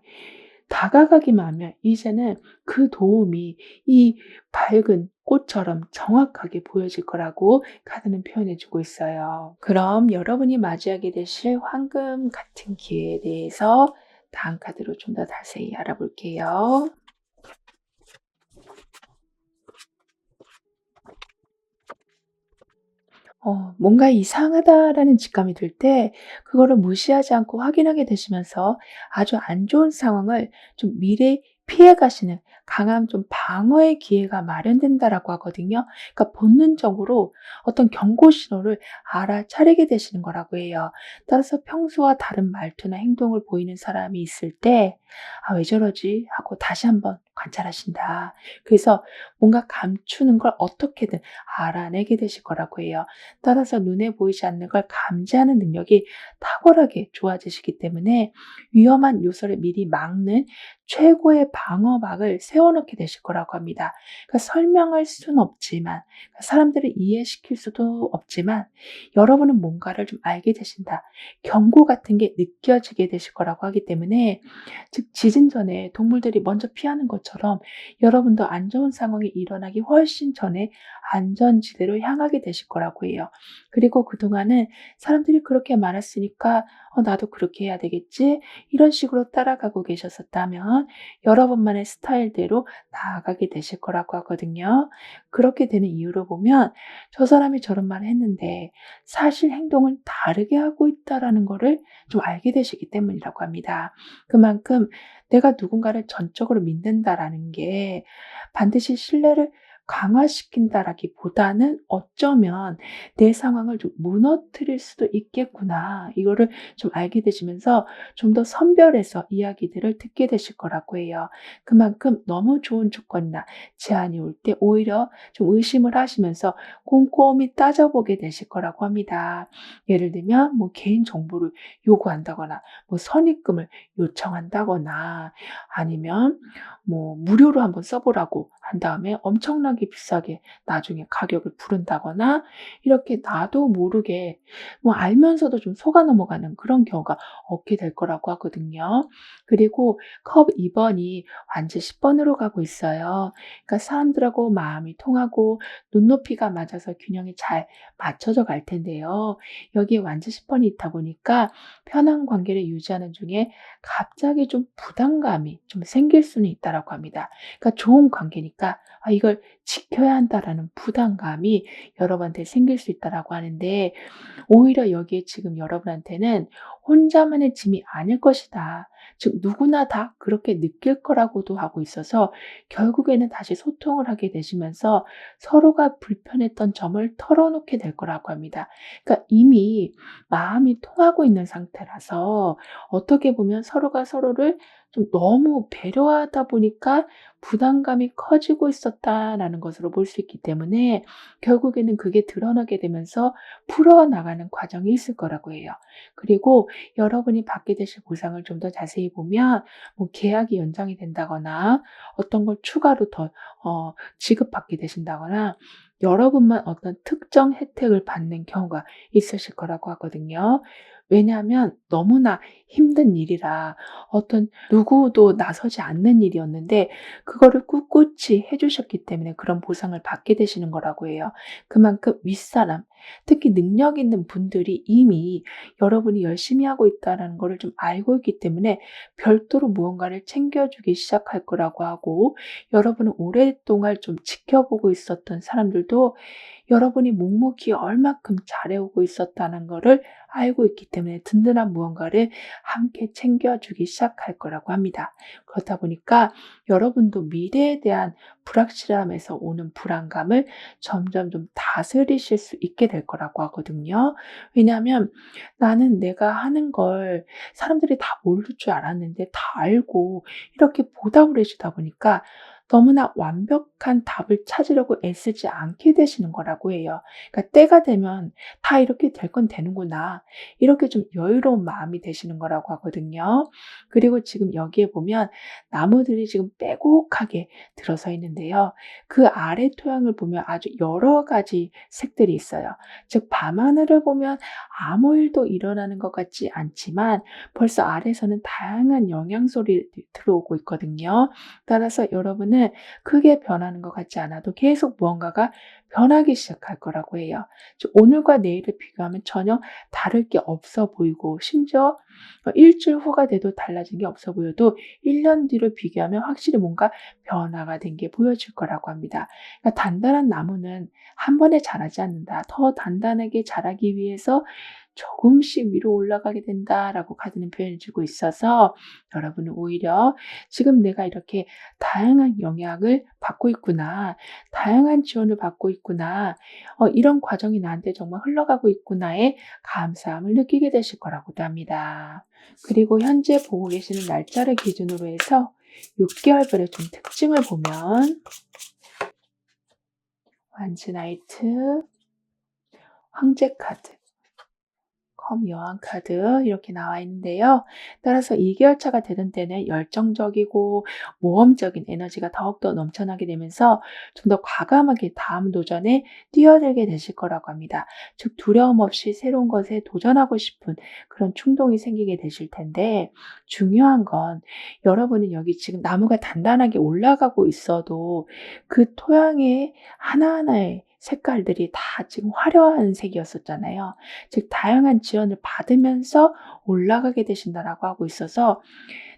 다가가기만 하면 이제는 그 도움이 이 밝은 꽃처럼 정확하게 보여질 거라고 카드는 표현해 주고 있어요. 그럼 여러분이 맞이하게 되실 황금 같은 기회에 대해서 다음 카드로 좀 더 자세히 알아볼게요. 뭔가 이상하다라는 직감이 들 때 그거를 무시하지 않고 확인하게 되시면서 아주 안 좋은 상황을 좀 미리 피해 가시는 강한 좀 방어의 기회가 마련된다라고 하거든요. 그러니까 본능적으로 어떤 경고 신호를 알아차리게 되시는 거라고 해요. 따라서 평소와 다른 말투나 행동을 보이는 사람이 있을 때 '아 왜 저러지?' 하고 다시 한번 관찰하신다. 그래서 뭔가 감추는 걸 어떻게든 알아내게 되실 거라고 해요. 따라서 눈에 보이지 않는 걸 감지하는 능력이 탁월하게 좋아지시기 때문에 위험한 요소를 미리 막는 최고의 방어막을 세워놓게 되실 거라고 합니다. 그러니까 설명할 수는 없지만, 사람들을 이해시킬 수도 없지만, 여러분은 뭔가를 좀 알게 되신다. 경고 같은 게 느껴지게 되실 거라고 하기 때문에, 즉, 지진 전에 동물들이 먼저 피하는 것처럼 여러분도 안 좋은 상황이 일어나기 훨씬 전에 안전지대로 향하게 되실 거라고 해요. 그리고 그동안은 사람들이 그렇게 말했으니까 나도 그렇게 해야 되겠지? 이런 식으로 따라가고 계셨었다면 여러분만의 스타일대로 나아가게 되실 거라고 하거든요. 그렇게 되는 이유로 보면 저 사람이 저런 말을 했는데 사실 행동을 다르게 하고 있다라는 거를 좀 알게 되시기 때문이라고 합니다. 그만큼 내가 누군가를 전적으로 믿는다라는 게 반드시 신뢰를 강화시킨다라기보다는 어쩌면 내 상황을 좀 무너뜨릴 수도 있겠구나. 이거를 좀 알게 되시면서 좀 더 선별해서 이야기들을 듣게 되실 거라고 해요. 그만큼 너무 좋은 조건이나 제안이 올 때 오히려 좀 의심을 하시면서 꼼꼼히 따져보게 되실 거라고 합니다. 예를 들면 뭐 개인 정보를 요구한다거나 뭐 선입금을 요청한다거나 아니면 뭐 무료로 한번 써보라고 한 다음에 엄청나게 비싸게 나중에 가격을 부른다거나 이렇게 나도 모르게 뭐 알면서도 좀 속아 넘어가는 그런 경우가 없게 될 거라고 하거든요. 그리고 컵 2번이 완전 10번으로 가고 있어요. 그러니까 사람들하고 마음이 통하고 눈높이가 맞아서 균형이 잘 맞춰져 갈 텐데요. 여기에 완전 10번이 있다 보니까 편한 관계를 유지하는 중에 갑자기 좀 부담감이 좀 생길 수는 있다라고 합니다. 그러니까 좋은 관계니까 이걸 지켜야 한다라는 부담감이 여러분한테 생길 수 있다라고 하는데 오히려 여기에 지금 여러분한테는 혼자만의 짐이 아닐 것이다. 즉 누구나 다 그렇게 느낄 거라고도 하고 있어서 결국에는 다시 소통을 하게 되시면서 서로가 불편했던 점을 털어놓게 될 거라고 합니다. 그러니까 이미 마음이 통하고 있는 상태라서 어떻게 보면 서로가 서로를 좀 너무 배려하다 보니까 부담감이 커지고 있었다라는 것으로 볼 수 있기 때문에 결국에는 그게 드러나게 되면서 풀어나가는 과정이 있을 거라고 해요. 그리고 여러분이 받게 되실 보상을 좀 더 자세히 보면 뭐 계약이 연장이 된다거나 어떤 걸 추가로 더 지급받게 되신다거나 여러분만 어떤 특정 혜택을 받는 경우가 있으실 거라고 하거든요. 왜냐하면 너무나 힘든 일이라 어떤 누구도 나서지 않는 일이었는데 그거를 꿋꿋이 해주셨기 때문에 그런 보상을 받게 되시는 거라고 해요. 그만큼 윗사람, 특히 능력 있는 분들이 이미 여러분이 열심히 하고 있다는 것을 좀 알고 있기 때문에 별도로 무언가를 챙겨주기 시작할 거라고 하고 여러분은 오랫동안 좀 지켜보고 있었던 사람들도 여러분이 묵묵히 얼마큼 잘해오고 있었다는 것을 알고 있기 때문에 든든한 무언가를 함께 챙겨주기 시작할 거라고 합니다. 그렇다 보니까 여러분도 미래에 대한 불확실함에서 오는 불안감을 점점 좀 다스리실 수 있게 될 거라고 하거든요. 왜냐하면 나는 내가 하는 걸 사람들이 다 모를 줄 알았는데 다 알고 이렇게 보답을 해주다 보니까 너무나 완벽한 답을 찾으려고 애쓰지 않게 되시는 거라고 해요. 그러니까 때가 되면 다 이렇게 될 건 되는구나. 이렇게 좀 여유로운 마음이 되시는 거라고 하거든요. 그리고 지금 여기에 보면 나무들이 지금 빼곡하게 들어서 있는데요. 그 아래 토양을 보면 아주 여러 가지 색들이 있어요. 즉 밤하늘을 보면 아무 일도 일어나는 것 같지 않지만 벌써 아래에서는 다양한 영향소리 들어오고 있거든요. 따라서 여러분은 크게 변하는 것 같지 않아도 계속 무언가가 변하기 시작할 거라고 해요. 즉 오늘과 내일을 비교하면 전혀 다를 게 없어 보이고 심지어 일주일 후가 돼도 달라진 게 없어 보여도 1년 뒤를 비교하면 확실히 뭔가 변화가 된 게 보여질 거라고 합니다. 그러니까 단단한 나무는 한 번에 자라지 않는다. 더 단단하게 자라기 위해서 조금씩 위로 올라가게 된다라고 카드는 표현해 주고 있어서 여러분은 오히려 지금 내가 이렇게 다양한 영향을 받고 있구나. 다양한 지원을 받고 있구나. 이런 과정이 나한테 정말 흘러가고 있구나의 감사함을 느끼게 되실 거라고도 합니다. 그리고 현재 보고 계시는 날짜를 기준으로 해서 6개월별의 좀 특징을 보면 완즈 나이트, 황제 카드, 컵 여왕 카드 이렇게 나와 있는데요. 따라서 2개월 차가 되던 때는 열정적이고 모험적인 에너지가 더욱더 넘쳐나게 되면서 좀 더 과감하게 다음 도전에 뛰어들게 되실 거라고 합니다. 즉 두려움 없이 새로운 것에 도전하고 싶은 그런 충동이 생기게 되실 텐데, 중요한 건 여러분은 여기 지금 나무가 단단하게 올라가고 있어도 그 토양의 하나하나의 색깔들이 다 지금 화려한 색이었었잖아요. 즉 다양한 지원을 받으면서 올라가게 되신다라고 하고 있어서,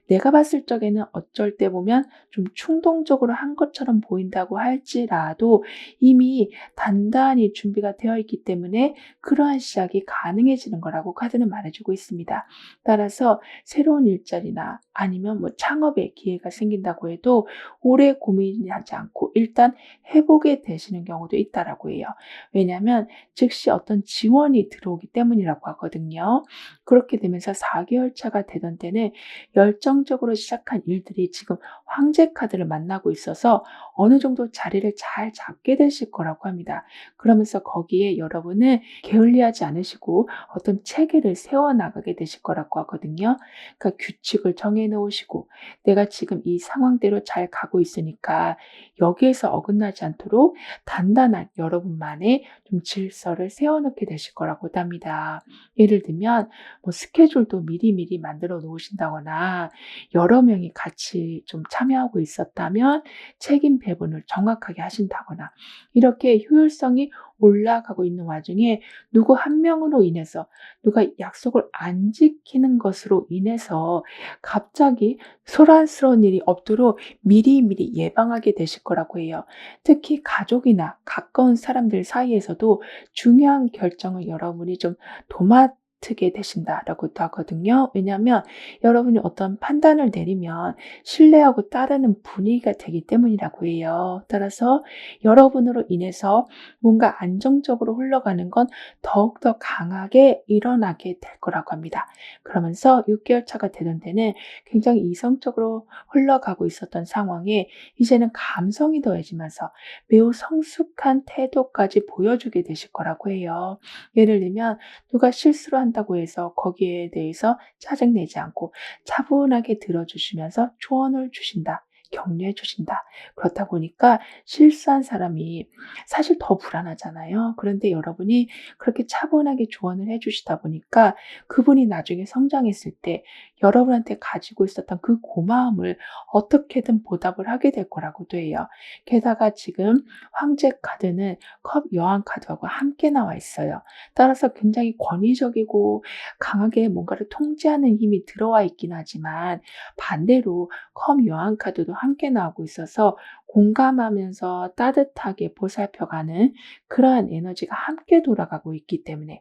내가 봤을 적에는 어쩔 때 보면 좀 충동적으로 한 것처럼 보인다고 할지라도 이미 단단히 준비가 되어 있기 때문에 그러한 시작이 가능해지는 거라고 카드는 말해주고 있습니다. 따라서 새로운 일자리나 아니면 뭐 창업의 기회가 생긴다고 해도 오래 고민하지 않고 일단 해보게 되시는 경우도 있다라고 해요. 왜냐하면 즉시 어떤 지원이 들어오기 때문이라고 하거든요. 그렇게 되면서 4개월 차가 되던 때는 열정적으로 시작한 일들이 지금 황제 카드를 만나고 있어서 어느 정도 자리를 잘 잡게 되실 거라고 합니다. 그러면서 거기에 여러분은 게을리하지 않으시고 어떤 체계를 세워나가게 되실 거라고 하거든요. 그러니까 규칙을 정해 놓으시고 내가 지금 이 상황대로 잘 가고 있으니까 여기에서 어긋나지 않도록 단단한 여러분만의 좀 질서를 세워놓게 되실 거라고 합니다. 예를 들면 뭐 스케줄도 미리미리 만들어 놓으신다거나 여러 명이 같이 좀 참여하고 있었다면 책임 배분을 정확하게 하신다거나, 이렇게 효율성이 올라가고 있는 와중에 누구 한 명으로 인해서 누가 약속을 안 지키는 것으로 인해서 갑자기 소란스러운 일이 없도록 미리미리 예방하게 되실 거라고 해요. 특히 가족이나 가까운 사람들 사이에서도 중요한 결정을 여러분이 좀 도맡게 되신다라고도 하거든요. 왜냐하면 여러분이 어떤 판단을 내리면 신뢰하고 따르는 분위기가 되기 때문이라고 해요. 따라서 여러분으로 인해서 뭔가 안정적으로 흘러가는 건 더욱더 강하게 일어나게 될 거라고 합니다. 그러면서 6개월 차가 되던 때는 굉장히 이성적으로 흘러가고 있었던 상황에 이제는 감성이 더해지면서 매우 성숙한 태도까지 보여주게 되실 거라고 해요. 예를 들면 누가 실수를 한다고 해서 거기에 대해서 짜증내지 않고 차분하게 들어주시면서 조언을 주신다. 격려해 주신다. 그렇다 보니까 실수한 사람이 사실 더 불안하잖아요. 그런데 여러분이 그렇게 차분하게 조언을 해 주시다 보니까 그분이 나중에 성장했을 때 여러분한테 가지고 있었던 그 고마움을 어떻게든 보답을 하게 될 거라고도 해요. 게다가 지금 황제 카드는 컵 여왕 카드하고 함께 나와 있어요. 따라서 굉장히 권위적이고 강하게 뭔가를 통제하는 힘이 들어와 있긴 하지만, 반대로 컵 여왕 카드도 함께 나오고 있어서 공감하면서 따뜻하게 보살펴가는 그러한 에너지가 함께 돌아가고 있기 때문에,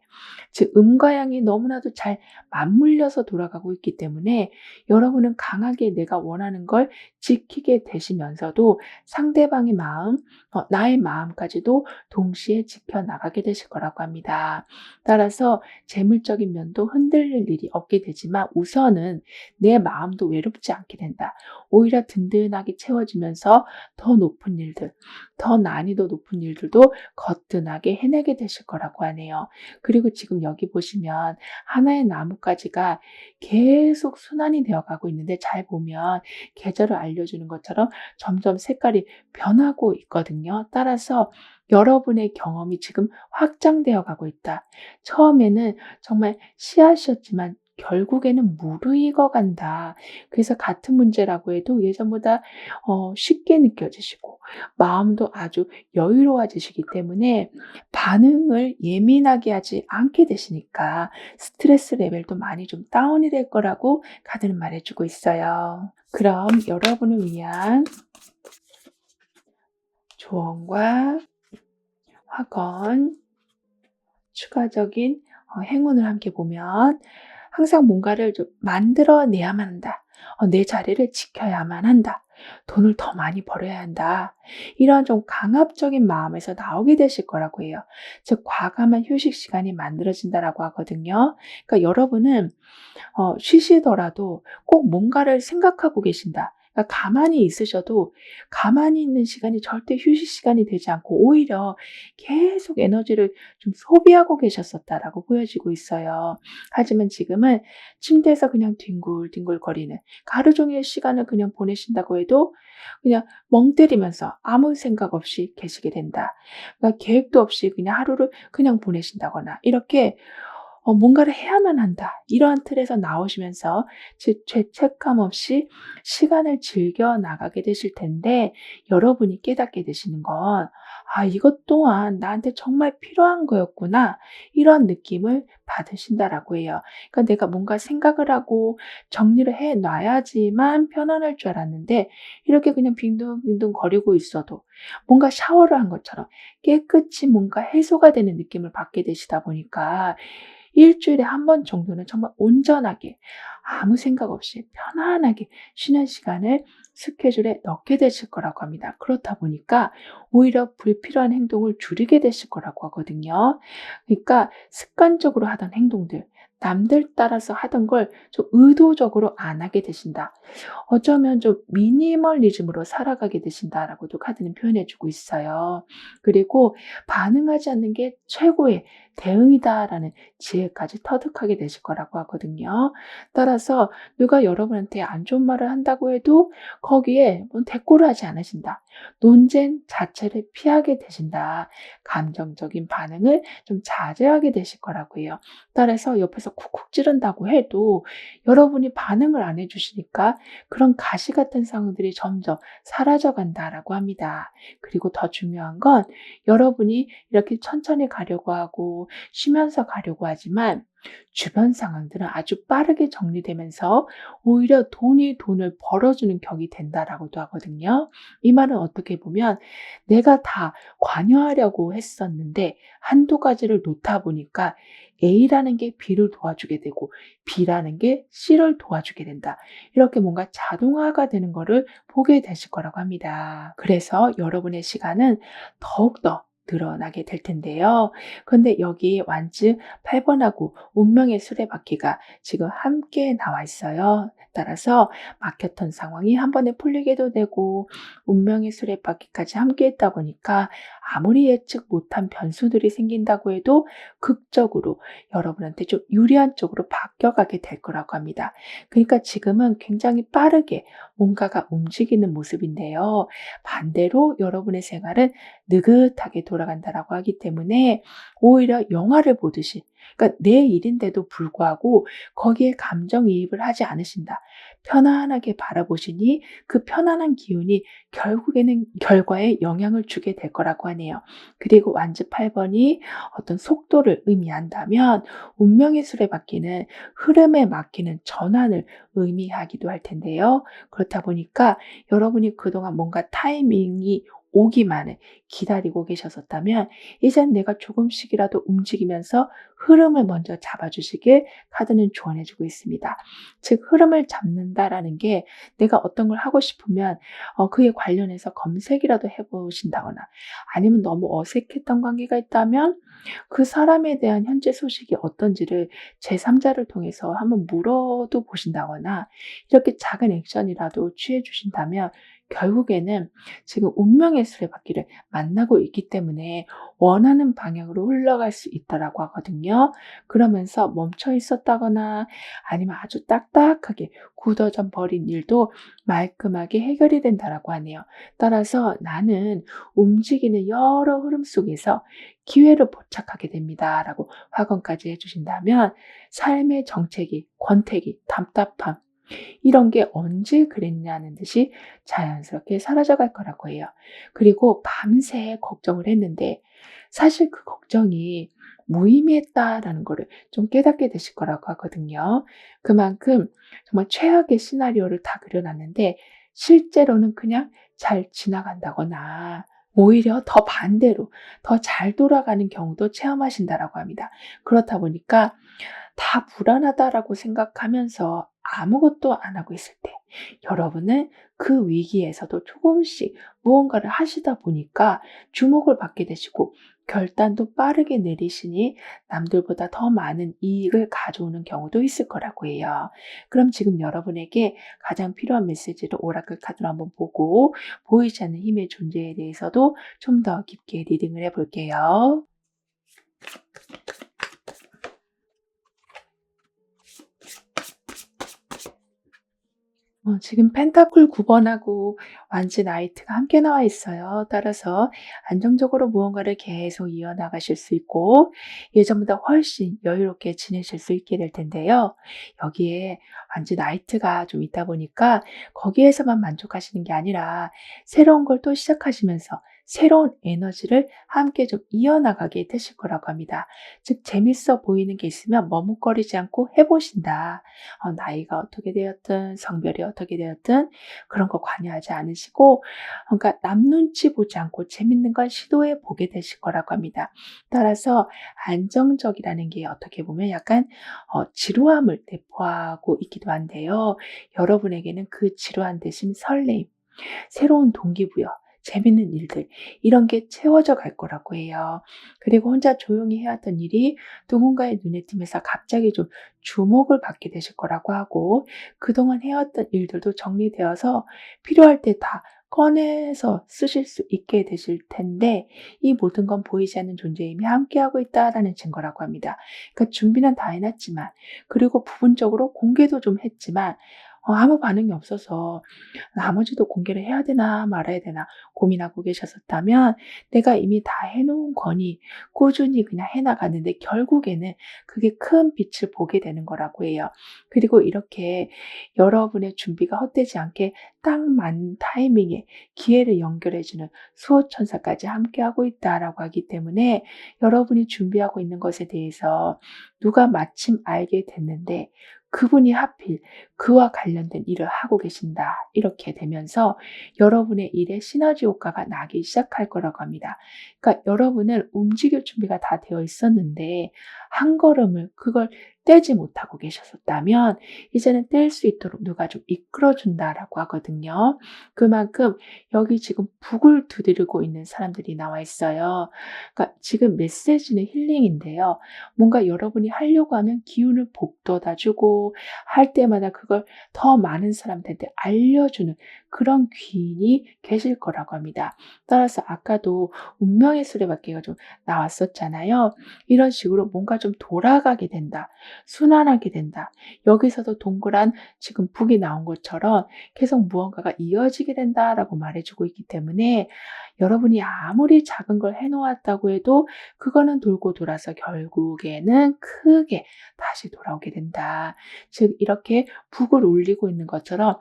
즉 음과 양이 너무나도 잘 맞물려서 돌아가고 있기 때문에 여러분은 강하게 내가 원하는 걸 지키게 되시면서도 상대방의 마음, 나의 마음까지도 동시에 지켜나가게 되실 거라고 합니다. 따라서 재물적인 면도 흔들릴 일이 없게 되지만 우선은 내 마음도 외롭지 않게 된다. 오히려 든든하게 채워지면서 더 높은 일들, 더 난이도 높은 일들도 거뜬하게 해내게 되실 거라고 하네요. 그리고 지금 여기 보시면 하나의 나뭇가지가 계속 순환이 되어가고 있는데, 잘 보면 계절을 알려주는 것처럼 점점 색깔이 변하고 있거든요. 따라서 여러분의 경험이 지금 확장되어 가고 있다. 처음에는 정말 씨앗이었지만 결국에는 무르익어 간다. 그래서 같은 문제라고 해도 예전보다 쉽게 느껴지시고 마음도 아주 여유로워지시기 때문에 반응을 예민하게 하지 않게 되시니까 스트레스 레벨도 많이 좀 다운이 될 거라고 카드는 말해주고 있어요. 그럼 여러분을 위한 조언과 확언, 추가적인 행운을 함께 보면, 항상 뭔가를 좀 만들어내야만 한다. 내 자리를 지켜야만 한다. 돈을 더 많이 벌어야 한다. 이런 좀 강압적인 마음에서 나오게 되실 거라고 해요. 즉 과감한 휴식 시간이 만들어진다라고 하거든요. 그러니까 여러분은 쉬시더라도 꼭 뭔가를 생각하고 계신다. 그러니까 가만히 있으셔도 가만히 있는 시간이 절대 휴식 시간이 되지 않고 오히려 계속 에너지를 좀 소비하고 계셨었다라고 보여지고 있어요. 하지만 지금은 침대에서 그냥 뒹굴뒹굴거리는 하루 종일 시간을 그냥 보내신다고 해도 그냥 멍 때리면서 아무 생각 없이 계시게 된다. 그러니까 계획도 없이 그냥 하루를 그냥 보내신다거나 이렇게 뭔가를 해야만 한다. 이러한 틀에서 나오시면서 즉 죄책감 없이 시간을 즐겨 나가게 되실 텐데 여러분이 깨닫게 되시는 건 '아 이것 또한 나한테 정말 필요한 거였구나.' 이런 느낌을 받으신다라고 해요. 그러니까 내가 뭔가 생각을 하고 정리를 해 놔야지만 편안할 줄 알았는데 이렇게 그냥 빈둥빈둥 거리고 있어도 뭔가 샤워를 한 것처럼 깨끗이 뭔가 해소가 되는 느낌을 받게 되시다 보니까 일주일에 한 번 정도는 정말 온전하게 아무 생각 없이 편안하게 쉬는 시간을 스케줄에 넣게 되실 거라고 합니다. 그렇다 보니까 오히려 불필요한 행동을 줄이게 되실 거라고 하거든요. 그러니까 습관적으로 하던 행동들, 남들 따라서 하던 걸 좀 의도적으로 안 하게 되신다. 어쩌면 좀 미니멀리즘으로 살아가게 되신다라고도 카드는 표현해 주고 있어요. 그리고 반응하지 않는 게 최고의 대응이다라는 지혜까지 터득하게 되실 거라고 하거든요. 따라서 누가 여러분한테 안 좋은 말을 한다고 해도 거기에 뭐 대꾸를 하지 않으신다. 논쟁 자체를 피하게 되신다. 감정적인 반응을 좀 자제하게 되실 거라고 해요. 따라서 옆에서 쿡쿡 찌른다고 해도 여러분이 반응을 안 해주시니까 그런 가시 같은 상황들이 점점 사라져 간다라고 합니다. 그리고 더 중요한 건 여러분이 이렇게 천천히 가려고 하고 쉬면서 가려고 하지만 주변 상황들은 아주 빠르게 정리되면서 오히려 돈이 돈을 벌어주는 격이 된다라고도 하거든요. 이 말은 어떻게 보면 내가 다 관여하려고 했었는데 한두 가지를 놓다 보니까 A라는 게 B를 도와주게 되고 B라는 게 C를 도와주게 된다. 이렇게 뭔가 자동화가 되는 거를 보게 되실 거라고 합니다. 그래서 여러분의 시간은 더욱더 늘어나게 될 텐데요. 근데 여기 완즈 8번하고 운명의 수레바퀴가 지금 함께 나와 있어요. 따라서 막혔던 상황이 한 번에 풀리게도 되고 운명의 수레바퀴까지 함께 했다 보니까 아무리 예측 못한 변수들이 생긴다고 해도 극적으로 여러분한테 좀 유리한 쪽으로 바뀌어가게 될 거라고 합니다. 그러니까 지금은 굉장히 빠르게 뭔가가 움직이는 모습인데요. 반대로 여러분의 생활은 느긋하게 돌아간다라고 하기 때문에 오히려 영화를 보듯이 그러니까 내 일인데도 불구하고 거기에 감정이입을 하지 않으신다. 편안하게 바라보시니 그 편안한 기운이 결국에는 결과에 영향을 주게 될 거라고 하네요. 그리고 완즈 8번이 어떤 속도를 의미한다면 운명의 수레바퀴는 흐름에 맡기는 전환을 의미하기도 할 텐데요. 그렇다 보니까 여러분이 그동안 뭔가 타이밍이 오기만을 기다리고 계셨었다면 이젠 내가 조금씩이라도 움직이면서 흐름을 먼저 잡아주시길 카드는 조언해주고 있습니다. 즉 흐름을 잡는다라는 게 내가 어떤 걸 하고 싶으면 그에 관련해서 검색이라도 해보신다거나 아니면 너무 어색했던 관계가 있다면 그 사람에 대한 현재 소식이 어떤지를 제3자를 통해서 한번 물어도 보신다거나 이렇게 작은 액션이라도 취해 주신다면 결국에는 지금 운명의 수레바퀴를 만나고 있기 때문에 원하는 방향으로 흘러갈 수 있다라고 하거든요. 그러면서 멈춰 있었다거나 아니면 아주 딱딱하게 굳어져 버린 일도 말끔하게 해결이 된다라고 하네요. 따라서 나는 움직이는 여러 흐름 속에서 기회를 포착하게 됩니다라고 확언까지 해주신다면 삶의 정체기, 권태기, 답답함 이런 게 언제 그랬냐는 듯이 자연스럽게 사라져갈 거라고 해요. 그리고 밤새 걱정을 했는데 사실 그 걱정이 무의미했다라는 거를 좀 깨닫게 되실 거라고 하거든요. 그만큼 정말 최악의 시나리오를 다 그려놨는데 실제로는 그냥 잘 지나간다거나 오히려 더 반대로 더 잘 돌아가는 경우도 체험하신다라고 합니다. 그렇다 보니까 다 불안하다라고 생각하면서 아무것도 안 하고 있을 때 여러분은 그 위기에서도 조금씩 무언가를 하시다 보니까 주목을 받게 되시고 결단도 빠르게 내리시니 남들보다 더 많은 이익을 가져오는 경우도 있을 거라고 해요. 그럼 지금 여러분에게 가장 필요한 메시지를 오라클 카드로 한번 보고 보이지 않는 힘의 존재에 대해서도 좀 더 깊게 리딩을 해볼게요. 지금 펜타클 9번하고 완지 나이트가 함께 나와 있어요. 따라서 안정적으로 무언가를 계속 이어나가실 수 있고 예전보다 훨씬 여유롭게 지내실 수 있게 될 텐데요. 여기에 완지 나이트가 좀 있다 보니까 거기에서만 만족하시는 게 아니라 새로운 걸 또 시작하시면서 새로운 에너지를 함께 좀 이어나가게 되실 거라고 합니다. 즉 재밌어 보이는 게 있으면 머뭇거리지 않고 해보신다. 나이가 어떻게 되었든 성별이 어떻게 되었든 그런 거 관여하지 않으시고 그러니까 남 눈치 보지 않고 재밌는 걸 시도해 보게 되실 거라고 합니다. 따라서 안정적이라는 게 어떻게 보면 약간 지루함을 내포하고 있기도 한데요. 여러분에게는 그 지루한 대신 설레임, 새로운 동기부여, 재밌는 일들 이런 게 채워져 갈 거라고 해요. 그리고 혼자 조용히 해왔던 일이 누군가의 눈에 띄면서 갑자기 좀 주목을 받게 되실 거라고 하고 그동안 해왔던 일들도 정리되어서 필요할 때 다 꺼내서 쓰실 수 있게 되실 텐데 이 모든 건 보이지 않는 존재의 힘이 함께하고 있다라는 증거라고 합니다. 그러니까 준비는 다 해놨지만 그리고 부분적으로 공개도 좀 했지만 아무 반응이 없어서 나머지도 공개를 해야 되나 말아야 되나 고민하고 계셨었다면 내가 이미 다 해놓은 거니 꾸준히 그냥 해나가는데 결국에는 그게 큰 빛을 보게 되는 거라고 해요. 그리고 이렇게 여러분의 준비가 헛되지 않게 딱 맞는 타이밍에 기회를 연결해주는 수호천사까지 함께하고 있다라고 하기 때문에 여러분이 준비하고 있는 것에 대해서 누가 마침 알게 됐는데 그분이 하필 그와 관련된 일을 하고 계신다. 이렇게 되면서 여러분의 일에 시너지 효과가 나기 시작할 거라고 합니다. 그러니까 여러분은 움직일 준비가 다 되어 있었는데 한 걸음을 그걸 떼지 못하고 계셨었다면 이제는 뗄 수 있도록 누가 좀 이끌어준다라고 하거든요. 그만큼 여기 지금 북을 두드리고 있는 사람들이 나와 있어요. 그러니까 지금 메시지는 힐링인데요. 뭔가 여러분이 하려고 하면 기운을 북돋아주고 할 때마다 그걸 더 많은 사람들한테 알려주는 그런 귀인이 계실 거라고 합니다. 따라서 아까도 운명의 수레바퀴가 좀 나왔었잖아요. 이런 식으로 뭔가 좀 돌아가게 된다. 순환하게 된다. 여기서도 동그란 지금 북이 나온 것처럼 계속 무언가가 이어지게 된다라고 말해주고 있기 때문에 여러분이 아무리 작은 걸 해놓았다고 해도 그거는 돌고 돌아서 결국에는 크게 다시 돌아오게 된다. 즉 이렇게 북을 울리고 있는 것처럼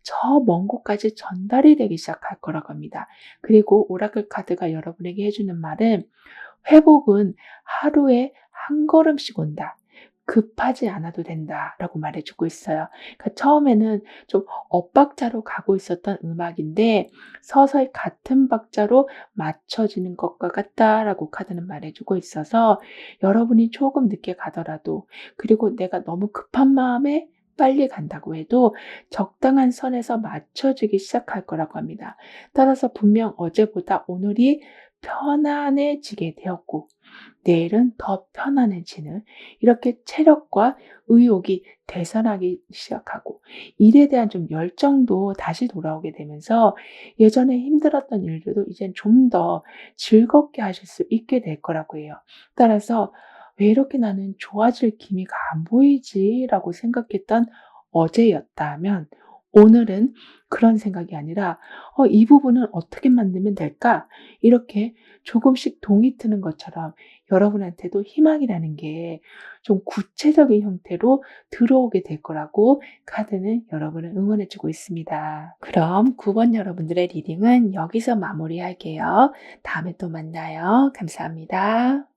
저 먼 곳까지 전달이 되기 시작할 거라고 합니다. 그리고 오라클 카드가 여러분에게 해주는 말은 회복은 하루에 한 걸음씩 온다. 급하지 않아도 된다라고 말해주고 있어요. 그러니까 처음에는 좀 엇박자로 가고 있었던 음악인데 서서히 같은 박자로 맞춰지는 것과 같다라고 카드는 말해주고 있어서 여러분이 조금 늦게 가더라도 그리고 내가 너무 급한 마음에 빨리 간다고 해도 적당한 선에서 맞춰지기 시작할 거라고 합니다. 따라서 분명 어제보다 오늘이 편안해지게 되었고 내일은 더 편안해지는 이렇게 체력과 의욕이 되살아나기 시작하고 일에 대한 좀 열정도 다시 돌아오게 되면서 예전에 힘들었던 일들도 이젠 좀 더 즐겁게 하실 수 있게 될 거라고 해요. 따라서 왜 이렇게 나는 좋아질 기미가 안 보이지? 라고 생각했던 어제였다면 오늘은 그런 생각이 아니라 이 부분은 어떻게 만들면 될까? 이렇게 조금씩 동이 트는 것처럼 여러분한테도 희망이라는 게 좀 구체적인 형태로 들어오게 될 거라고 카드는 여러분을 응원해주고 있습니다. 그럼 9번 여러분들의 리딩은 여기서 마무리할게요. 다음에 또 만나요. 감사합니다.